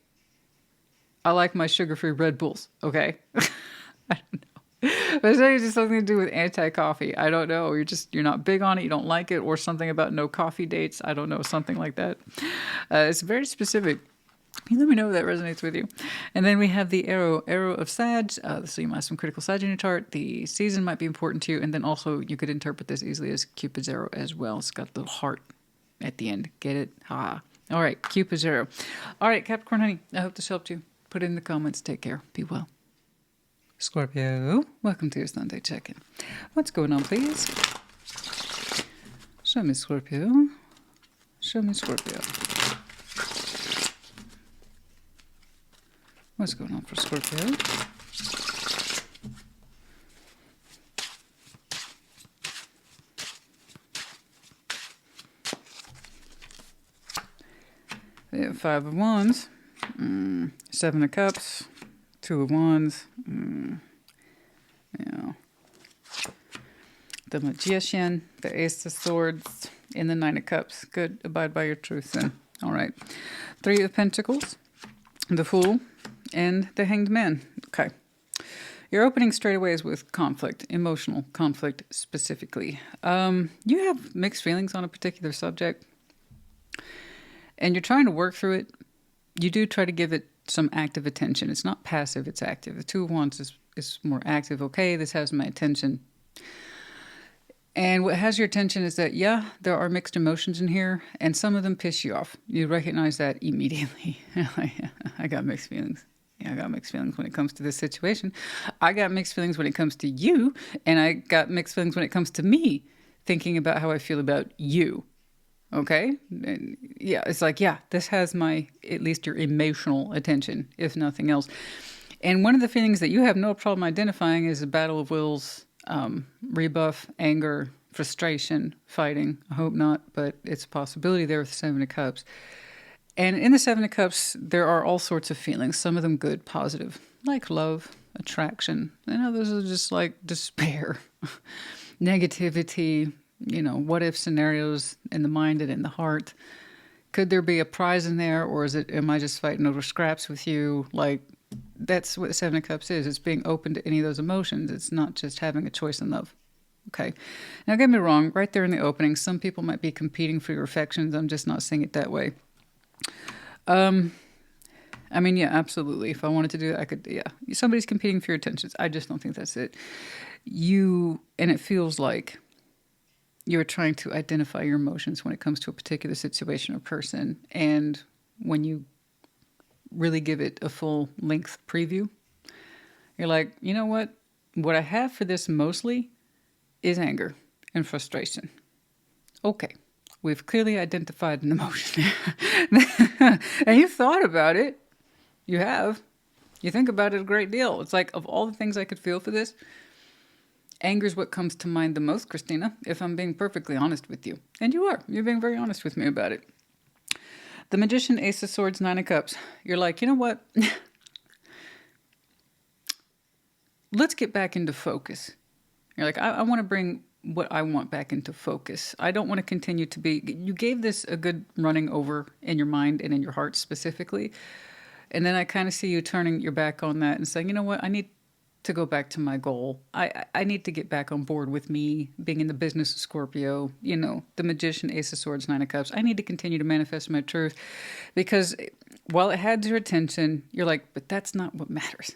I like my sugar-free Red Bulls, okay? I don't know. But it's maybe just something to do with anti-coffee. I don't know. You're not big on it. You don't like it. Or something about no coffee dates. I don't know. Something like that. It's very specific. You let me know if that resonates with you. And then we have the arrow of Sag. So you might have some critical Sag in your chart. The season might be important to you. And then also you could interpret this easily as Cupid's arrow as well. It's got the heart at the end. Get it? Ah. All right. Cupid's arrow. All right, Capricorn, honey. I hope this helped you. Put it in the comments. Take care. Be well. Scorpio, welcome to your Sunday check-in. What's going on, please? Show me Scorpio. Show me Scorpio. What's going on for Scorpio? Yeah, Five of Wands, Seven of Cups, Two of Wands, yeah. The Magician, the Ace of Swords, and the Nine of Cups. Good. Abide by your truth then. All right. Three of Pentacles, the Fool, and the Hanged Man. Okay. Your opening straight away is with conflict, emotional conflict specifically. You have mixed feelings on a particular subject, and you're trying to work through it. You do try to give it some active attention. It's not passive, it's active. The Two of Wands is more active. Okay, this has my attention. And what has your attention is that, yeah, there are mixed emotions in here, and some of them piss you off. You recognize that immediately. I got mixed feelings. Yeah, I got mixed feelings when it comes to this situation. I got mixed feelings when it comes to you, and I got mixed feelings when it comes to me thinking about how I feel about you. Okay? And yeah, it's like, yeah, this has at least your emotional attention, if nothing else. And one of the feelings that you have no problem identifying is a battle of wills, rebuff, anger, frustration, fighting. I hope not, but it's a possibility there with the Seven of Cups. And in the Seven of Cups, there are all sorts of feelings, some of them good, positive, like love, attraction, and others are just like despair, negativity, what if scenarios in the mind and in the heart. Could there be a prize in there, or am I just fighting over scraps with you? Like, that's what the Seven of Cups is. It's being open to any of those emotions. It's not just having a choice in love. Okay. Now, get me wrong. Right there in the opening, some people might be competing for your affections. I'm just not seeing it that way. I mean, yeah, absolutely. If I wanted to do it, I could, yeah. Somebody's competing for your attentions. I just don't think that's it. And it feels like you're trying to identify your emotions when it comes to a particular situation or person. And when you really give it a full length preview, you're like, you know what? What I have for this mostly is anger and frustration. Okay. We've clearly identified an emotion. And you've thought about it. You have. You think about it a great deal. It's like, of all the things I could feel for this, anger is what comes to mind the most, Christina, if I'm being perfectly honest with you. And you are. You're being very honest with me about it. The Magician, Ace of Swords, Nine of Cups. You're like, you know what? Let's get back into focus. You're like, I want to bring what I want back into focus. I don't want to continue to be... You gave this a good running over in your mind and in your heart specifically. And then I kind of see you turning your back on that and saying, you know what? I need to go back to my goal. I need to get back on board with me being in the business of Scorpio. The Magician, Ace of Swords, Nine of Cups. I need to continue to manifest my truth, because while it had your attention, you're like, but that's not what matters.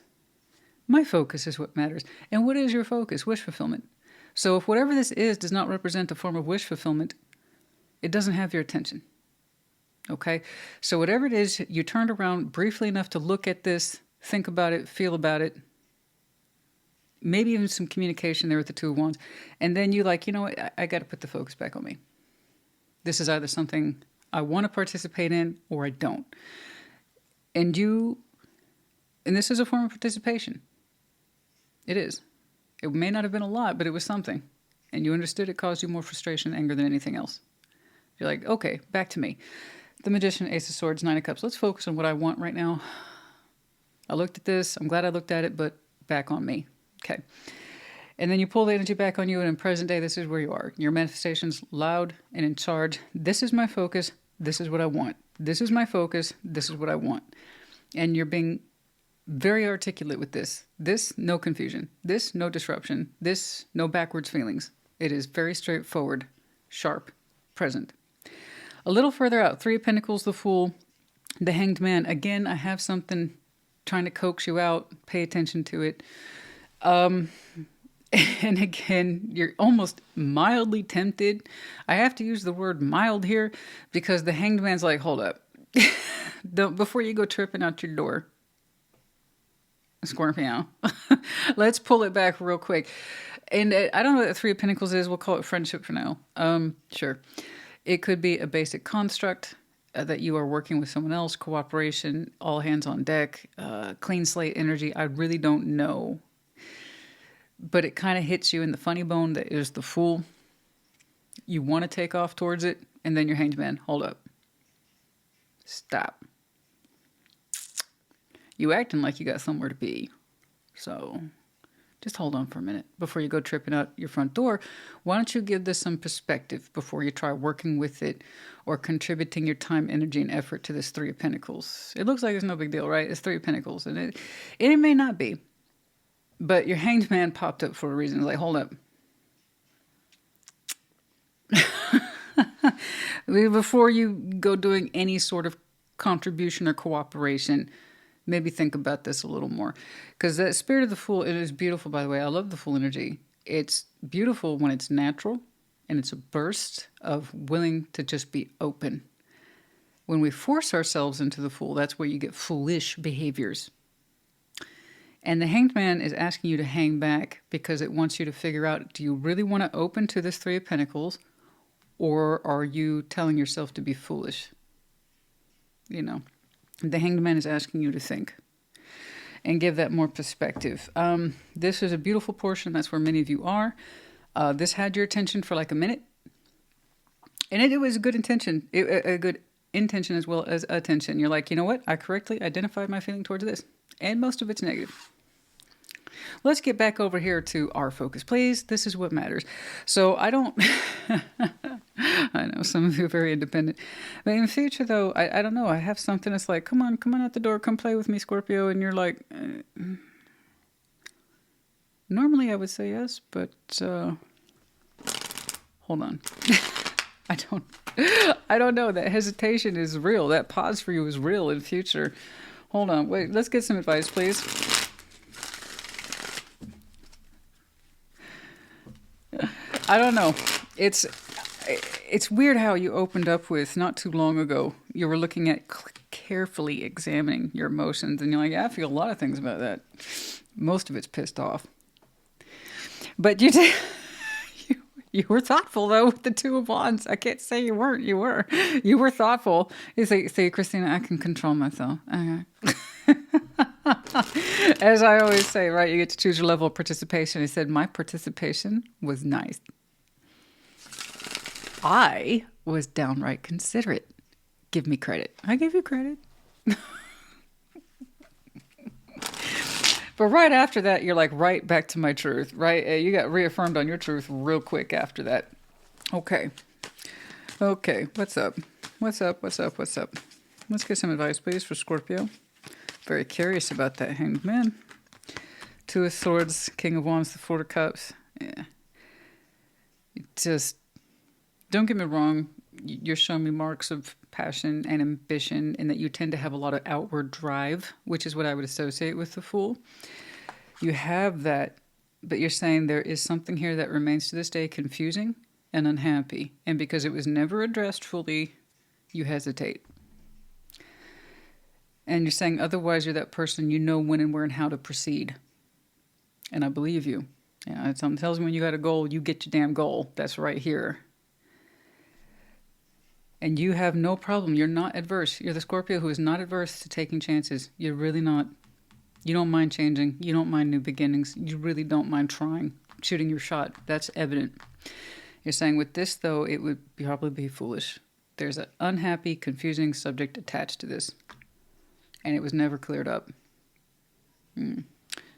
My focus is what matters. And what is your focus? Wish fulfillment. So if whatever this is does not represent a form of wish fulfillment, it doesn't have your attention. Okay? So whatever it is, you turned around briefly enough to look at this, think about it, feel about it, maybe even some communication there with the Two of Wands, and then you like, you know what, I got to put the focus back on me. This is either something I want to participate in or I don't. And this is a form of participation. It is. It may not have been a lot, but it was something. And you understood it caused you more frustration and anger than anything else. You're like, okay, back to me. The Magician, Ace of Swords, Nine of Cups. Let's focus on what I want right now. I looked at this. I'm glad I looked at it, but back on me. Okay. And then you pull the energy back on you, and in present day, this is where you are. Your manifestation's loud and in charge. This is my focus. This is what I want. This is my focus. This is what I want. And you're being very articulate with this. This, no confusion. This, no disruption. This, no backwards feelings. It is very straightforward, sharp, present. A little further out, Three of Pentacles, the Fool, the Hanged Man. Again, I have something trying to coax you out. Pay attention to it. And again, you're almost mildly tempted. I have to use the word mild here because the Hanged Man's like, hold up. Before you go tripping out your door, Scorpio, let's pull it back real quick. And I don't know what the Three of Pentacles is. We'll call it friendship for now. Sure. It could be a basic construct that you are working with someone else, cooperation, all hands on deck, clean slate energy. I really don't know. But it kind of hits you in the funny bone that is the Fool. You want to take off towards it, and then your Hanged Man, hold up. Stop. You acting like you got somewhere to be. So just hold on for a minute before you go tripping out your front door. Why don't you give this some perspective before you try working with it or contributing your time, energy, and effort to this Three of Pentacles? It looks like it's no big deal, right? It's Three of Pentacles, and it may not be. But your Hanged Man popped up for a reason. It's like, hold up. Before you go doing any sort of contribution or cooperation, maybe think about this a little more. Because that Spirit of the Fool, it is beautiful, by the way. I love the Fool energy. It's beautiful when it's natural and it's a burst of willing to just be open. When we force ourselves into the Fool, that's where you get foolish behaviors. And the Hanged Man is asking you to hang back because it wants you to figure out, do you really want to open to this Three of Pentacles, or are you telling yourself to be foolish? You know, the Hanged Man is asking you to think and give that more perspective. This is a beautiful portion. That's where many of you are. This had your attention for like a minute. And it was a good intention, a good intention as well as attention. You're like, you know what? I correctly identified my feeling towards this. And most of it's negative. Let's get back over here to our focus, please. This is what matters. So I don't... I know some of you are very independent. But in the future, though, I don't know. I have something that's like, come on out the door. Come play with me, Scorpio. And you're like... Normally, I would say yes, but... hold on. I don't know. That hesitation is real. That pause for you is real in future. Hold on. Wait, let's get some advice, please. I don't know. It's weird how you opened up with, not too long ago, you were looking at carefully examining your emotions, and you're like, yeah, I feel a lot of things about that. Most of it's pissed off. But you did... You were thoughtful, though, with the Two of Wands. I can't say you weren't. You were. You were thoughtful. You say, Christina, I can control myself. Okay. As I always say, right, you get to choose your level of participation. He said, my participation was nice. I was downright considerate. Give me credit. I gave you credit. But right after that, you're like, right back to my truth, right? You got reaffirmed on your truth real quick after that. Okay. Okay. What's up? What's up? What's up? What's up? Let's get some advice, please, for Scorpio. Very curious about that Hanged Man. Two of Swords, King of Wands, the Four of Cups. Yeah. Just, don't get me wrong. You're showing me marks of passion and ambition, and that you tend to have a lot of outward drive, which is what I would associate with the Fool. You have that, but you're saying there is something here that remains to this day confusing and unhappy. And because it was never addressed fully, you hesitate. And you're saying otherwise you're that person, you know when and where and how to proceed. And I believe you. Yeah, something tells me when you got a goal, you get your damn goal. That's right here. And you have no problem. You're not adverse. You're the Scorpio who is not adverse to taking chances. You're really not. You don't mind changing. You don't mind new beginnings. You really don't mind trying, shooting your shot. That's evident. You're saying with this, though, it would probably be foolish. There's an unhappy, confusing subject attached to this. And it was never cleared up.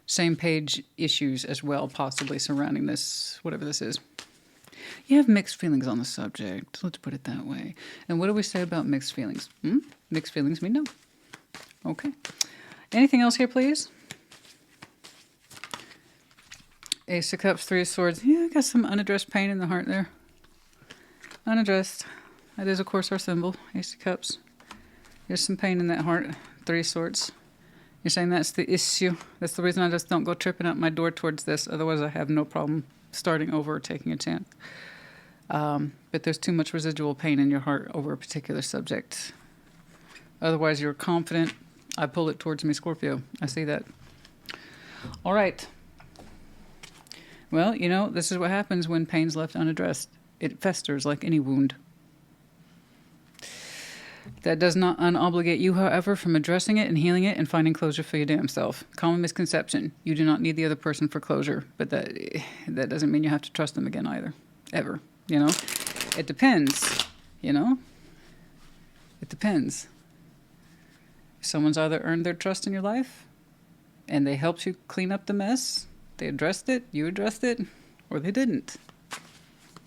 Same page issues as well, possibly surrounding this, whatever this is. You have mixed feelings on the subject. Let's put it that way. And what do we say about mixed feelings? Mixed feelings mean no. Okay. Anything else here, please? Ace of Cups, Three of Swords. Yeah, I got some unaddressed pain in the heart there. Unaddressed. That is, of course, our symbol. Ace of Cups. There's some pain in that heart. Three of Swords. You're saying that's the issue. That's the reason I just don't go tripping out my door towards this. Otherwise, I have no problem starting over or taking a chance. But there's too much residual pain in your heart over a particular subject. Otherwise, you're confident. I pull it towards me, Scorpio. I see that. All right. Well, you know, this is what happens when pain's left unaddressed. It festers like any wound. That does not unobligate you, however, from addressing it and healing it and finding closure for your damn self. Common misconception. You do not need the other person for closure, but that doesn't mean you have to trust them again either. Ever. You know? It depends. You know? It depends. Someone's either earned their trust in your life and they helped you clean up the mess. They addressed it, you addressed it, or they didn't.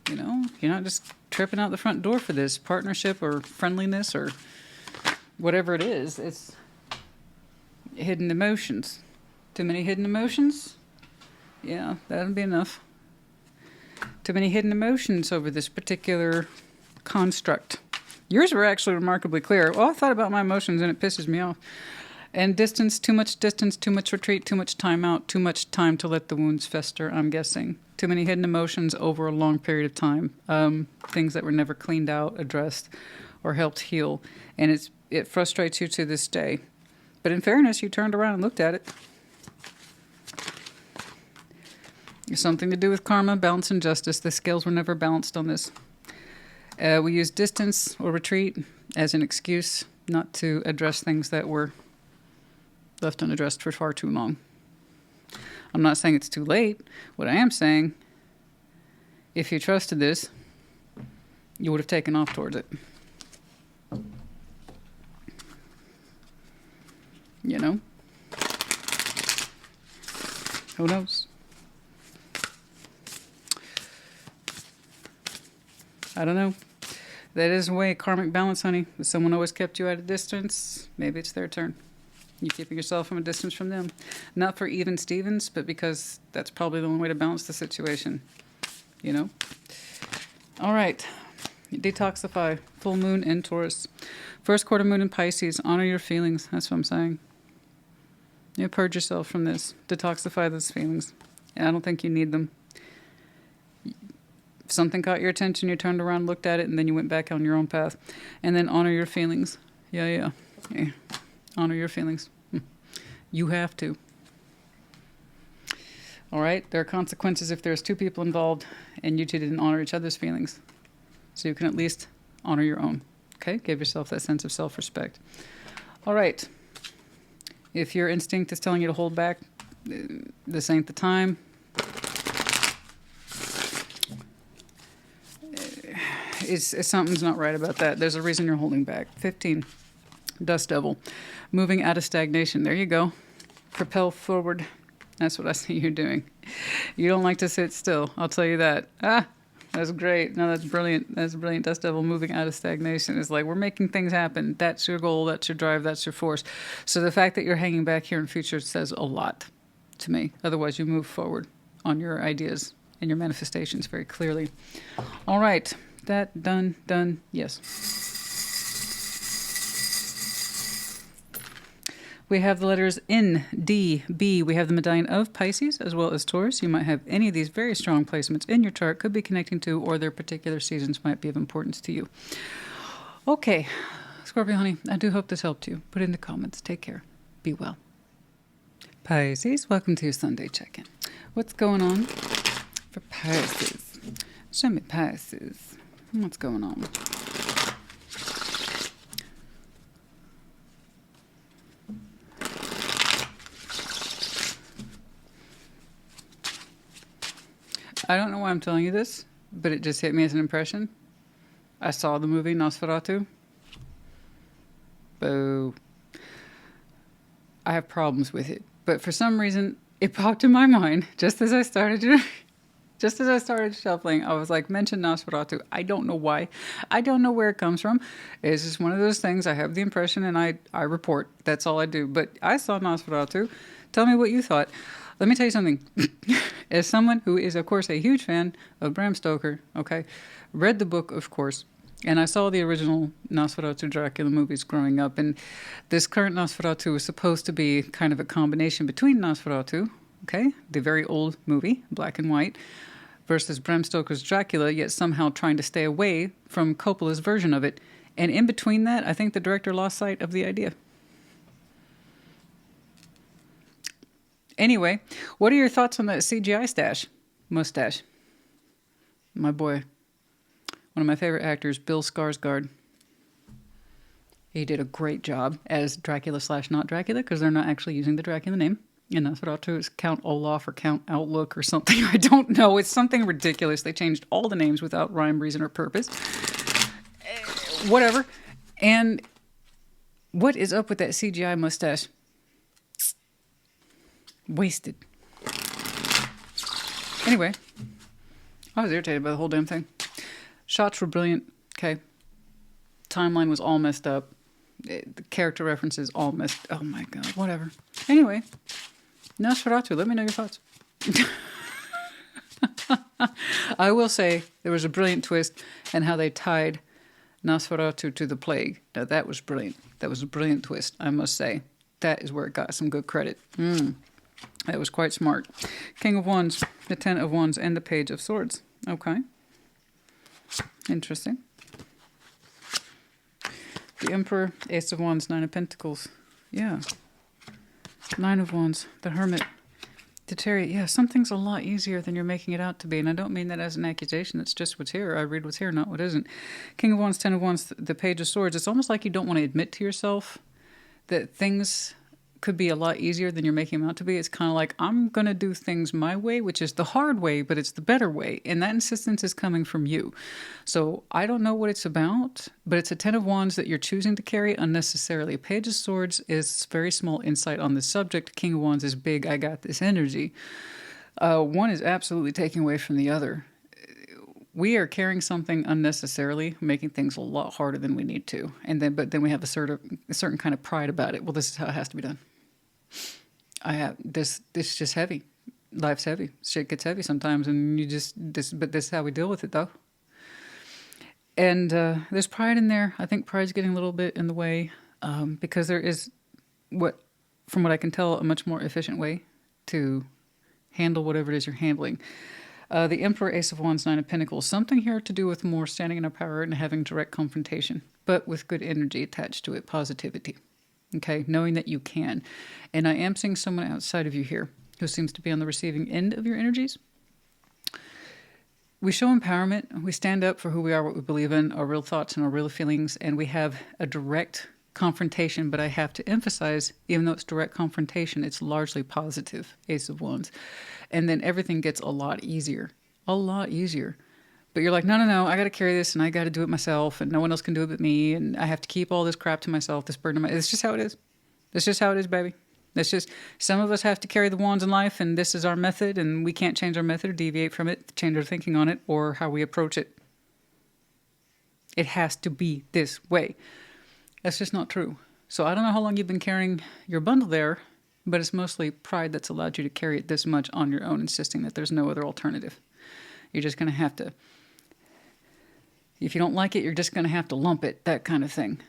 You know, you're not just tripping out the front door for this partnership or friendliness or whatever it is. It's hidden emotions. Too many hidden emotions? Yeah, that'll be enough. Too many hidden emotions over this particular construct. Yours were actually remarkably clear. Well, I thought about my emotions and it pisses me off. And distance, too much retreat, too much time out, too much time to let the wounds fester, I'm guessing. Too many hidden emotions over a long period of time. Things that were never cleaned out, addressed, or helped heal. And it frustrates you to this day. But in fairness, you turned around and looked at it. It's something to do with karma, balance, and justice. The scales were never balanced on this. We use distance or retreat as an excuse not to address things that were left unaddressed for far too long. I'm not saying it's too late. What I am saying, if you trusted this, you would have taken off towards it. You know? Who knows? I don't know. That is a way, karmic balance, honey. If someone always kept you at a distance, maybe it's their turn. You're keeping yourself from a distance from them. Not for even Stevens, but because that's probably the only way to balance the situation. You know? All right. Detoxify. Full moon in Taurus. First quarter moon in Pisces. Honor your feelings. That's what I'm saying. You purge yourself from this. Detoxify those feelings. I don't think you need them. If something caught your attention, you turned around, looked at it, and then you went back on your own path. And then honor your feelings. Yeah. Honor your feelings. You have to. All right? There are consequences if there's two people involved and you two didn't honor each other's feelings. So you can at least honor your own. Okay? Give yourself that sense of self-respect. All right. If your instinct is telling you to hold back, this ain't the time. Something's not right about that. There's a reason you're holding back. 15. Dust Devil. Moving out of stagnation. There you go. Propel forward. That's what I see you doing. You don't like to sit still. I'll tell you that. That's great. No, that's brilliant. That's brilliant. Dust Devil, moving out of stagnation. It's like we're making things happen. That's your goal. That's your drive. That's your force. So the fact that you're hanging back here in future says a lot to me. Otherwise, you move forward on your ideas and your manifestations very clearly. All right. That done. Yes. We have the letters N, D, B. We have the medallion of Pisces as well as Taurus. You might have any of these very strong placements in your chart, could be connecting to, or their particular seasons might be of importance to you. Okay, Scorpio honey, I do hope this helped you. Put it in the comments. Take care. Be well. Pisces, welcome to your Sunday check-in. What's going on for Pisces? Show me Pisces. What's going on? I don't know why I'm telling you this, but it just hit me as an impression. I saw the movie Nosferatu. Boo. I have problems with it, but for some reason it popped in my mind just as I started shuffling. I was like, mention Nosferatu. I don't know why. I don't know where it comes from. It's just one of those things. I have the impression and I report. That's all I do. But I saw Nosferatu. Tell me what you thought. Let me tell you something. As someone who is, of course, a huge fan of Bram Stoker, okay, read the book, of course, and I saw the original Nosferatu Dracula movies growing up, and this current Nosferatu is supposed to be kind of a combination between Nosferatu, okay, the very old movie, black and white, versus Bram Stoker's Dracula, yet somehow trying to stay away from Coppola's version of it. And in between that, I think the director lost sight of the idea. Anyway, what are your thoughts on that CGI mustache? My boy, one of my favorite actors, Bill Skarsgård. He did a great job as Dracula / not Dracula, because they're not actually using the Dracula name. You know, Nosferatu is Count Olaf or Count Outlook or something. I don't know. It's something ridiculous. They changed all the names without rhyme, reason, or purpose. Whatever. And What is up with that CGI mustache? Wasted. Anyway, I was irritated by the whole damn thing. Shots were brilliant. Okay. Timeline was all messed up. The character references all messed. Oh my god. Whatever. Anyway, Nosferatu. Let me know your thoughts. I will say there was a brilliant twist in how they tied Nosferatu to the plague. Now that was brilliant. That was a brilliant twist, I must say. That is where it got some good credit. That was quite smart. King of Wands, the Ten of Wands, and the Page of Swords. Okay. Interesting. The Emperor, Ace of Wands, Nine of Pentacles. Yeah. Nine of Wands, the Hermit, the Chariot. Yeah, something's a lot easier than you're making it out to be. And I don't mean that as an accusation. It's just what's here. I read what's here, not what isn't. King of Wands, Ten of Wands, the Page of Swords. It's almost like you don't want to admit to yourself that things could be a lot easier than you're making them out to be. It's kind of like, I'm going to do things my way, which is the hard way, but it's the better way. And that insistence is coming from you. So I don't know what it's about, but it's a Ten of Wands that you're choosing to carry unnecessarily. Page of Swords is very small insight on the subject. King of Wands is big, I got this energy. One is absolutely taking away from the other. We are carrying something unnecessarily, making things a lot harder than we need to. But then we have a certain kind of pride about it. Well, this is how it has to be done. I have this is just heavy. Life's heavy. Shit gets heavy sometimes, and but this is how we deal with it, though. And there's pride in there. I think pride's getting a little bit in the way because there is, from what I can tell, a much more efficient way to handle whatever it is you're handling. The Emperor, Ace of Wands, Nine of Pentacles. Something here to do with more standing in our power and having direct confrontation, but with good energy attached to it, positivity. Okay, knowing that you can. And I am seeing someone outside of you here who seems to be on the receiving end of your energies. We show empowerment. We stand up for who we are, what we believe in, our real thoughts and our real feelings, and we have a direct confrontation, but I have to emphasize, even though it's direct confrontation, it's largely positive, Ace of Wands. And then everything gets a lot easier. A lot easier. But you're like, no, I got to carry this, and I got to do it myself, and no one else can do it but me, and I have to keep all this crap to myself, this burden. It's just how it is. It's just how it is, baby. It's just, some of us have to carry the wands in life, and this is our method, and we can't change our method or deviate from it, change our thinking on it, or how we approach it. It has to be this way. That's just not true. So I don't know how long you've been carrying your bundle there, but it's mostly pride that's allowed you to carry it this much on your own, insisting that there's no other alternative. You're just going to have to, if you don't like it, you're just going to have to lump it, that kind of thing.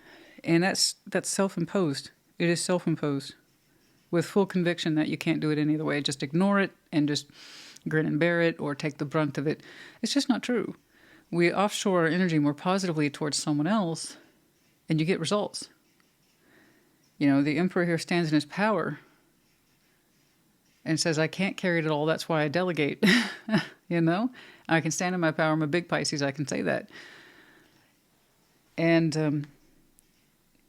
And that's self-imposed. It is self-imposed with full conviction that you can't do it any other way. Just ignore it and just grin and bear it or take the brunt of it. It's just not true. We offshore our energy more positively towards someone else, and you get results. You know, the Emperor here stands in his power and says, I can't carry it all, that's why I delegate. You know? I can stand in my power, I'm a big Pisces, I can say that. And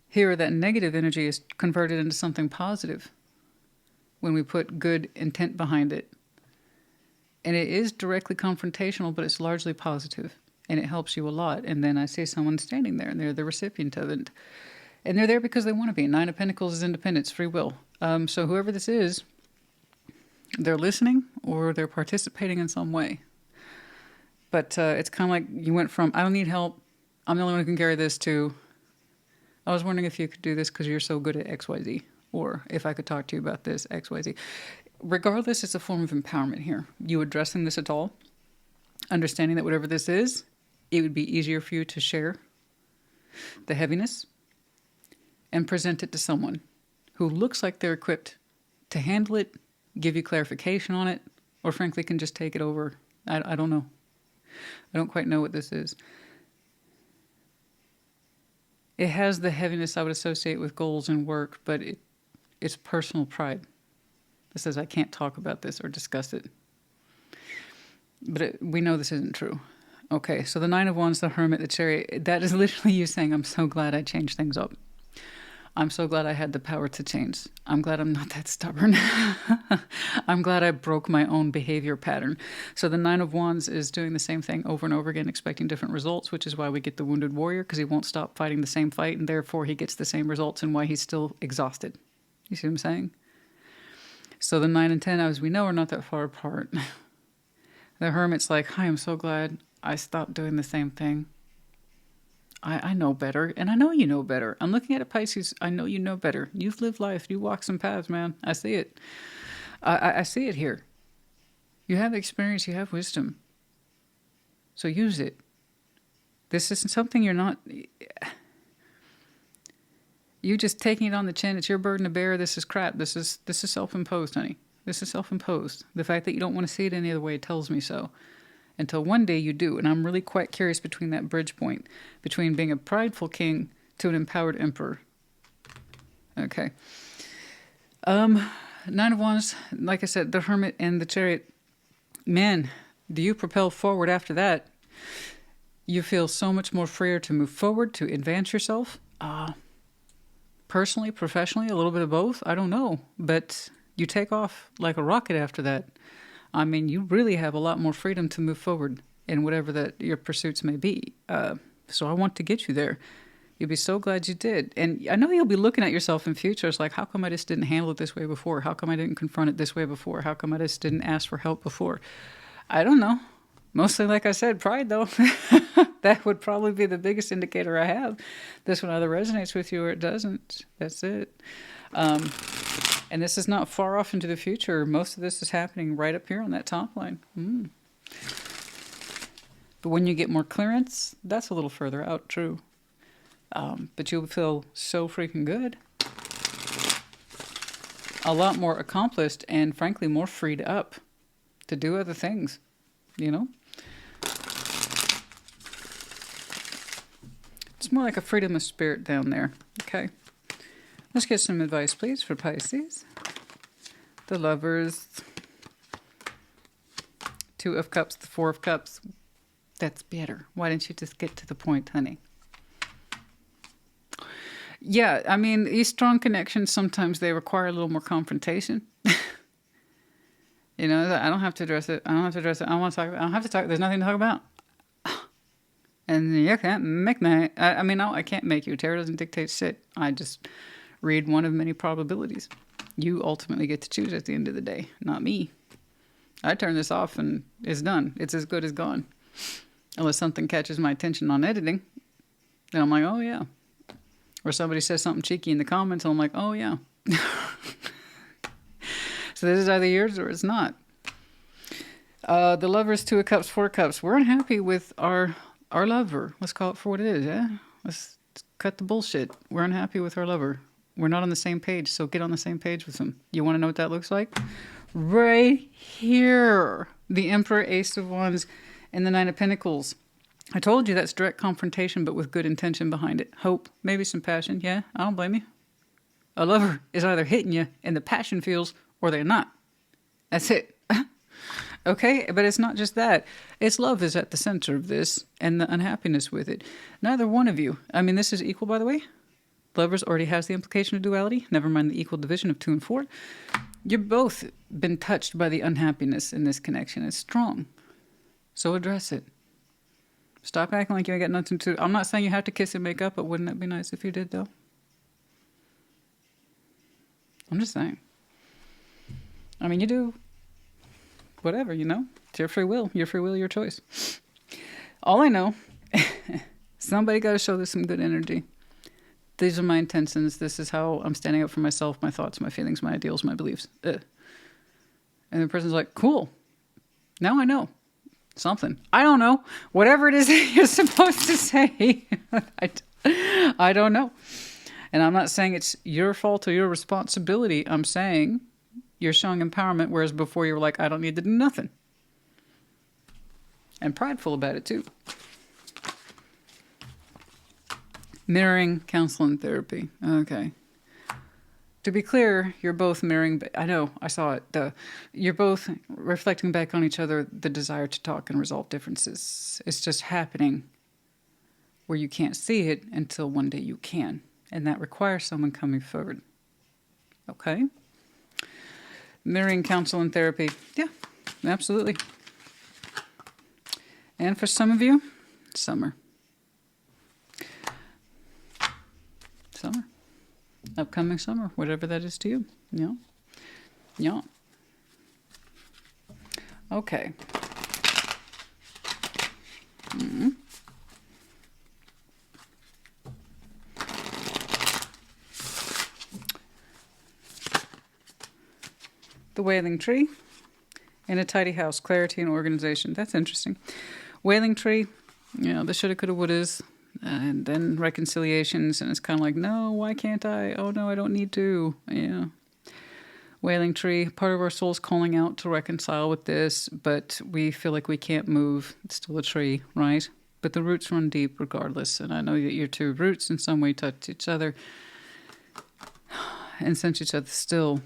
here that negative energy is converted into something positive when we put good intent behind it. And it is directly confrontational, but it's largely positive, and it helps you a lot. And then I see someone standing there, and they're the recipient of it. And they're there because they want to be. Nine of Pentacles is independence, free will. So whoever this is, they're listening or they're participating in some way. But it's kind of like you went from, I don't need help, I'm the only one who can carry this, to, I was wondering if you could do this because you're so good at XYZ. Or if I could talk to you about this, XYZ. Regardless, it's a form of empowerment here. You addressing this at all, understanding that whatever this is, it would be easier for you to share the heaviness and present it to someone who looks like they're equipped to handle it, give you clarification on it, or frankly can just take it over. I don't know. I don't quite know what this is. It has the heaviness I would associate with goals and work, but it's personal pride. It says I can't talk about this or discuss it. But we know this isn't true. Okay, so the Nine of Wands, the Hermit, the Chariot, that is literally you saying, I'm so glad I changed things up. I'm so glad I had the power to change. I'm glad I'm not that stubborn. I'm glad I broke my own behavior pattern. So the Nine of Wands is doing the same thing over and over again, expecting different results, which is why we get the Wounded Warrior, because he won't stop fighting the same fight, and therefore he gets the same results, and why he's still exhausted. You see what I'm saying? So the 9 and 10, as we know, are not that far apart. The Hermit's like, hi, I'm so glad I stopped doing the same thing. I know better, and I know you know better. I'm looking at a Pisces. I know you know better. You've lived life. You walk some paths, man. I see it. I see it here. You have experience. You have wisdom. So use it. This isn't something you're not... You just taking it on the chin. It's your burden to bear. This is crap. This is self-imposed, honey. This is self-imposed. The fact that you don't want to see it any other way tells me so. Until one day you do. And I'm really quite curious between that bridge point, between being a prideful king to an empowered emperor. Okay. 9 of Wands, like I said, the Hermit and the Chariot. Man, do you propel forward after that? You feel so much more freer to move forward, to advance yourself. Personally, professionally, a little bit of both. I don't know. But you take off like a rocket after that. I mean, you really have a lot more freedom to move forward in whatever that your pursuits may be. So I want to get you there. You'll be so glad you did. And I know you'll be looking at yourself in future. It's like, how come I just didn't handle it this way before? How come I didn't confront it this way before? How come I just didn't ask for help before? I don't know. Mostly, like I said, pride, though. That would probably be the biggest indicator I have. This one either resonates with you or it doesn't. That's it. And this is not far off into the future. Most of this is happening right up here on that top line. But when you get more clearance, that's a little further out, true. But you'll feel so freaking good. A lot more accomplished and, frankly, more freed up to do other things, you know? It's more like a freedom of spirit down there, okay? Let's get some advice, please, for Pisces. The Lovers. 2 of Cups, the 4 of Cups. That's better. Why didn't you just get to the point, honey? Yeah, I mean, these strong connections, sometimes they require a little more confrontation. You know, I don't have to address it. I don't have to address it. I don't want to talk about it. I don't have to talk. There's nothing to talk about. And you can't make me. I mean, no, I can't make you. Tarot doesn't dictate shit. I just read one of many probabilities. You ultimately get to choose at the end of the day, not me. I turn this off and it's done. It's as good as gone. Unless something catches my attention on editing. Then I'm like, oh yeah. Or somebody says something cheeky in the comments and I'm like, oh yeah. So this is either yours or it's not. The Lovers, 2 of Cups, 4 of Cups. We're unhappy with our lover. Let's call it for what it is, yeah? Let's cut the bullshit. We're unhappy with our lover. We're not on the same page, so get on the same page with him. You want to know what that looks like? Right here. The Emperor, Ace of Wands, and the 9 of Pentacles. I told you that's direct confrontation, but with good intention behind it. Hope, maybe some passion. Yeah, I don't blame you. A lover is either hitting you in the passion feels or they're not. That's it. Okay, but it's not just that. It's love is at the center of this and the unhappiness with it. Neither one of you. I mean, this is equal, by the way. Lovers already has the implication of duality. Never mind the equal division of 2 and 4. You've both been touched by the unhappiness in this connection. It's strong. So address it. Stop acting like you ain't got nothing to... I'm not saying you have to kiss and make up, but wouldn't that be nice if you did, though? I'm just saying. I mean, you do whatever, you know? It's your free will. Your free will, your choice. All I know, somebody got to show this some good energy. These are my intentions. This is how I'm standing up for myself, my thoughts, my feelings, my ideals, my beliefs. And the person's like, cool. Now I know. Something. I don't know. Whatever it is that you're supposed to say. I don't know. And I'm not saying it's your fault or your responsibility. I'm saying you're showing empowerment, whereas before you were like, I don't need to do nothing. And prideful about it too. Mirroring, counseling, therapy. Okay. To be clear, you're both mirroring. I know, I saw it. You're both reflecting back on each other the desire to talk and resolve differences. It's just happening where you can't see it until one day you can. And that requires someone coming forward. Okay? Mirroring counsel and therapy. Yeah, absolutely. And for some of you, summer. Summer. Upcoming summer, whatever that is to you. Yeah. Yeah. Okay. The Wailing Tree in a tidy house, clarity and organization. That's interesting. Wailing Tree, the shoulda, coulda, wouldas, and then reconciliations, and it's kind of like, no, why can't I? Oh, no, I don't need to. Yeah. Wailing Tree, part of our soul's calling out to reconcile with this, but we feel like we can't move. It's still a tree, right? But the roots run deep regardless, and I know that your two roots in some way touch each other and sense each other still.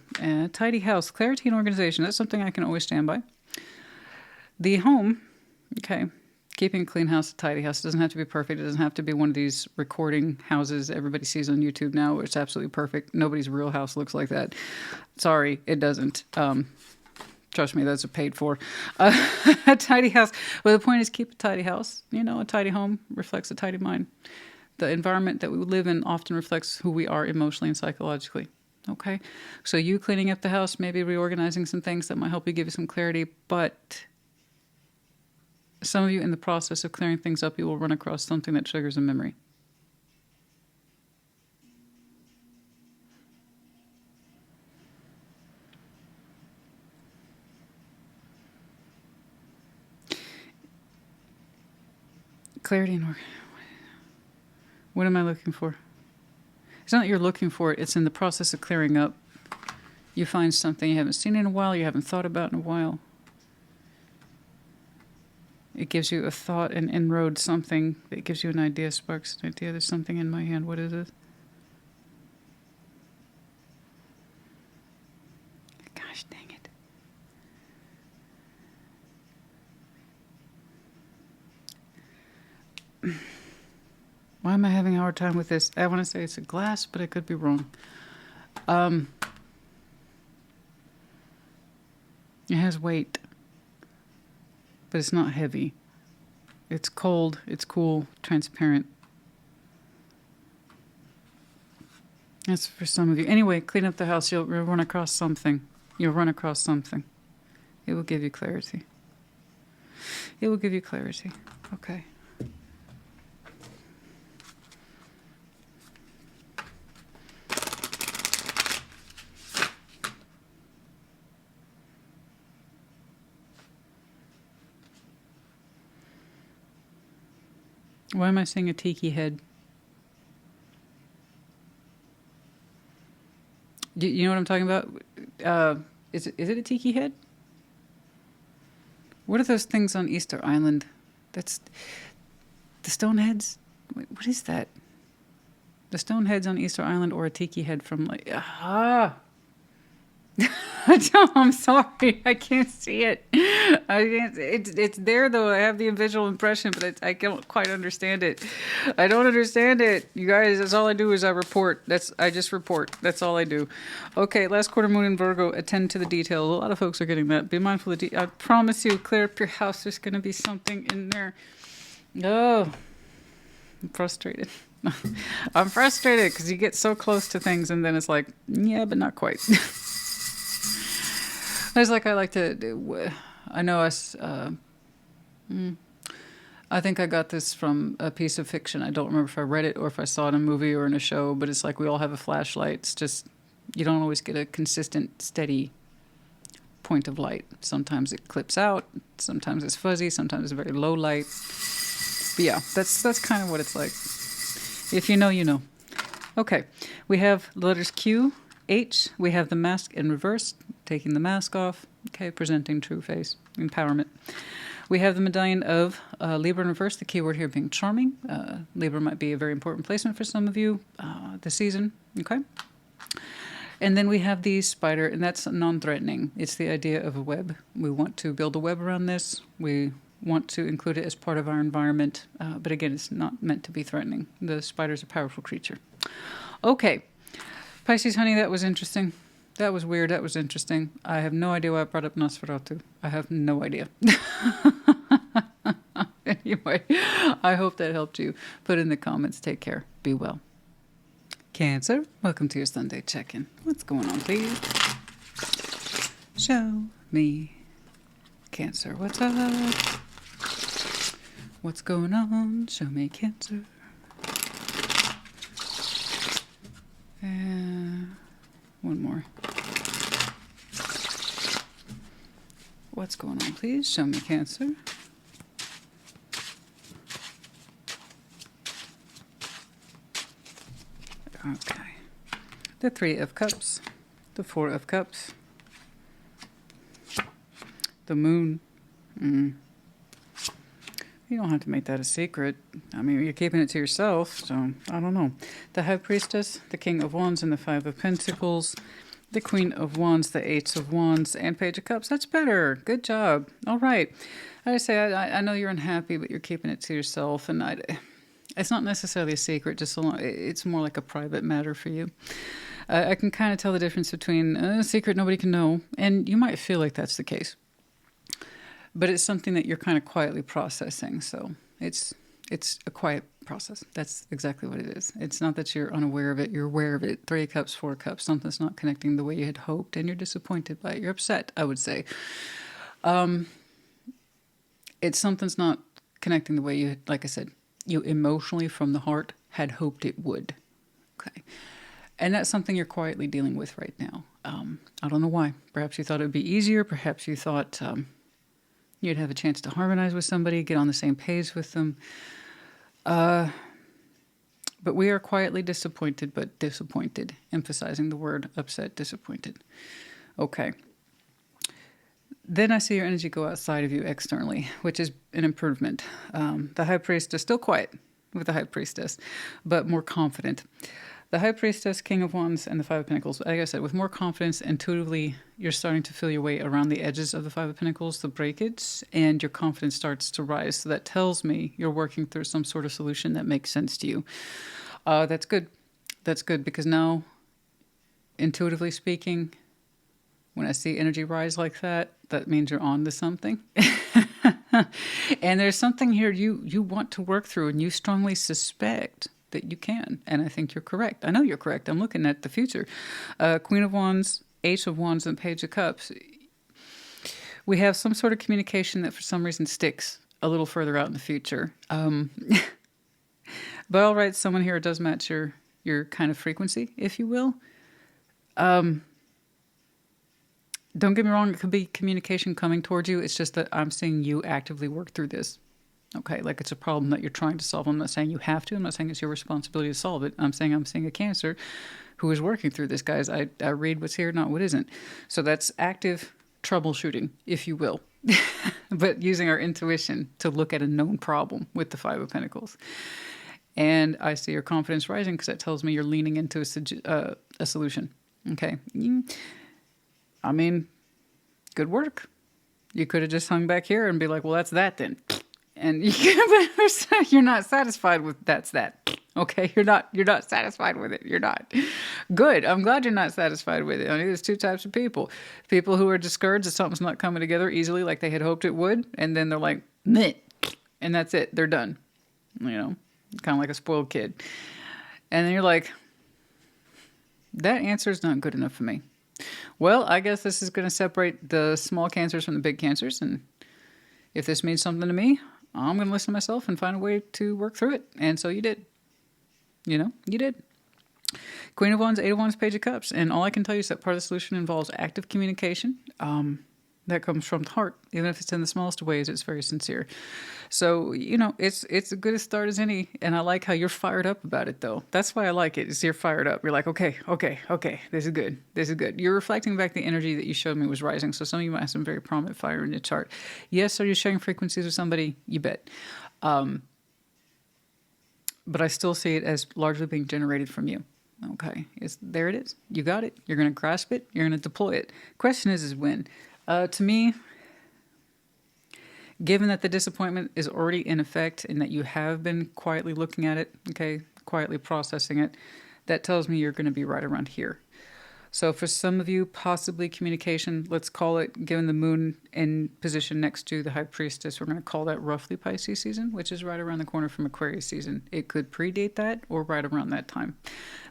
Tidy house, clarity and organization. That's something I can always stand by. The home, okay, keeping a clean house, a tidy house. It doesn't have to be perfect. It doesn't have to be one of these recording houses everybody sees on YouTube now, where it's absolutely perfect. Nobody's real house looks like that. Sorry, it doesn't. Trust me, those are paid for. A tidy house. Well, the point is keep a tidy house. A tidy home reflects a tidy mind. The environment that we live in often reflects who we are emotionally and psychologically. Okay? So you cleaning up the house, maybe reorganizing some things that might help you give you some clarity, but some of you in the process of clearing things up, you will run across something that triggers a memory. Clarity and what am I looking for? It's not that you're looking for it. It's in the process of clearing up. You find something you haven't seen in a while, you haven't thought about in a while. It gives you a thought, an inroad, something that gives you an idea, sparks an idea. There's something in my hand. What is it? Gosh dang it. Why am I having a hard time with this? I want to say it's a glass, but I could be wrong. It has weight, but it's not heavy. It's cold, it's cool, transparent. That's for some of you. Anyway, clean up the house. You'll run across something. You'll run across something. It will give you clarity. It will give you clarity. Okay. Why am I seeing a tiki head? You know what I'm talking about? Is it a tiki head? What are those things on Easter Island? That's the stone heads? What is that? The stone heads on Easter Island, or a tiki head from I'm sorry, I can't see it. I can't. It's there though. I have the visual impression, but I don't quite understand it. I don't understand it, you guys. That's all I do is I report. I just report. That's all I do. Okay, last quarter moon in Virgo. Attend to the detail. A lot of folks are getting that. Be mindful of the I promise you, clear up your house. There's going to be something in there. Oh, I'm frustrated. I'm frustrated because you get so close to things and then it's like, yeah, but not quite. It's like I like to do. I know us. I think I got this from a piece of fiction. I don't remember if I read it or if I saw it in a movie or in a show, but it's like we all have a flashlight. It's just you don't always get a consistent, steady point of light. Sometimes it clips out. Sometimes it's fuzzy. Sometimes it's very low light. But yeah, that's kind of what it's like. If you know, you know. Okay, we have the letters Q, H. We have the mask in reverse, taking the mask off. Okay, presenting true face, empowerment. We have the medallion of Libra in reverse, the keyword here being charming. Libra might be a very important placement for some of you this season. Okay. And then we have the spider, and that's non-threatening. It's the idea of a web. We want to build a web around this. We want to include it as part of our environment. But again, it's not meant to be threatening. The spider's a powerful creature. Okay. Pisces, honey, that was interesting. That was weird. That was interesting. I have no idea why I brought up Nosferatu. I have no idea. Anyway, I hope that helped you. Put in the comments. Take care. Be well. Cancer, welcome to your Sunday check-in. What's going on, please? Show me. Cancer, what's up? What's going on? Show me, Cancer. And one more. What's going on, please? Show me, Cancer. Okay. The Three of Cups. The Four of Cups. The Moon. You don't have to make that a secret. I mean, you're keeping it to yourself, so I don't know. The High Priestess, the King of Wands, and the Five of Pentacles. The Queen of Wands, the Eight of Wands, and Page of Cups. That's better. Good job. All right. I say, I know you're unhappy, but you're keeping it to yourself, and it's not necessarily a secret, just it's more like a private matter for you. I can kind of tell the difference between a secret nobody can know, and you might feel like that's the case. But it's something that you're kind of quietly processing, so it's a quiet process. That's exactly what it is. It's not that you're unaware of it, you're aware of it. Three of Cups, Four of Cups, something's not connecting the way you had hoped, and you're disappointed by it. You're upset, I would say. It's something's not connecting the way you, like I said, you emotionally from the heart had hoped it would. Okay. And that's something you're quietly dealing with right now. I don't know why. Perhaps you thought it would be easier. Perhaps you thought you'd have a chance to harmonize with somebody, get on the same page with them. But we are quietly disappointed, but disappointed. Emphasizing the word upset, disappointed. Okay. Then I see your energy go outside of you externally, which is an improvement. The High Priestess, still quiet with the High Priestess, but more confident. The High Priestess, King of Wands, and the Five of Pentacles. Like I said, with more confidence, intuitively, you're starting to feel your way around the edges of the Five of Pentacles, the breakage, and your confidence starts to rise. So that tells me you're working through some sort of solution that makes sense to you. That's good. That's good, because now, intuitively speaking, when I see energy rise like that, that means you're on to something. And there's something here you want to work through, and you strongly suspect that you can. And I think you're correct. I know you're correct. I'm looking at the future. Queen of Wands, Ace of Wands, and Page of Cups. We have some sort of communication that for some reason sticks a little further out in the future. But all right, someone here does match your kind of frequency, if you will. Don't get me wrong, it could be communication coming towards you. It's just that I'm seeing you actively work through this. Okay, like it's a problem that you're trying to solve. I'm not saying you have to. I'm not saying it's your responsibility to solve it. I'm seeing a Cancer who is working through this, guys. I read what's here, not what isn't. So that's active troubleshooting, if you will. But using our intuition to look at a known problem with the Five of Pentacles. And I see your confidence rising because that tells me you're leaning into a solution. Okay. I mean, good work. You could have just hung back here and be like, well, that's that then. And you're not satisfied with that's that. Okay, you're not satisfied with it. You're not. Good. I'm glad you're not satisfied with it. I mean, there's two types of people. People who are discouraged that something's not coming together easily like they had hoped it would, and then they're like, meh, and that's it. They're done. You know, kind of like a spoiled kid. And then you're like, that answer is not good enough for me. Well, I guess this is going to separate the small Cancers from the big Cancers, and if this means something to me, I'm going to listen to myself and find a way to work through it. And so you did. You know, you did. Queen of Wands, Eight of Wands, Page of Cups. And all I can tell you is that part of the solution involves active communication. That comes from the heart. Even if it's in the smallest of ways, it's very sincere. So, you know, it's as good a start as any. And I like how you're fired up about it, though. That's why I like it, is you're fired up. You're like, okay, this is good. This is good. You're reflecting back the energy that you showed me was rising. So some of you might have some very prominent fire in your chart. Yes, are you sharing frequencies with somebody? You bet. But I still see it as largely being generated from you. Okay, there it is. You got it. You're going to grasp it. You're going to deploy it. Question is when? To me, given that the disappointment is already in effect and that you have been quietly looking at it, okay, quietly processing it, that tells me you're going to be right around here. So for some of you, possibly communication, let's call it, given the moon in position next to the high priestess, we're going to call that roughly Pisces season, which is right around the corner from Aquarius season. It could predate that or right around that time.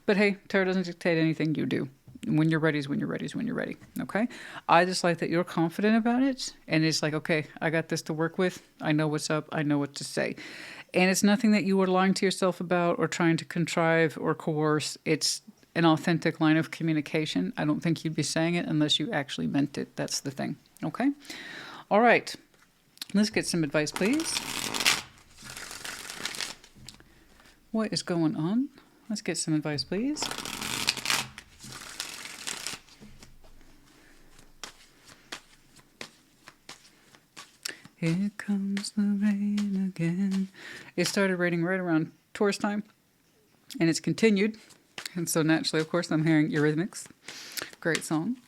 But hey, tarot doesn't dictate anything, you do. When you're ready is when you're ready is when you're ready. Okay? I just like that you're confident about it. And it's like, okay, I got this to work with. I know what's up. I know what to say. And it's nothing that you are lying to yourself about or trying to contrive or coerce. It's an authentic line of communication. I don't think you'd be saying it unless you actually meant it. That's the thing. Okay? All right. Let's get some advice, please. What is going on? Let's get some advice, please. Here comes the rain again. It started raining right around Taurus time, and it's continued. And so naturally, of course, I'm hearing Eurythmics. Great song.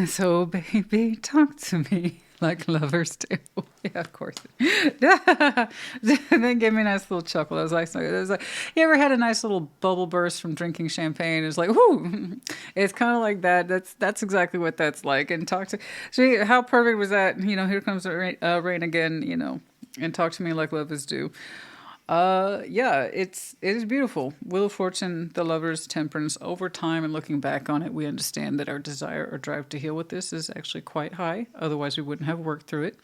So, baby, talk to me like lovers do. Yeah, of course. Then gave me a nice little chuckle. I was like, you ever had a nice little bubble burst from drinking champagne? It's like, whoo! It's kind of like that. That's exactly what that's like. And talk to, see how perfect was that? You know, here comes the rain again. You know, and talk to me like lovers do. Yeah, it is beautiful. Wheel of Fortune, the Lovers, Temperance. Over time and looking back on it, we understand that our desire or drive to heal with this is actually quite high. Otherwise, we wouldn't have worked through it.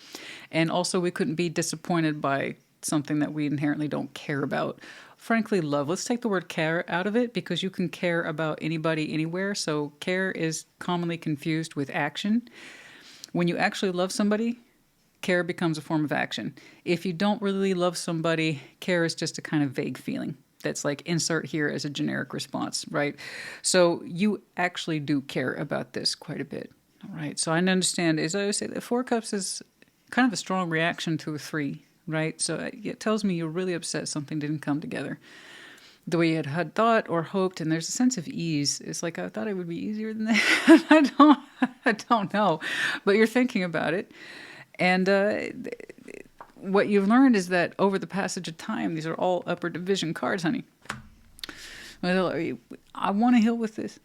And also, we couldn't be disappointed by something that we inherently don't care about. Frankly, love. Let's take the word care out of it because you can care about anybody, anywhere. So care is commonly confused with action. When you actually love somebody, care becomes a form of action. If you don't really love somebody, care is just a kind of vague feeling. That's like insert here as a generic response, right? So you actually do care about this quite a bit, all right? So I understand, as I always say, the Four Cups is kind of a strong reaction to a 3, right? So it tells me you're really upset something didn't come together the way you had thought or hoped, and there's a sense of ease. It's like, I thought it would be easier than that. I don't know, but you're thinking about it. And what you've learned is that over the passage of time, these are all upper division cards, honey. I want to heal with this.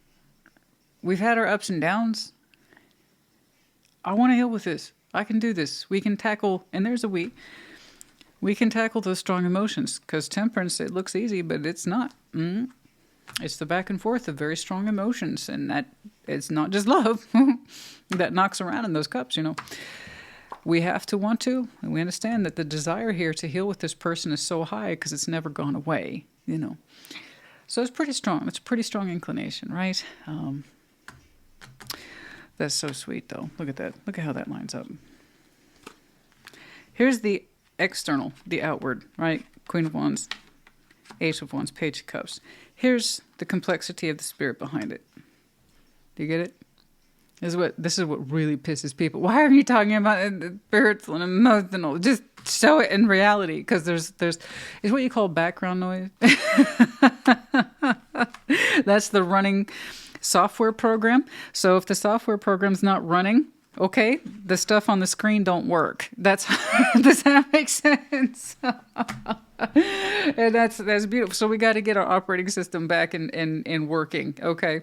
We've had our ups and downs. I want to heal with this. I can do this. We can tackle, and there's a we can tackle those strong emotions. Because temperance, it looks easy, but it's not. It's the back and forth of very strong emotions. And that it's not just love that knocks around in those cups, you know. We have to want to, and we understand that the desire here to heal with this person is so high because it's never gone away, you know. So it's pretty strong. It's a pretty strong inclination, right? That's so sweet, though. Look at that. Look at how that lines up. Here's the external, the outward, right? Queen of Wands, Ace of Wands, Page of Cups. Here's the complexity of the spirit behind it. Do you get it? This is what really pisses people. Why are you talking about spiritual and emotional? Just show it in reality, because there's it's what you call background noise. That's the running software program. So if the software program's not running, okay, the stuff on the screen don't work. Does that make sense? And that's beautiful. So we got to get our operating system back in working. Okay.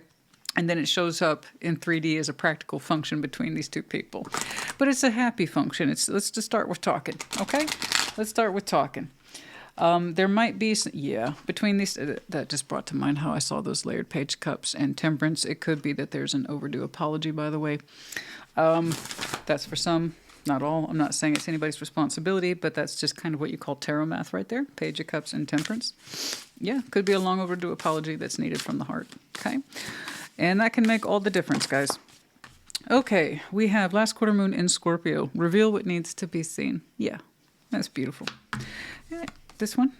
And then it shows up in 3D as a practical function between these two people. But it's a happy function. Let's just start with talking, okay? Let's start with talking. There might be, between these, that just brought to mind how I saw those layered Page Cups and Temperance. It could be that there's an overdue apology, by the way. That's for some, not all. I'm not saying it's anybody's responsibility, but that's just kind of what you call tarot math right there. Page of Cups and Temperance. Yeah, could be a long overdue apology that's needed from the heart, okay? And that can make all the difference, guys. Okay, we have last quarter moon in Scorpio. Reveal what needs to be seen. Yeah, that's beautiful. This one.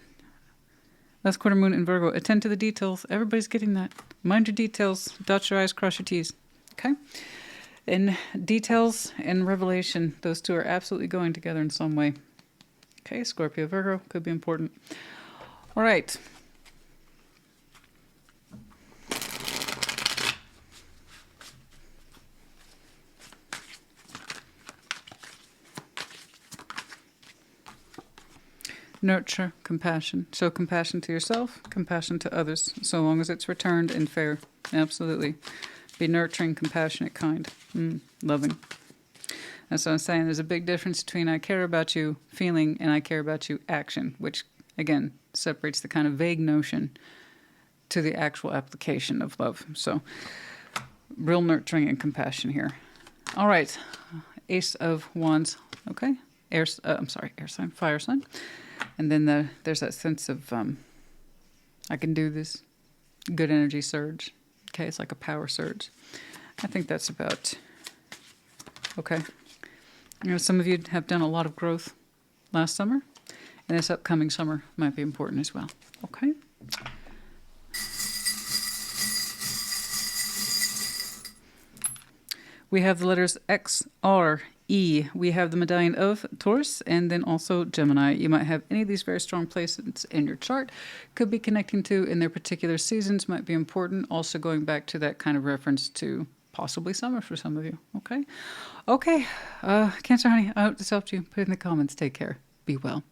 Last quarter moon in Virgo. Attend to the details. Everybody's getting that. Mind your details. Dot your I's, cross your T's. Okay? And details and revelation, those two are absolutely going together in some way. Okay, Scorpio, Virgo, could be important. All right. Nurture compassion. Show compassion to yourself, compassion to others, so long as it's returned and fair. Absolutely. Be nurturing, compassionate, kind. Loving. That's what I'm saying. There's a big difference between I care about you feeling and I care about you action, which, again, separates the kind of vague notion to the actual application of love. So, real nurturing and compassion here. All right. Ace of Wands. Okay. Air sign, fire sign. And then there's that sense of I can do this. Good energy surge. Okay, it's like a power surge. I think that's about okay. You know, some of you have done a lot of growth last summer, and this upcoming summer might be important as well. Okay. We have the letters X, R, E. We have the medallion of Taurus and then also Gemini. You might have any of these very strong placements in your chart. Could be connecting to in their particular seasons, might be important. Also going back to that kind of reference to possibly summer for some of you. Okay. Okay. Cancer, honey, I hope this helped you. Put it in the comments. Take care. Be well.